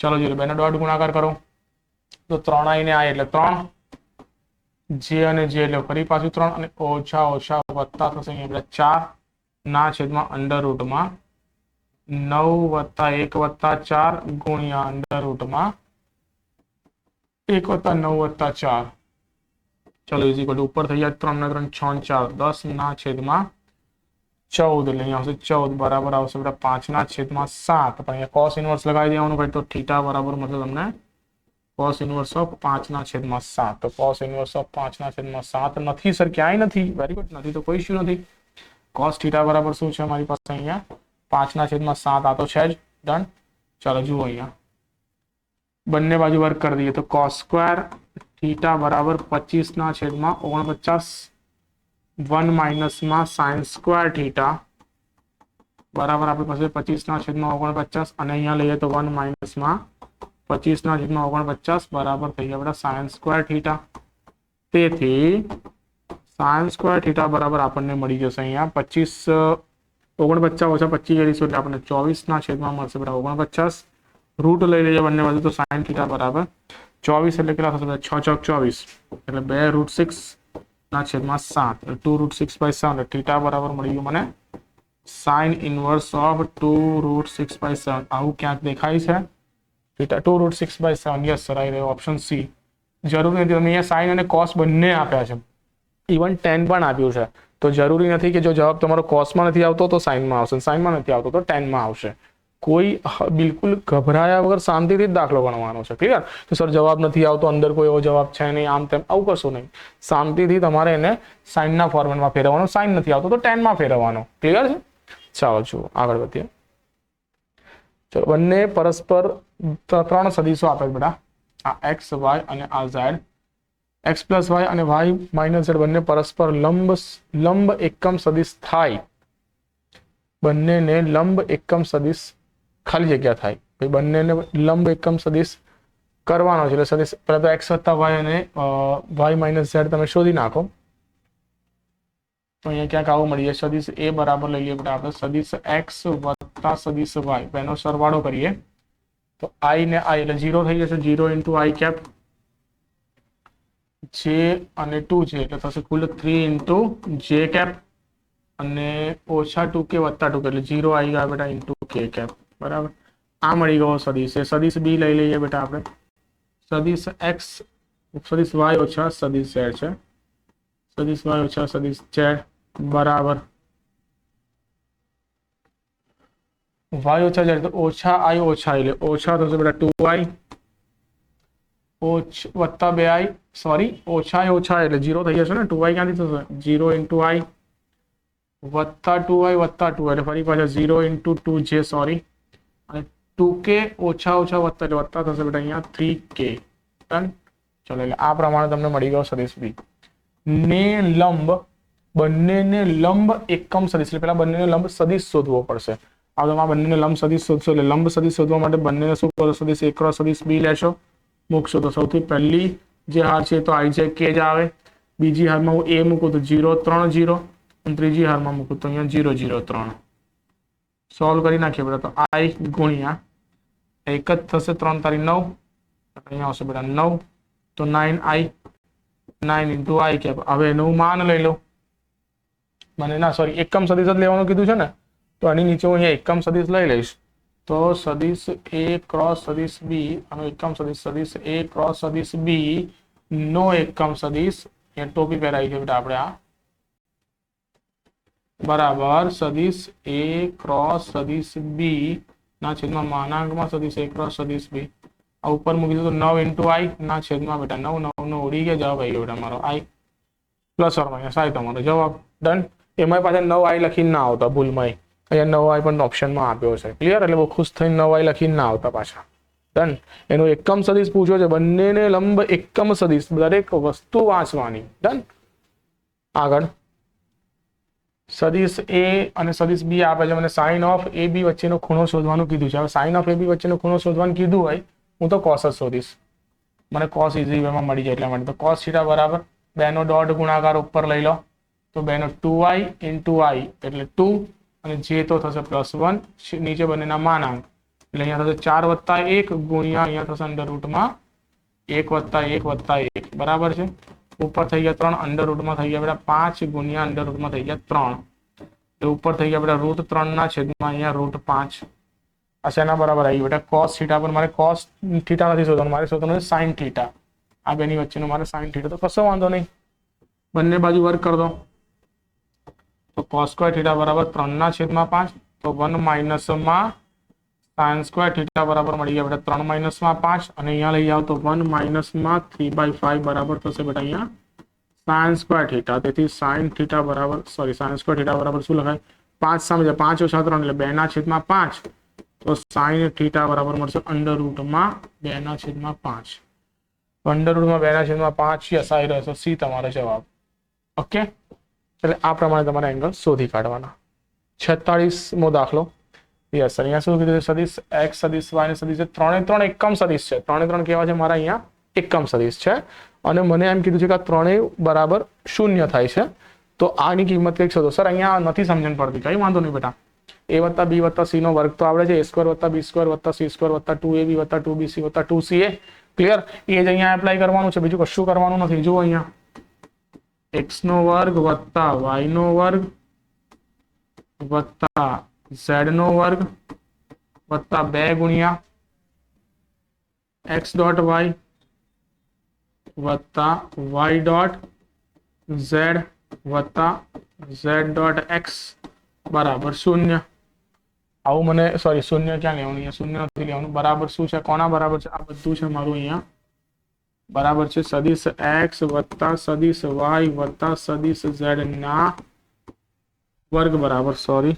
ચલો જોઈએ, બેનો ડોટ ગુણાકાર કરો તો 3 આઈને આ એટલે 3, જે અને જે એટલે ફરી પાછું 3, અને ઓછા ઓછા વત્તા થશે અહીંયા 4 ના છેદમાં અંડર રૂટમાં 9 વત્તા 1 વત્તા 4 ગુણ્યા અંડર રૂટમાં 1 વત્તા 9 વત્તા 4. ચલો ઇઝ ઇક્વલ ટુ ઉપર થઈ જાય 3 ને 3 6 4 10 ના છેદમાં 14 એટલે અહીંયા આવશે 14 બરાબર આવશે બેટા 5 ના છેદમાં 7. પણ અહીંયા કોસ ઇનવર્સ લગાવી દેવાનું ભાઈ તો થીટા બરાબર મળશે તમને કોસ ઇનવર્સ ઓફ 5 ના છેદમાં 7. તો કોસ ઇનવર્સ ઓફ 5 ના છેદમાં 7 નથી સર, ક્યાંય નથી. વેરી ગુડ, નથી તો કોઈ ઇશ્યુ નથી. કોસ થીટા બરાબર શું છે અમારી પાસે અહીંયા 5 ના છેદમાં 7. આ તો છે જ. ડન. ચાલો જુઓ, અહીંયા બંને બાજુ વર્ક કરી દઈએ તો કોસ સ્ક્વેર થીટા બરાબર 25 ના છેદમાં 49 1 માઇનસમાં સાઇન સ્ક્વેર થીટા બરાબર આપણી પાસે 25 ના છેદમાં 49, અને અહીંયા લઈએ તો 1 માઇનસમાં 25 ના છેદમાં 49 બરાબર થઈ ગયા બેટા સાઇન સ્ક્વેર થીટા. તેથી સાઇન સ્ક્વેર થીટા બરાબર આપણને મળી જશે અહીંયા 25 49 ઓછા 25 કરીશું એટલે આપણને 24 ના છેદમાં મળશે બેટા 49. રૂટ લઈ લઈએ બંને બાજુ તો સાઇન થીટા બરાબર 24 એટલે કેટલા થશે? 6 ચોક 24 એટલે 2√6 ના છેદમાં 7 2√6/7. થીટા બરાબર મળી ગયું મને સાઇન ઇનવર્સ ઓફ 2√6/7. આવું ક્યાંક દેખાય છે થીટા 2√6/7. યસ સર, આવી રહ્યો ઓપ્શન સી. જરૂરી નથી, તમે અહીંયા સાઇન અને કોસ બંને આપ્યા છે, ઇવન ટેન પણ આપ્યું છે. તો જરૂરી નથી કે જો જવાબ તમારો કોસમાં નથી આવતો તો સાઇનમાં આવશે, સાઇનમાં નથી આવતો તો ટેનમાં આવશે. કોઈ બિલકુલ ગભરાયા વગર શાંતિથી જ દાખલો ગણવાનો છે. ક્લિયર? તો સર જવાબ નથી આવતો, અંદર કોઈ એવો જવાબ છે નહીં, આમ તેમ આવું કશું નહીં. શાંતિથી તમારે એને સાઇનના ફોર્મેટમાં ફેરવવાનો, સાઇન નથી આવતો તો ટેનમાં ફેરવવાનો. ક્લિયર છે? ચાલો જુઓ, આગળ વધીએ. ચલો, બંને પરસ્પર 3 સદિશો આપે બેટા, આ એક્સ વાય અને આ ઝેડ. એક્સ પ્લસ વાય અને વાય માઇનસ ઝેડ બંને પરસ્પર લંબ એકમ સદિશ થાય. બંનેને લંબ એકમ સદિશ ખાલી જગ્યા થાય ભાઈ, બંનેને લંબ એકમ સદિશ કરવાનો છે. એટલે સદિશ પહેલા તો એક્સ વત્તા વાય અને વાય માઇનસ ઝેડ તમે શોધી નાખો. તો અહીંયા ક્યાંક આવું મળી જાય સદિશ એ બરાબર લઈ લઈએ બેટા આપણે સદિશ એક્સ વત્તા સદિશ વાય બેનો સરવાળો કરીએ તો આઈ ને આઈ એટલે 0 થઈ જશે 0 ઇન્ટુ આઈ કેપ જે અને 2 છે એટલે થશે કુલ 3 ઇન્ટુ જે કેપ અને ઓછા 2k વત્તા 2k એટલે 0 આવી ગયા બેટા ઇન્ટુ કે કેપ બરાબર આ મળી ગયો સદિશ એ સદિશ બી લઈ લઈએ બેટા આપણે સદિશ એક્સ સદિશ વાય ઓછા સદિશ ઝેડ છે સદિશ વાય ઓછા સદિશ ઝેડ બરાબર વાય ઓછા ઝેડ તો ઓછા આઈ એટલે ઓછા થશે બેટા 2i વત્તા 2i સોરી ઓછા એટલે 0 થઈ જશે ને 2i ક્યાંથી થશે 0 ઇન્ટુ આઈ વત્તા 2i વત્તા 2 એટલે ફરી પાછા 0 ઇન્ટુ 2j સોરી અને 2k ઓછા વત્તા એટલે વત્તા થશે બેટા અહીંયા 3k ડન ચલો એટલે આ પ્રમાણે તમને મળી ગયો સદિશ બી ને લંબ બંનેને લંબ એકમ સદિશ એટલે પેલા બંનેને લંબ સદિશ શોધવો પડશે આ તમે બંનેને લંબ સદિશ શોધશો એટલે લંબ સદિશ શોધવા માટે બંનેને શું કરો સદિશ a ક્રોસ સદિશ બી લેશો મૂકશો તો સૌથી પહેલી જે હાર છે તો i j k જ આવે બીજી હારમાં હું a મૂકું તો 0 3 0 અને ત્રીજી હારમાં મૂકું તો અહીંયા 0 0 3 સોલ્વ કરી નાખીએ બેટા તો i ગુણ્યા એક જ થશે 3 તારી 9 અહીંયા આવશે બેટા 9 તો 9i 9 ઇન્ટુ i કેપ હવે એનું માન લઈ લો મને ના સોરી એકમ સદિશ જ લેવાનું કીધું છે ને તો આની નીચે હું અહીંયા એકમ સદિશ લઈ લઈશ તો સદિશ a ક્રોસ સદિશ b આનો એકમ સદિશ a ક્રોસ સદિશ b નો એકમ સદિશ એ ટોપી પહેરાવી છે બેટા આપણે આ બરાબર સદિશ a ક્રોસ સદિશ b ના છેદમાં માનાંકમાં સદિશ a ક્રોસ સદિશ b આ ઉપર મૂકી દો તો 9 ઇન્ટુ i ના છેદમાં બેટા 9 9 નો ઉડી ગયા જવાબ આવી ગયો બેટા મારો i plus or minus i તમારો જવાબ ડન એમાં પાછા 9i લખીને ના આવતા ભૂલમાં અહીંયા 9i પણ ઓપ્શનમાં આપ્યો છે ક્લિયર એટલે બહુ ખુશ થઈને 9i લખીને ના આવતા પાછા ડન એનો એકમ સદિશ પૂછ્યો છે બંનેને લંબ એકમ સદિશ દરેક વસ્તુ વાંચવાની ડન આગળ સદિશ a અને સદિશ b આપે છે મને સાઇન ઓફ ab વચ્ચેનો ખૂણો શોધવાનું કીધું છે હવે સાઇન ઓફ ab વચ્ચેનો ખૂણો શોધવાનું કીધું હોય હું તો cos જ શોધીશ મને cos ઇઝી વેમાં મળી જાય એટલા માટે તો cos θ બરાબર બેનો ડોટ ગુણાકાર ઉપર લઈ લો તો બેનો 2i ઇન્ટુ i એટલે 2 અને જે તો થશે +1 નીચે બંનેના માનાંક એટલે અહીંયા થશે 4 વત્તા 1 ગુણ્યા અહીંયા થશે અંડર રૂટમાં 1 વત્તા 1 વત્તા 1 બરાબર છે ઉપર થઈ ગયા 3 અંડર રૂટમાં થઈ ગયા બેટા 5 ગુણ્યા અંડર રૂટમાં થઈ ગયા 3 એટલે ઉપર થઈ ગયા બેટા રૂટ 3 ના છેદમાં અહીંયા રૂટ 5 આ શેના બરાબર આવી બેટા cos θ પર મારે cos θ નથી શોધવાનું મારે શોધવાનું છે sin θ આ બેની વચ્ચેનો મારે sin θ તો કશો વાંધો નહીં બંને બાજુ વર્ક કરી દો તો cos સ્ક્વેર θ બરાબર 3 ના છેદમાં 5 તો 1 માઇનસ માં sin સ્ક્વેર θ બરાબર મળી ગયા બેટા 3 માઇનસ માં 5 અને અહીંયા લઈ જાવ તો 1 માઇનસ માં 3/5 બરાબર થશે બેટા અહીંયા sin સ્ક્વેર θ તેથી sin θ બરાબર સોરી sin સ્ક્વેર θ બરાબર શું લખાય 5 સામે છે 5 ઓછા 3 એટલે 2 ના છેદમાં 5 તો sin θ બરાબર મળશે અંડર રૂટમાં 2 ના છેદમાં 5 અંડર રૂટમાં 2 ના છેદમાં 5 યસ આવી રહ્યો છે સી તમારો જવાબ ઓકે એટલે આ પ્રમાણે તમારે એંગલ શોધી કાઢવાના 46મો દાખલો યસ સર અહીંયા શું કીધું સદિશ x સદિશ y અને સદિશ ત્રણે ત્રણ એકમ સદિશ છે ત્રણે ત્રણ કેવા છે મારા અહીંયા એકમ સદિશ છે અને મને એમ કીધું છે કે આ ત્રણેય બરાબર 0 થાય છે તો આની કિંમત કંઈક શોધો સર અહીંયા નથી સમજણ પડતી કઈ વાંધો નહીં બેટા a વત્તા b વત્તા c નો વર્ગ તો આવડે છે a સ્ક્વેર વત્તા b સ્ક્વેર વત્તા c સ્ક્વેર વત્તા 2ab વત્તા 2bc વત્તા 2ca ક્લિયર એ જ અહીંયા એપ્લાય કરવાનું છે બીજું કશું કરવાનું નથી જુઓ અહીંયા x નો વર્ગ વત્તા y નો વર્ગ વત્તા z નો વર્ગ વત્તા 2 ગુણ્યા x ડોટ y વત્તા y ડોટ z વત્તા z ડોટ x બરાબર 0 આવું મને સોરી 0 ક્યાં લેવાનું અહીંયા 0 નથી લેવાનું બરાબર શું છે કોના બરાબર છે આ બધું છે મારું અહીંયા બરાબર છે સદિશ x વત્તા સદિશ y વત્તા સદિશ z ના વર્ગ બરાબર સોરી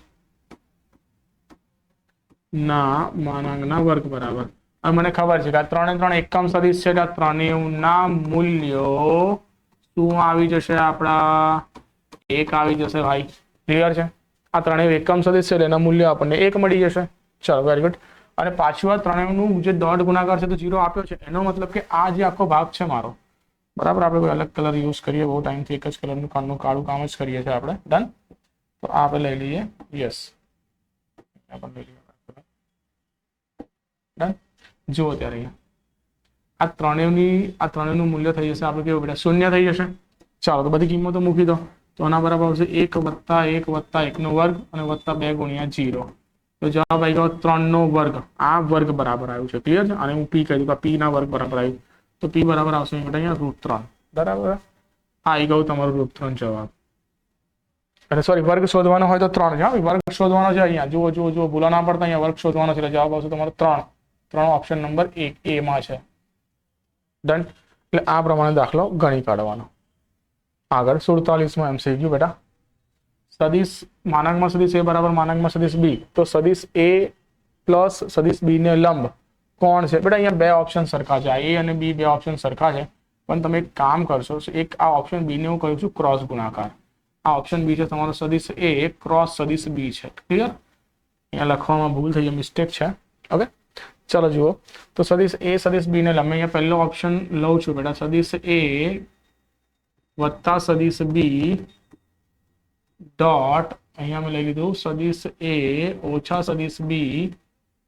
ના માનાંકના વર્ગ બરાબર હવે મને ખબર છે કે આ ત્રણે ત્રણ એકમ સદિશ છે કે આ ત્રણેયના મૂલ્યો શું આવી જશે આપણા 1 આવી જશે ભાઈ ક્લિયર છે આ ત્રણેય એકમ સદિશ છે એટલે એના મૂલ્યો આપણને 1 મળી જશે ચલો વેરી ગુડ અને પાછું આ ત્રણેયનું જે ડોટ ગુણાકાર છે તો 0 આપ્યો છે એનો મતલબ કે આ જે આખો ભાગ છે મારો બરાબર. આપણે કોઈ અલગ કલર યુઝ કરીએ બહુ ટાઈમથી એક જ કલરનું કાળું કામ જ કરીએ છીએ આપણે. ડન. તો આ આપણે લઈ લઈએ. Yes, done. જુઓ ત્યારે અહીંયા આ ત્રણેયનું મૂલ્ય થઈ જશે આપણે કેવું બેટા? શૂન્ય થઈ જશે. ચાલો તો બધી કિંમતો મૂકી દો. તો આના બરાબર આવશે 1 + 1 + 1 નો વર્ગ અને વત્તા 2 × 0. તો જવાબ આવી ગયો 3 નો વર્ગ. આ વર્ગ બરાબર આવ્યું છે. ક્લિયર છે? અને હું પી કહી દઉં તો પી ના વર્ગ બરાબર આવ્યું. તો પી બરાબર આવશે અહીંયા √3. બરાબર. આ આવી ગયું તમારું √3 જવાબ. અને સોરી, વર્ગ શોધવાનો હોય તો 3 છે. વર્ગ શોધવાનો છે અહીંયા. જુઓ ભૂલા ના પડતા. અહીંયા વર્ગ શોધવાનો છે એટલે જવાબ આવશે તમારો 3. 3 ઓપ્શન નંબર 1 A માં છે. ડન. એટલે આ પ્રમાણે દાખલો ગણી કાઢવાનો. આગળ 47માં MCQ બેટા. સદિશ માનાંકમાં સદિશ A બરાબર માનાંકમાં સદિશ B. તો સદિશ A પ્લસ સદિશ B ને લંબ કોણ છે બેટા? અહીંયા બે ઓપ્શન સરખા છે. A અને B બે ઓપ્શન સરખા છે. પણ તમે એક કામ કરશો, એક આ ઓપ્શન B ને હું કહું છું ક્રોસ ગુણાકાર. આ ઓપ્શન B છે તમારો સદિશ A ક્રોસ સદિશ B છે. ક્લિયર? અહીંયા લખવામાં ભૂલ થઈ છે, મિસ્ટેક છે. ઓકે, ચલો જુઓ. તો સદિશ A સદિશ B ને લંબ. અહીંયા પહેલો ઓપ્શન લઉં છું બેટા. સદિશ A વત્તા સદિશ B ડોટ અહીંયા મેં લઈ લીધું સદિશ A ઓછા સદિશ B.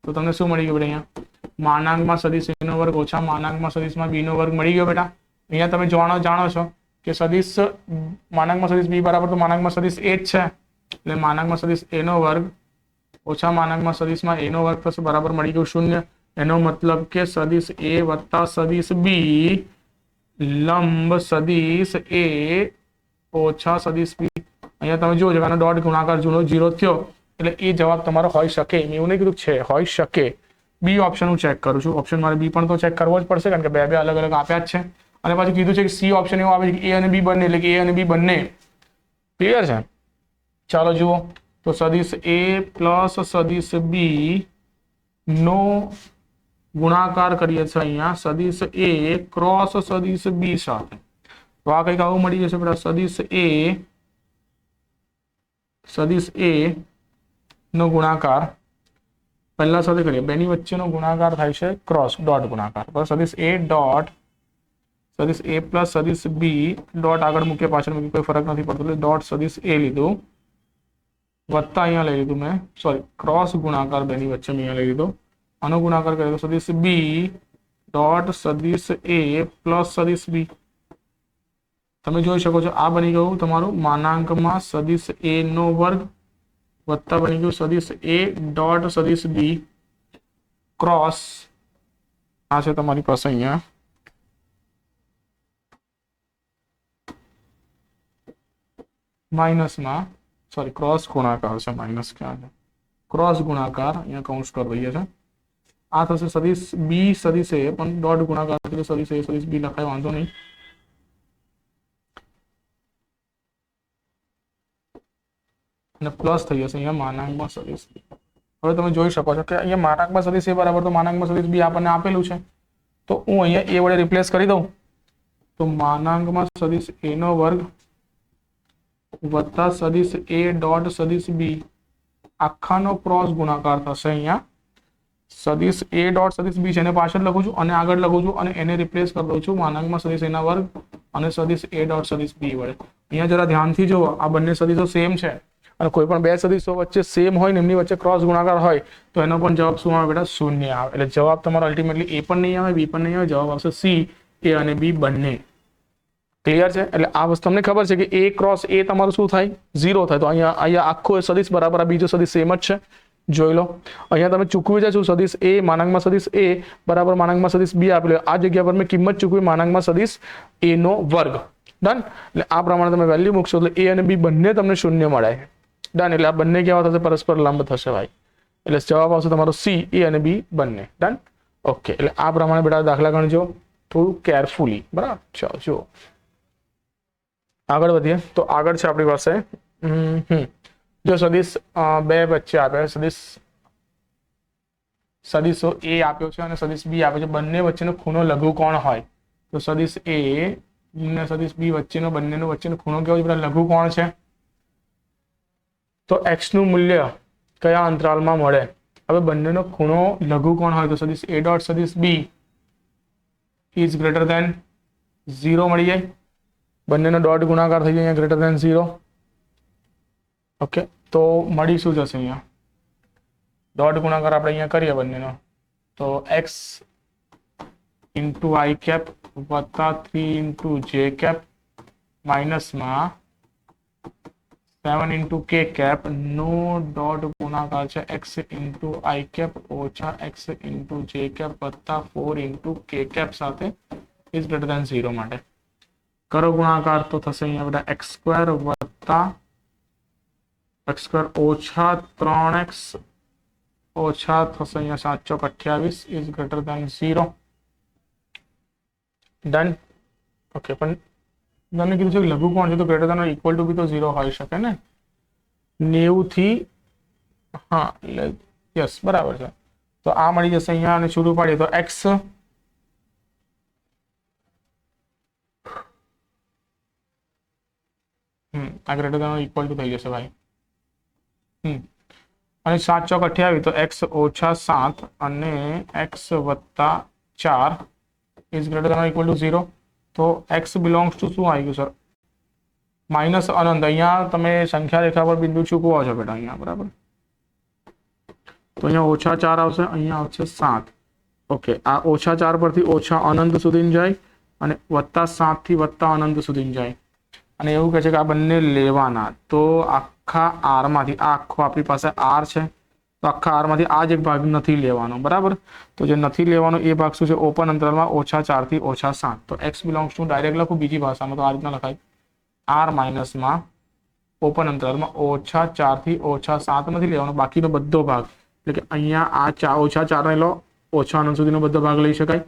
તો તમને શું મળી ગયું બેટા? અહીંયા માનાંકમાં સદિશ A નો વર્ગ ઓછા માનાંકમાં સદિશમાં B નો વર્ગ મળી ગયો બેટા. અહીંયા તમે જાણો છો કે સદિશ માનાંકમાં સદિશ B બરાબર તો માનાંકમાં સદિશ A જ છે. એટલે માનાંકમાં સદિશ A નો વર્ગ ઓછા માનાંકમાં સદિશમાં A નો વર્ગ થશે બરાબર મળી ગયું 0. એનો મતલબ કે સદિશ A વત્તા સદિશ B લંબ સદિશ A ઓછા સદિશ B. અહીંયા તમે જુઓ છો ડોટ ગુણાકાર જૂનો 0 થયો એટલે એ જવાબ તમારો હોઈ શકે. મેં એવું નહીં કીધું છે, હોઈ શકે. બી ઓપ્શન હું ચેક કરું છું. ઓપ્શન મારે બી પણ તો ચેક કરવો જ પડશે કારણ કે બે અલગ અલગ આપ્યા જ છે. અને પાછું કીધું છે કે સી ઓપ્શન એવો આવે છે કે A અને B બંને, એટલે કે A અને B બંને. ક્લિયર છે? ચાલો જુઓ. તો સદિશ A પ્લસ સદિશ B નો ગુણાકાર કરીએ છીએ અહીંયા સદિશ A ક્રોસ સદિશ B સાથે. તો આ કંઈક આવું મળી જશે બેટા. સદિશ A નો ગુણાકાર પહેલા સાથે કરીએ. બેની વચ્ચેનો ગુણાકાર થાય છે ક્રોસ ડોટ ગુણાકાર. બસ સદિશ A ડોટ સદિશ A પ્લસ સદિશ B ડોટ આગળ મૂકીએ પાછળ મૂકીએ કોઈ ફરક નથી પડતો. એટલે ડોટ સદિશ A લીધું વત્તા અહીંયા લઈ લીધું મેં, સોરી ક્રોસ ગુણાકાર બેની વચ્ચે મેં અહીંયા લઈ લીધો. આનો ગુણાકાર કર્યો સદિશ B ડોટ સદિશ A પ્લસ સદિશ B. તમે જોઈ શકો છો આ બની ગયું તમારું માનાંકમાં સદિશ A નો વર્ગ વત્તા બની ગયું સદિશ A ડોટ સદિશ B ક્રોસ આ છે તમારી પાસે અહીંયા માઇનસમાં, સોરી ક્રોસ ગુણાકાર છે, માઇનસ ક્યાં છે? ક્રોસ ગુણાકાર અહીંયા કાઉન્સ કરી દઈએ છે. આ થશે સદિશ B સદિશ A પણ ડોટ ગુણાકાર એટલે સદિશ A સદિશ B લખાય, વાંધો નહીં. અને પ્લસ થઈ જશે અહીંયા માનાંકમાં સદિશ B. હવે તમે જોઈ શકો છો કે અહીંયા માનાંકમાં સદિશ A બરાબર તો માનાંકમાં સદિશ B આપણને આપેલું છે. તો હું અહીંયા A વડે રિપ્લેસ કરી દઉં તો માનાંકમાં સદિશ A નો વર્ગ વત્તા સદિશ A ડોટ સદિશ B આખાનો ક્રોસ ગુણાકાર થશે. અહીંયા સદિશ A ડોટ સદિશ B છે એને પાછળ લખું છું અને આગળ લખું છું અને એને રિપ્લેસ કરી દઉં છું માનાંકમાં સદિશ A ના વર્ગ અને સદિશ A ડોટ સદિશ B વડે. અહીંયા જરા ધ્યાનથી જુઓ, આ બંને સદિશો સેમ છે અને કોઈ પણ બે સદિશો વચ્ચે સેમ હોય ને એમની વચ્ચે ક્રોસ ગુણાકાર હોય તો એનો પણ જવાબ શું આવે બેટા? 0 આવે. એટલે જવાબ તમારો અલ્ટિમેટલી A પણ નહીં આવે, B પણ નહીં આવે, જવાબ આવશે C, A અને B બંને. ક્લિયર છે? એટલે આ વસ્તુ તમને ખબર છે કે A ક્રોસ A તમારું શું થાય? 0 થાય. તો અહીંયા આખો સદિશ બરાબર આ બીજો સદિશ સેમ જ છે. જોઈ લો અહીંયા તમે ચૂકવી જશો સદિશ A માનાંકમાં સદિશ A બરાબર માનાંકમાં સદિશ B આપેલું, આ જગ્યા પર મેં કિંમત ચૂકવી માનાંકમાં સદિશ A નો વર્ગ. ડન. એટલે આ પ્રમાણે તમે વેલ્યુ મૂકશો એટલે A અને B બંને તમને 0 મળે. ડન. એટલે આ બંને કેવા થશે? પરસ્પર લંબ થશે ભાઈ. એટલે જવાબ આવશે તમારો C, A અને B બંને. ડન. ઓકે. એટલે આ પ્રમાણે બેટા દાખલા ગણજો થોડું કેરફુલી. બરાબર. ચાલો જુઓ આગળ વધીએ. તો આગળ છે આપણી પાસે જો સદિશ બે વચ્ચે આપ્યા સદિશો A આપ્યો છે અને સદિશ B આપ્યો છે. બંને વચ્ચેનો ખૂણો લઘુકોણ હોય તો સદિશ A અને સદિશ B વચ્ચેનો બંનેનો વચ્ચેનો ખૂણો કેવો છે? લઘુકોણ છે. તો x નું મૂલ્ય કયા અંતરાલમાં મળે? હવે બંનેનો ખૂણો લઘુકોણ હોય તો સદિશ A ડોટ સદિશ B ઇઝ ગ્રેટર ધેન 0 મળી જાય, બંનેનો ડોટ ગુણાકાર થઈ જાય અહીંયા ગ્રેટર ધેન 0. ઓકે, તો મળી શું જશે અહીંયા? ડોટ ગુણાકાર આપણે અહીંયા કરીએ બંનેનો, તો x ઇન્ટુ આઈ કેપ વત્તા 3 ઇન્ટુ જે કેપ માઇનસમાં 7 ઇન્ટુ કે કેપ નો ડોટ ગુણાકાર છે x ઇન્ટુ આઈ કેપ ઓછા x ઇન્ટુ જે કેપ વત્તા 4 ઇન્ટુ કે કેપ સાથે ઇઝ ગ્રેટર ધેન 0 માટે કરો ગુણાકાર, તો થશે અહીંયા બધા x સ્ક્વેર વત્તા x સ્ક્વેર ઓછા 3x ઓછા થશે અહીંયા 7 ચોક 28 is greater than 0. Done. Okay, પણ તમને કીધું છે કે લઘુ કોણ છે તો ગ્રેટર ધેન ઇક્વલ ટુ બી તો 0 હોઈ શકે ને 90 થી. હા, યસ, બરાબર છે. તો આ મળી જશે અહીંયા અને છૂટું પાડીએ તો x આ ગ્રેટર ધેન ઇક્વલ ટુ થઈ જશે ભાઈ. અને 7 ચોક 28 તો x ઓછા 7 અને x વત્તા 4 is greater than equal to 0. તો x બિલોંગ્સ ટુ શું આવી ગયું સર? માઇનસ અનંત. અહીંયા તમે સંખ્યા રેખા પર બિંદુ ચૂકવો છો બેટા અહીંયા, બરાબર. તો અહીંયા ઓછા 4 આવશે, અહીંયા આવશે 7. ઓકે, આ ઓછા 4 પરથી ઓછા અનંત સુધી જાય અને વત્તા 7 થી વત્તા અનંત સુધી જાય. અને એવું કહે છે કે આ બંને લેવાના. તો આખા આર માંથી, આ આખો આપણી પાસે આર છે, તો આખા આર માંથી આ જ એક ભાગ નથી લેવાનો, બરાબર. તો જે નથી લેવાનો એ ભાગ શું છે? ઓપન અંતરાલમાં ઓછા 4 થી ઓછા 7. તો x બિલોંગ્સ ટુ ડાયરેક્ટ લખું બીજી ભાષામાં તો આ રીતના લખાય, આર માઇનસમાં ઓપન અંતરાલમાં ઓછા 4 થી ઓછા 7 નથી લેવાનો, બાકીનો બધો ભાગ. એટલે કે અહીંયા આ ઓછા 4 ને લો, ઓછા અનંત સુધીનો બધો ભાગ લઈ શકાય,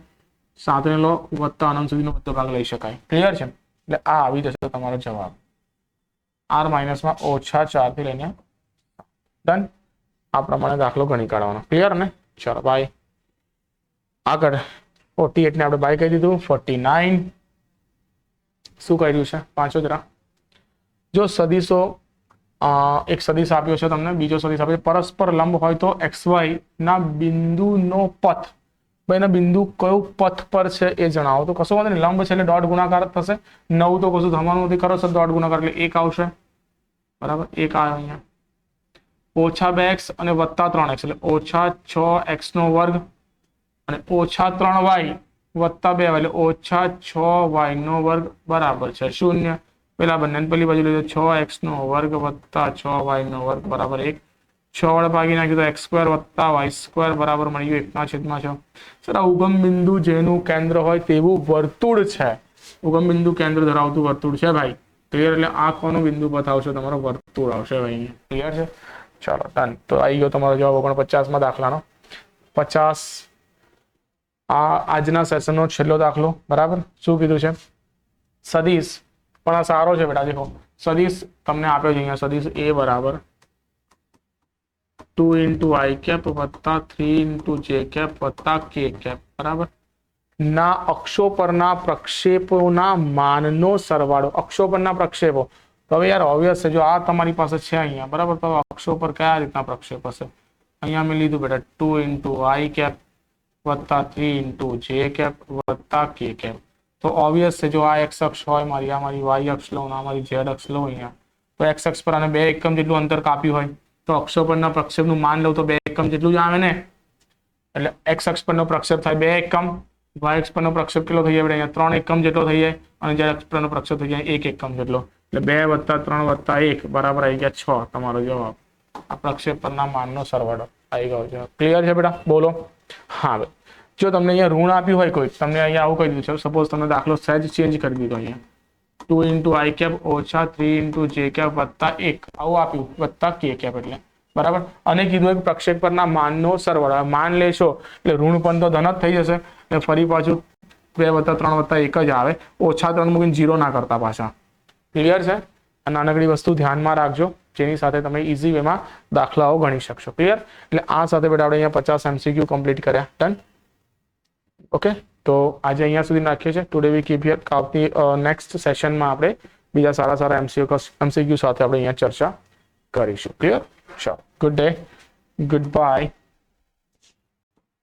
7 ને લો, વત્તા અનંત સુધીનો બધો ભાગ લઈ શકાય. ક્લિયર છે? એટલે આ આવી જશે તમારો જવાબ, આર માઇનસમાં ઓછા 4 થી લઈને. ડન. આ પ્રમાણે દાખલો ગણી કાઢવાનો. ક્લિયર ને? ચલો બાય. આગળ 48 ને આપણે બાય કહી દીધું. 49 શું કર્યું છે? પાંચો જરા જો સદીશો, એક સદીશ આપ્યો છે તમને, બીજો સદીશ આપ્યો છે. પરસ્પર લંબ હોય તો xy ના બિંદુનો પથ, ભાઈ એના બિંદુ કયું પથ પર છે એ જણાવો. તો કશો વાંધો નહીં, લંબ છે એટલે ડોટ ગુણાકાર થશે. 9 તો કશું થવાનું નથી, કરો સર ડોટ ગુણાકાર એટલે 1 આવશે, બરાબર. 1 આવે અહીંયા, ઓછા 2x અને વત્તા 3x એટલે ઓછા 6x નો વર્ગ અને ઓછા 3y વત્તા 2y એટલે ઓછા 6y નો વર્ગ બરાબર છે 0. પેલા બંને પેલી બાજુ લીધો 6x નો વર્ગ વત્તા 6y નો વર્ગ બરાબર 1. 6 વડે ભાગી નાખ્યું તો x સ્ક્વેર વત્તા y સ્ક્વેર બરાબર મળી ગયું 1/6. સર આ ઉગમ બિંદુ જેનું કેન્દ્ર હોય તેવું વર્તુળ છે, ઉગમ બિંદુ કેન્દ્ર ધરાવતું વર્તુળ છે ભાઈ. ક્લિયર? એટલે આ કોનું બિંદુ પથ આવશે? તમારો વર્તુળ આવશે ભાઈ. ક્લિયર છે? ચાલો ડન. તો આવી ગયો તમારો જવાબ 49માં દાખલાનો. 50 આ આજના સેશનનો છેલ્લો દાખલો, બરાબર. શું કીધું છે? સદીશ, પણ આ સારો છે બેટા. દેખો સદીશ તમને આપ્યો છે અહીંયા, સદીશ a બરાબર 2 ઇન્ટુ આઈ કેપ વત્તા 3 ઇન્ટુ જે કેપ વત્તા કે કેપ બરાબર ના અક્ષો પરના પ્રક્ષેપોના માનનો સરવાળો. અક્ષો પરના પ્રક્ષેપો, તો હવે યાર ઓબ્વિયસ છે, જો આ તમારી પાસે છે અહીંયા, બરાબર, તો અક્ષો પર કયા રીતના પ્રક્ષેપ હશે? અહીંયા મેં લીધું બેટા 2 ઇન્ટુ આઈ કેપ વત્તા 3 ઇન્ટુ જે કેપ વત્તા કે કેપ. તો ઓબ્વિયસ છે, જો આ એક્સ અક્ષ હોય મારી, આ મારી વાય અક્ષ લો, આ મારી ઝેડ અક્ષ લો અહીંયા, તો એક્સ અક્ષ પર આને 2 એકમ જેટલું અંતર કાપ્યું હોય તો અક્ષો પરના પ્રક્ષેપનું માન લઉં તો 2 એકમ જેટલું જ આવે ને. એટલે એક્સ અક્ષ પરનો પ્રક્ષેપ થાય 2 એકમ, વાય અક્ષ પરનો પ્રક્ષેપ કેટલો થઈ જાય? અહીંયા 3 એકમ જેટલો થઈ જાય, અને ઝેડ અક્ષ પરનો પ્રક્ષેપ થઈ જાય 1 એકમ જેટલો. એટલે 2 વત્તા 3 વત્તા 1 બરાબર આવી ગયા 6. તમારો જવાબ આ પ્રક્ષેપ પરના માનનો સરવાળો આવી ગયો છે. ક્લિયર છે બેટા? બોલો. હા, જો તમને અહીંયા ઋણ આપ્યું હોય કોઈ, તમને અહીંયા આવું કહી દીધું છે, સપોઝ તમને દાખલો સહેજ ચેન્જ કરી દીધો, અહીંયા 2 ઇન્ટુ આઈ કેપ ઓછા 3 ઇન્ટુ જે કેપ વત્તા 1 આવું આપ્યું, વત્તા કે કેપ એટલે બરાબર. અને કીધું એક પ્રક્ષેપ પરના માનનો સરવાળો. માન લેશો એટલે ઋણ પણ તો ધન જ થઈ જશે, એટલે ફરી પાછું 2 વત્તા 3 વત્તા 1 જ આવે, ઓછા 3 મૂકીને 0 ના કરતા પાછા. ક્લિયર છે? આ નાનકડી વસ્તુ ધ્યાનમાં રાખજો, જેની સાથે તમે ઇઝી વેમાં દાખલાઓ ગણી શકશો. ક્લિયર? એટલે આ સાથે બેટા આપણે અહીંયા 50 MCQ કમ્પ્લીટ કર્યા. ડન. ઓકે, તો આજે અહીંયા સુધી નાખીએ છીએ. Today we keep here. આવતી નેક્સ્ટ સેશનમાં આપણે બીજા સારા સારા MCQ સાથે આપણે અહીંયા ચર્ચા કરીશું. ક્લિયર? ચાલો, ગુડ ડે, ગુડ બાય.